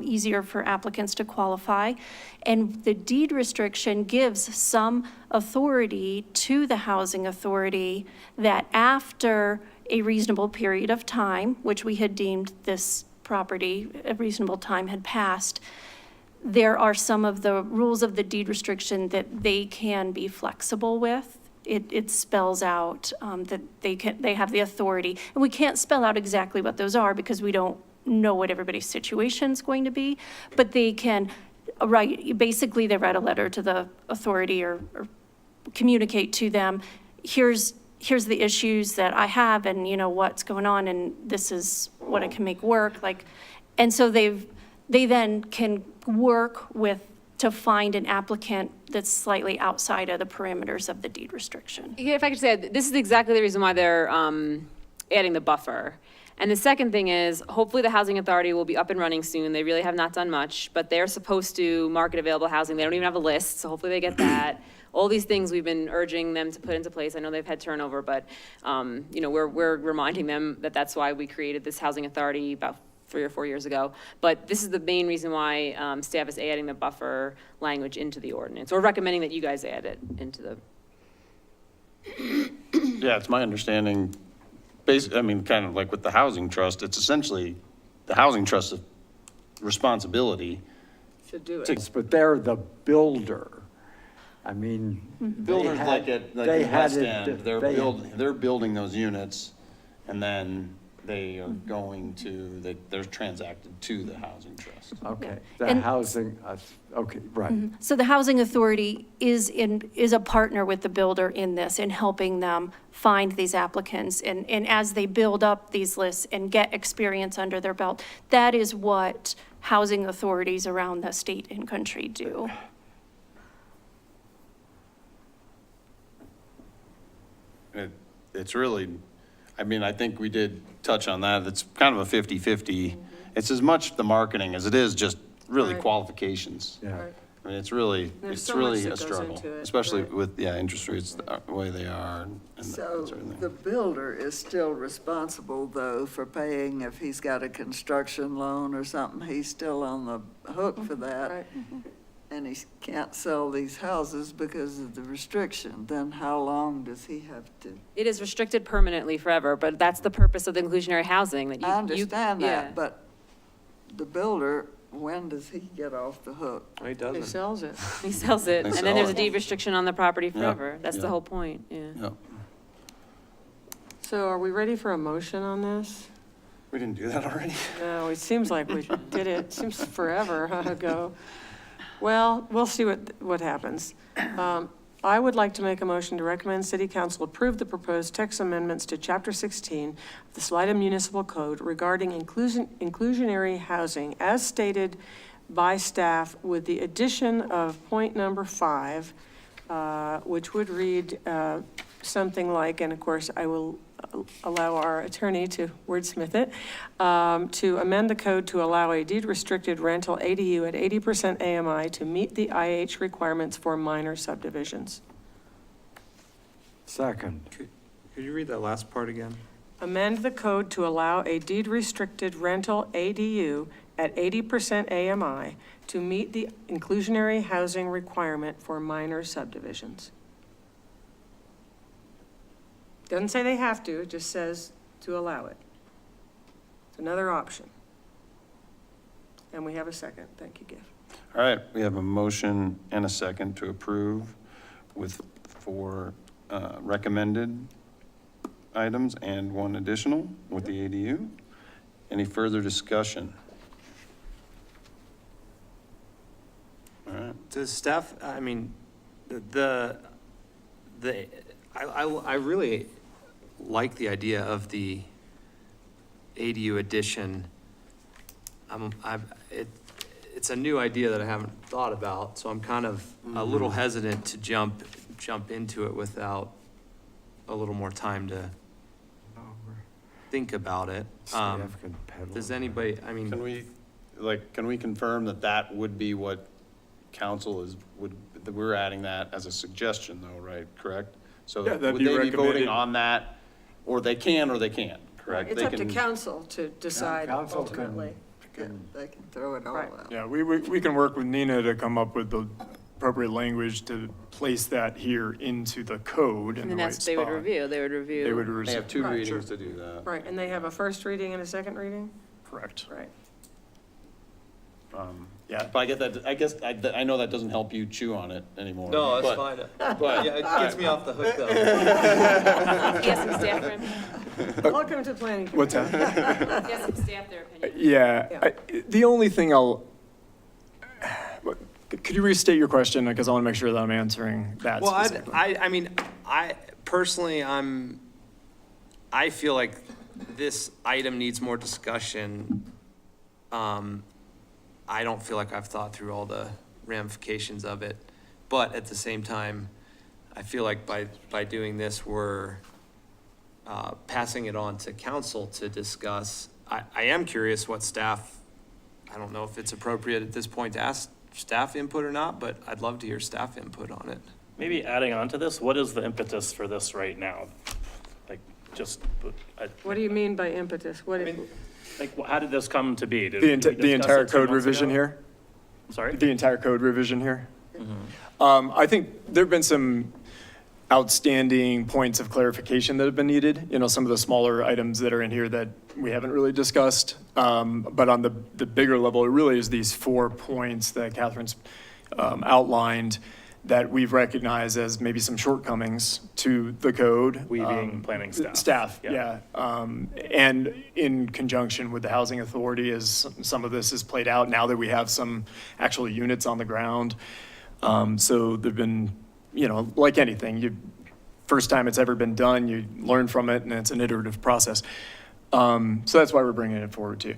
easier for applicants to qualify. And the deed restriction gives some authority to the housing authority that after a reasonable period of time, which we had deemed this property, a reasonable time had passed, there are some of the rules of the deed restriction that they can be flexible with. It spells out that they have the authority. And we can't spell out exactly what those are because we don't know what everybody's situation's going to be, but they can basically they write a letter to the authority or communicate to them, here's here's the issues that I have and, you know, what's going on and this is what I can make work, like, and so they then can work with, to find an applicant that's slightly outside of the parameters of the deed restriction. Yeah, if I could say, this is exactly the reason why they're adding the buffer. And the second thing is, hopefully the housing authority will be up and running soon. They really have not done much, but they're supposed to market available housing. They don't even have a list, so hopefully they get that. All these things we've been urging them to put into place. I know they've had turnover, but, you know, we're reminding them that that's why we created this housing authority about 3 or 4 years ago. But this is the main reason why staff is adding the buffer language into the ordinance, or recommending that you guys add it into the. Yeah, it's my understanding, I mean, kind of like with the housing trust, it's essentially the housing trust's responsibility. Should do it. But they're the builder. I mean. Builders like at the West End, they're building those units, and then they are going to, they're transacted to the housing trust. Okay, Yeah. the And- housing, okay, right. So the housing authority is a partner with the builder in this, in helping them find these applicants. And as they build up these lists and get experience under their belt, that is what housing authorities around the state and country do. It's really, I mean, I think we did touch on that. It's kind of a 50-50. It's as much the marketing as it is just really Right. qualifications. Yeah. I mean, it's really, There's it's so much really that a goes struggle, into it, especially right. with, interest rates the way they are and that So sort of thing. the builder is still responsible, though, for paying if he's got a construction loan or something, he's still on the hook for that. Right. And he can't sell these houses because of the restriction, then how long does he have to? It is restricted permanently forever, but that's the purpose of the inclusionary housing, that you. I understand yeah. that, but the builder, when does he get off the hook? He He doesn't. sells it. He sells it, They and then there's a sell it. deed restriction on the property forever. That's yeah. the whole point, yeah. Yep. So are we ready for a motion on this? We didn't do that already? No, it seems like we did it, it seems forever ago. Well, we'll see what happens. I would like to make a motion to recommend City Council approve the proposed text amendments to Chapter 16 of the Salida Municipal Code regarding inclusionary housing as stated by staff, with the addition of point number 5, which would read something like, and of course I will allow our attorney to wordsmith it, to amend the code to allow a deed-restricted rental ADU at 80% AMI to meet the IH requirements for minor subdivisions. Second. Could you read that last part again? Amend the code to allow a deed-restricted rental ADU at 80% AMI to meet the inclusionary housing requirement for minor subdivisions. Doesn't say they have to, it just says to allow it. It's another option. And we have a second. Thank you, Giff. All right, we have a motion and a second to approve with 4 recommended items and 1 additional with the ADU. Any further discussion? All right, Does staff, I mean, I really like the idea of the ADU addition. It's a new idea that I haven't thought about, so I'm kind of a little hesitant to jump into it without a little more time to think about it. Staff can peddle. Does anybody, I mean. can we confirm that that would be what council that we're adding that as a suggestion though, right? Correct? So Yeah, that'd would be they be voting recommended. on that, or they can or they can't, correct? It's They up to can- council to decide Council can- ultimately. They can throw it all Right. out. Yeah, we can work with Nina to come up with the appropriate language to place that here into the code in And the then right that's what they would spot. review, they would review. They would They have 2 Right, readings to do that. Right, and they have a first reading and a second reading? Correct. Right. Yeah. But I guess I know that doesn't help you chew on it anymore. No, that's but- fine. But, Yeah, it gets me off the hook though. Get some staff their, Welcome to planning. What's that? get some staff their opinion. Yeah, the only thing could you restate your question? Because I want to make sure that I'm answering that Well, specifically. I mean, personally, I feel like this item needs more discussion. I don't feel like I've thought through all the ramifications of it. But at the same time, I feel like by doing this, we're passing it on to council to discuss. I am curious what staff, I don't know if it's appropriate at this point to ask staff input or not, but I'd love to hear staff input on it. Maybe adding on to this, what is the impetus for this right now? Like, just. What do you mean by impetus? What, Like, how did this come to be? Did The we discuss entire it 2 code months revision ago? here? Sorry? The entire code revision here? I think there've been some outstanding points of clarification that have been needed, some of the smaller items that are in here that we haven't really discussed. But on the bigger level, it really is these 4 points that Catherine's outlined that we've recognized as maybe some shortcomings to the code. We being planning staff. Staff, Yeah. yeah. And in conjunction with the housing authority, as some of this is played out now that we have some actual units on the ground. So there've been, like anything, first time it's ever been done, you learn from it, and it's an iterative process. So that's why we're bringing it forward too.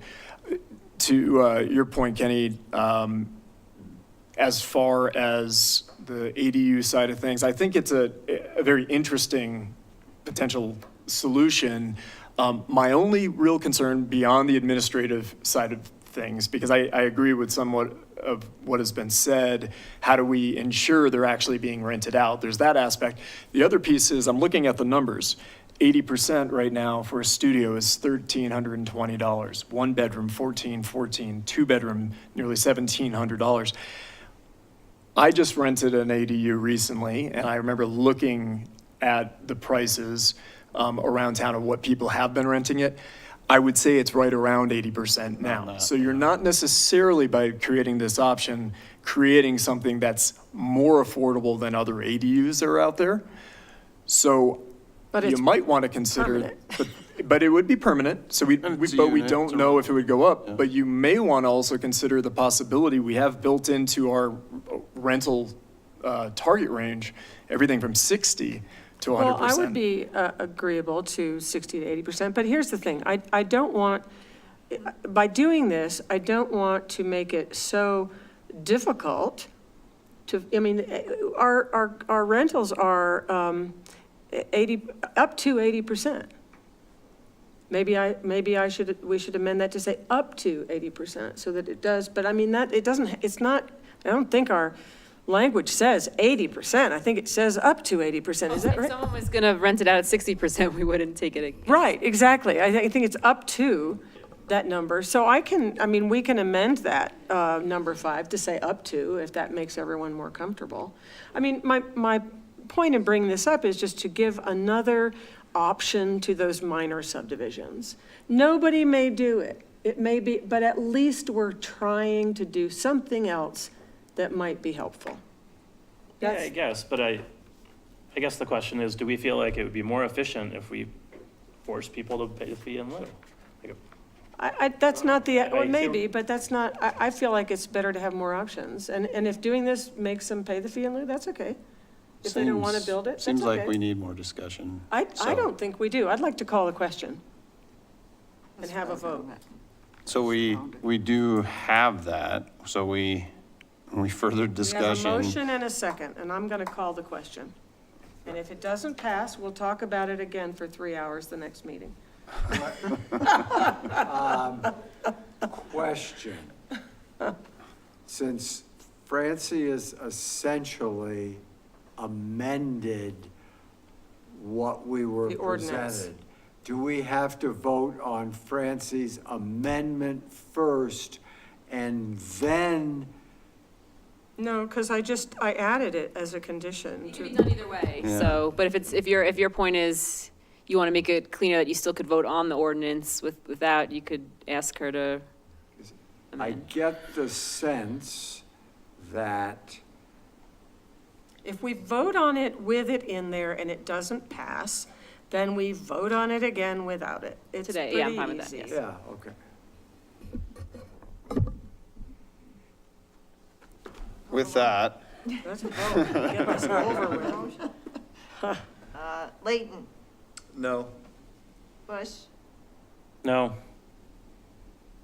To your point, Kenny, as far as the ADU side of things, I think it's a very interesting potential solution. My only real concern beyond the administrative side of things, because I agree with somewhat of what has been said, how do we ensure they're actually being rented out? There's that aspect. The other piece is I'm looking at the numbers. 80% right now for a studio is $1,320. 1 bedroom, $1,414. 2 bedroom, nearly $1,700. I just rented an ADU recently, and I remember looking at the prices around town of what people have been renting it. I would say it's right around 80% now. So you're not necessarily, by creating this option, creating something that's more affordable than other ADUs that are out there. So But you it's might want to consider, permanent. but it would be permanent. So but we unit, don't it's a know if it would go up. Yeah. But you may want to also consider the possibility we have built into our rental target range, everything from 60 to 100%. Well, I would be agreeable to 60 to 80%, but here's the thing. I don't want, by doing this, I don't want to make it so difficult to, our rentals are 80, up to 80%. We should amend that to say up to 80% so that it does, but I don't think our language says 80%. I think it says up to 80%. Is that If right? someone was going to rent it out at 60%, we wouldn't take it. Right, exactly. I think it's up to that number. So we can amend that, number 5 to say up to, if that makes everyone more comfortable. My point in bringing this up is just to give another option to those minor subdivisions. Nobody may do it. It may be, but at least we're trying to do something else that might be helpful. Yeah, I guess, but I guess the question is, do we feel like it would be more efficient if we force people to pay the fee in lieu? That's not the, well, I maybe, but that's not, I feel like it's better to have more options. And if doing this makes them pay the fee in lieu, that's okay. If they don't want to build it, that's okay. Seems like we need more discussion. I So- don't think we do. I'd like to call the question and have a vote. So we do have that, so we further We have a discussion. motion and a second, and I'm going to call the question. And if it doesn't pass, we'll talk about it again for 3 hours the next meeting. Question. Since Francie has essentially amended what we were The ordinance. presented, do we have to vote on Francie's amendment first and then? No, because I added it as a condition It can be to, done either way. Yeah. So, but if your point is you want to make it cleaner that you still could vote on the ordinance with that, you could ask her to I amend. get the sense that if we vote on it with it in there and it doesn't pass, then we vote on it again without it. It's Today, yeah, I'm pretty fine with that, easy. yes. yeah, okay. With that, Let's vote, get this over with. Layton, No. Bush, No.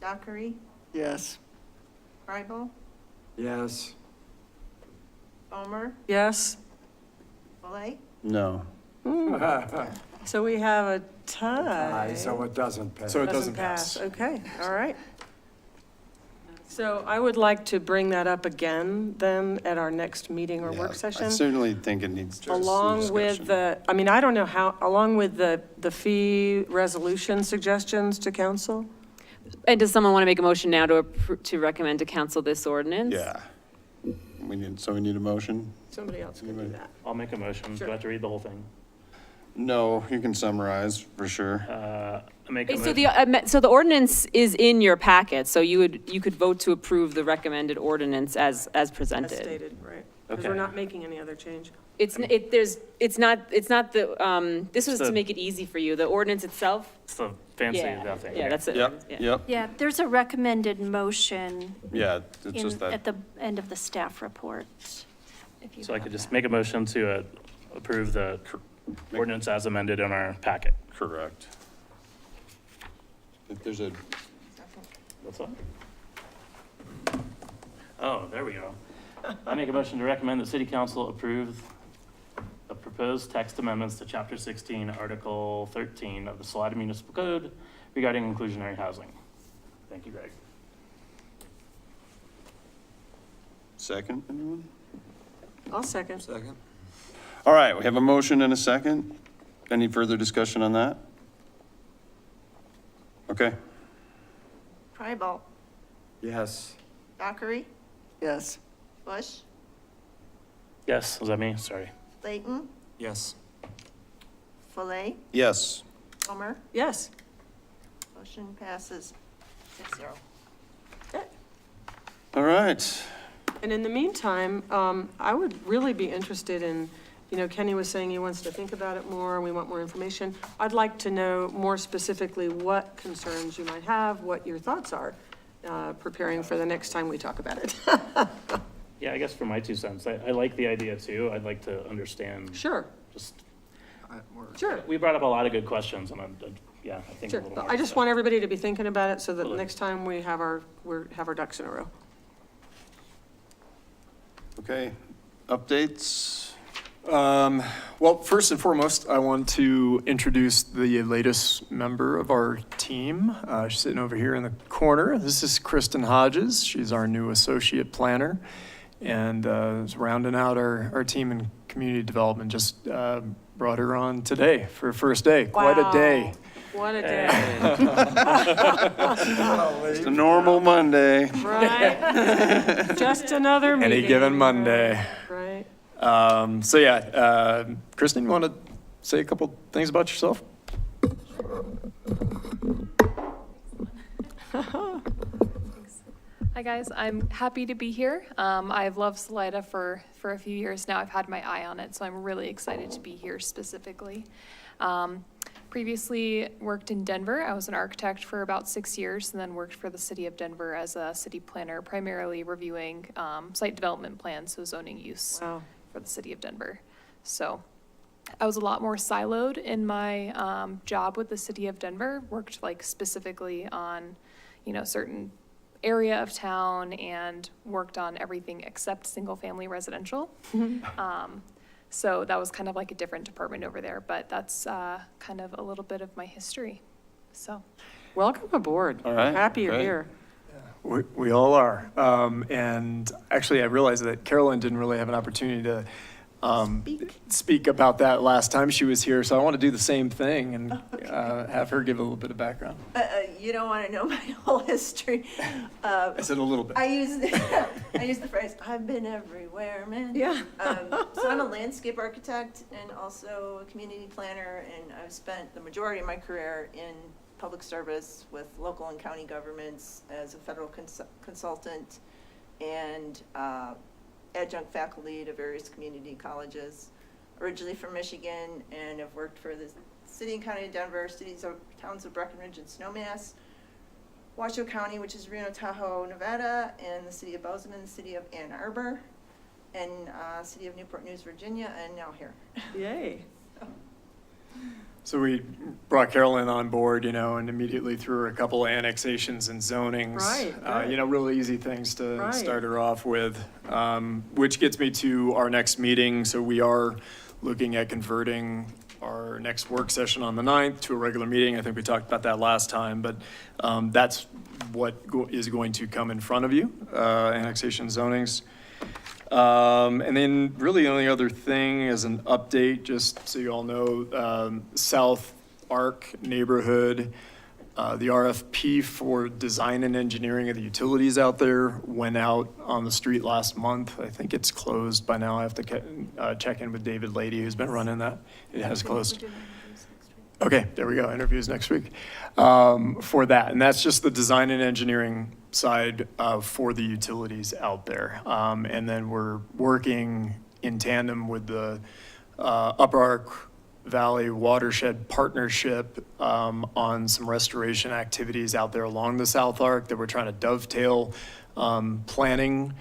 Dockery, Yes. Kribel, Yes. Bomer, Yes? Belay. No. So we have a Aye, tie. so it doesn't pass. So it doesn't pass. Okay, all right. So I would like to bring that up again then at our next meeting or work Yeah, session. I certainly think it needs some Along with discussion. the, I mean, I don't know how, along with the fee resolution suggestions to council? And does someone want to make a motion now to recommend to council this ordinance? Yeah. We need a motion? Somebody else can do that. I'll make a motion. Do I have to read the whole thing? No, you can summarize for sure. I make a So motion. so the ordinance is in your packet, so you could vote to approve the recommended ordinance as As presented. stated, right? Because Okay. we're not making any other change. It's not this was to make it easy for you. The ordinance itself? It's the fancy Yeah, nothing. yeah, that's it. Yep, Yeah. yep, Yeah, there's a recommended motion yeah, it's just at that, the end of the staff report. If you So I have could just that. make a motion to approve the ordinance as amended in our packet. correct. If there's a, What's up? Oh, there we go. I make a motion to recommend that city council approve the proposed text amendments to chapter 16, article 13 of the Salida Municipal Code regarding inclusionary housing. Thank you, Greg. second, anyone? I'll second. Second. All right, we have a motion and a second. Any further discussion on that? Okay, Kribel, Yes. Dockery, Yes. Bush, Yes, was that me? Sorry. Layton, Yes. Belay, yes. Bomer. Yes. Motion passes 6-0. All right, And in the meantime, I would really be interested in, Kenny was saying he wants to think about it more, and we want more information. I'd like to know more specifically what concerns you might have, what your thoughts are, preparing for the next time we talk about it. Yeah, I guess for my 2 cents, I like the idea too. I'd like to understand. Sure, Just, sure, we brought up a lot of good questions and yeah, I think a sure. little more. I just want everybody to be thinking about it so that Absolutely. next time we have our ducks in a row. okay. Updates? Well, first and foremost, I want to introduce the latest member of our team. She's sitting over here in the corner. This is Kristen Hodges. She's our new associate planner and is rounding out our team in community development. Just brought her on today for her first day. Quite a day. Wow. What a day, It's a normal Monday. right? Just another meeting. Any given Monday. Right. So yeah, Kristen, you want to say a couple things about yourself? Hi, guys. I'm happy to be here. I've loved Salida for a few years now. I've had my eye on it, so I'm really excited to be here specifically. Previously worked in Denver. I was an architect for about 6 years and then worked for the city of Denver as a city planner, primarily reviewing site development plans, so zoning use Wow. for the city of Denver. So I was a lot more siloed in my job with the city of Denver, worked like specifically on, certain area of town and worked on everything except single-family residential. So that was kind of like a different department over there, but that's kind of a little bit of my history. So, Welcome aboard. All right, Happy you're great. here. We all are. And actually, I realized that Carolyn didn't really have an opportunity to speak about that last time she was here, so I want to do the same thing and have her give a little bit of background. You don't want to know my whole history. I said a little bit. I use the phrase, I've been everywhere, man. Yeah. So I'm a landscape architect and also a community planner, and I've spent the majority of my career in public service with local and county governments as a federal consultant and adjunct faculty to various community colleges. Originally from Michigan, and have worked for the city and county of Denver, towns of Breckenridge and Snowmass, Washoe County, which is Reno Tahoe, Nevada, and the city of Bozeman, the city of Ann Arbor, and city of Newport News, Virginia, and now here. Yay. So we brought Carolyn on board, and immediately threw her a couple of annexations and zonings. Right, good. Real easy things to Right. start her off with, which gets me to our next meeting. So we are looking at converting our next work session on the 9th to a regular meeting. I think we talked about that last time, but that's what is going to come in front of you, annexation zonings. And then really the only other thing is an update, just so you all know, South Arc neighborhood, the RFP for design and engineering of the utilities out there went out on the street last month. I think it's closed by now. I have to check in with David Lady, who's been running that. It has closed. Okay, there we go, interviews next week for that. And that's just the design and engineering side for the utilities out there. And then we're working in tandem with the Upper Ark Valley Watershed Partnership on some restoration activities out there along the South Arc that we're trying to dovetail planning.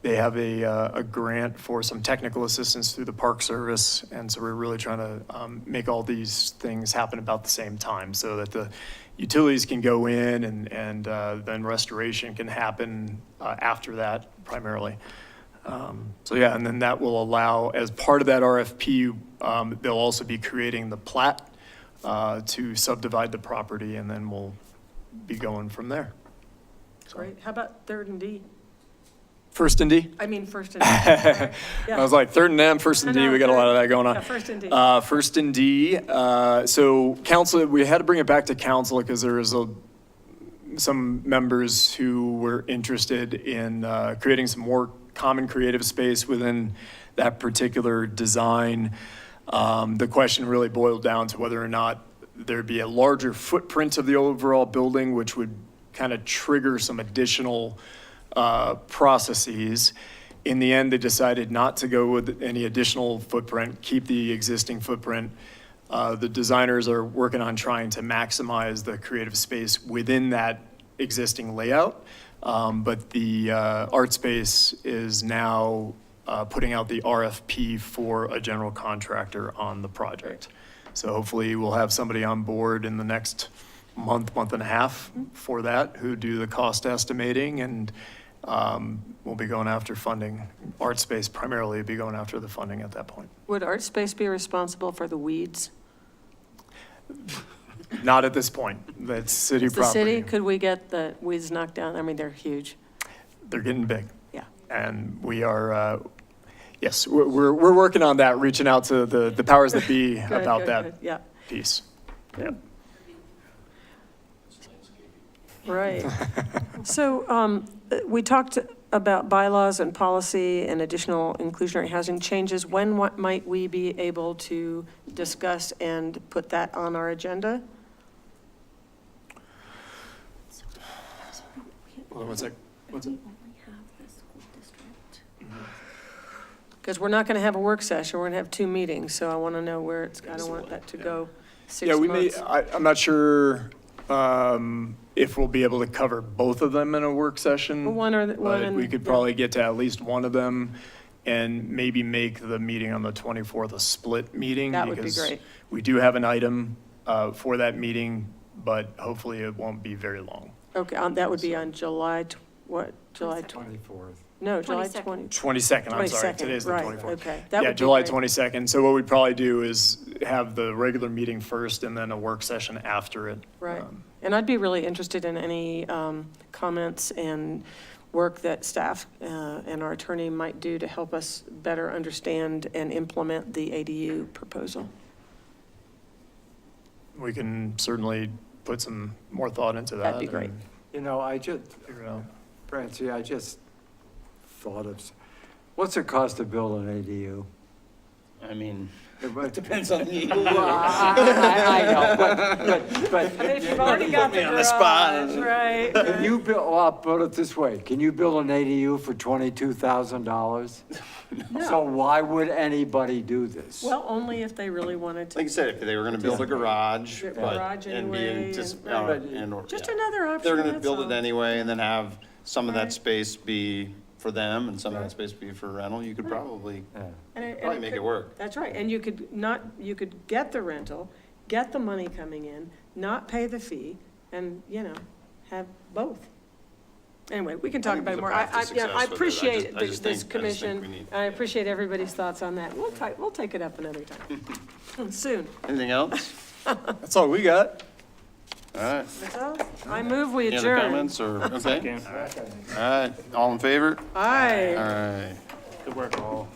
They have a grant for some technical assistance through the Park Service, and so we're really trying to make all these things happen about the same time so that the utilities can go in and then restoration can happen after that primarily. So yeah, and then that will allow, as part of that RFP, they'll also be creating the plat to subdivide the property, and then we'll be going from there. Great. How about third and D? First and D? I mean, first and D. Sorry. I was like, third and M, first and D, we got a lot of that going on. Yeah, first and D. First and D, so council, we had to bring it back to council because there was some members who were interested in creating some more common creative space within that particular design. The question really boiled down to whether or not there'd be a larger footprint of the overall building, which would kind of trigger some additional processes. In the end, they decided not to go with any additional footprint, keep the existing footprint. The designers are working on trying to maximize the creative space within that existing layout. But the art space is now putting out the RFP for a general contractor on the project. So hopefully we'll have somebody on board in the next month and a half for that, who do the cost estimating, and we'll be going after funding. Art space primarily will be going after the funding at that point. Would Art Space be responsible for the weeds? Not at this point. That's city The property. city, could we get the weeds knocked down? I mean, they're huge. They're getting big. Yeah. And we are, yes, we're working on that, reaching out to the powers that be Good, about good, that good. Yeah, piece. Yeah. right. So we talked about bylaws and policy and additional inclusionary housing changes. When might we be able to discuss and put that on our agenda? Hold on one sec. What's it? Because we're not going to have a work session, we're going to have 2 meetings, so I want to know where it's, I don't want that to go 6 Yeah, months. I'm not sure if we'll be able to cover both of them in a work session. Well, one or the- one But and- we could probably get to at least one of them and maybe make the meeting on the 24th a split meeting. That would be because great. we do have an item for that meeting, but hopefully it won't be very long. Okay, that would be on July, July 24th. No, July 20. 22nd, I'm sorry, 22nd, today's the right, 24th. okay. That Yeah, would be July great. 22nd. So what we'd probably do is have the regular meeting first and then a work session after it. Right. And I'd be really interested in any comments and work that staff and our attorney might do to help us better understand and implement the ADU proposal. We can certainly put some more thought into that. That'd be great. and You know, I just, Figure it out. Francie, I just thought of, what's the cost to build an ADU? I mean, It depends on you. I know, but If you've already got the me on the spot. garage, right. can you build, well, I'll put it this way, can you build an ADU for $22,000? So why would anybody do this? Well, only if they really wanted to. Like I said, if they were gonna build a garage, Yeah. but, Garage and be anyway, and, Just another option, they're gonna that's build all. it anyway and then have some of Right. that space be for them and some of that space be for rental, you could probably, And probably make it work. That's right, and you could get the rental get the money coming in, not pay the fee, and, have both. Anyway, we can talk think about it there's a more. path to I success with it. appreciate I just this think commission. we need- I appreciate everybody's thoughts on that. We'll take it up another time. Soon. Anything else? That's all we got. All right. That's all. I move we Any other adjourn. comments or, okay? Can't- All right, all in favor? Aye. All right. Good work, all.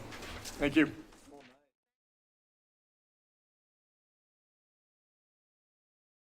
Thank you.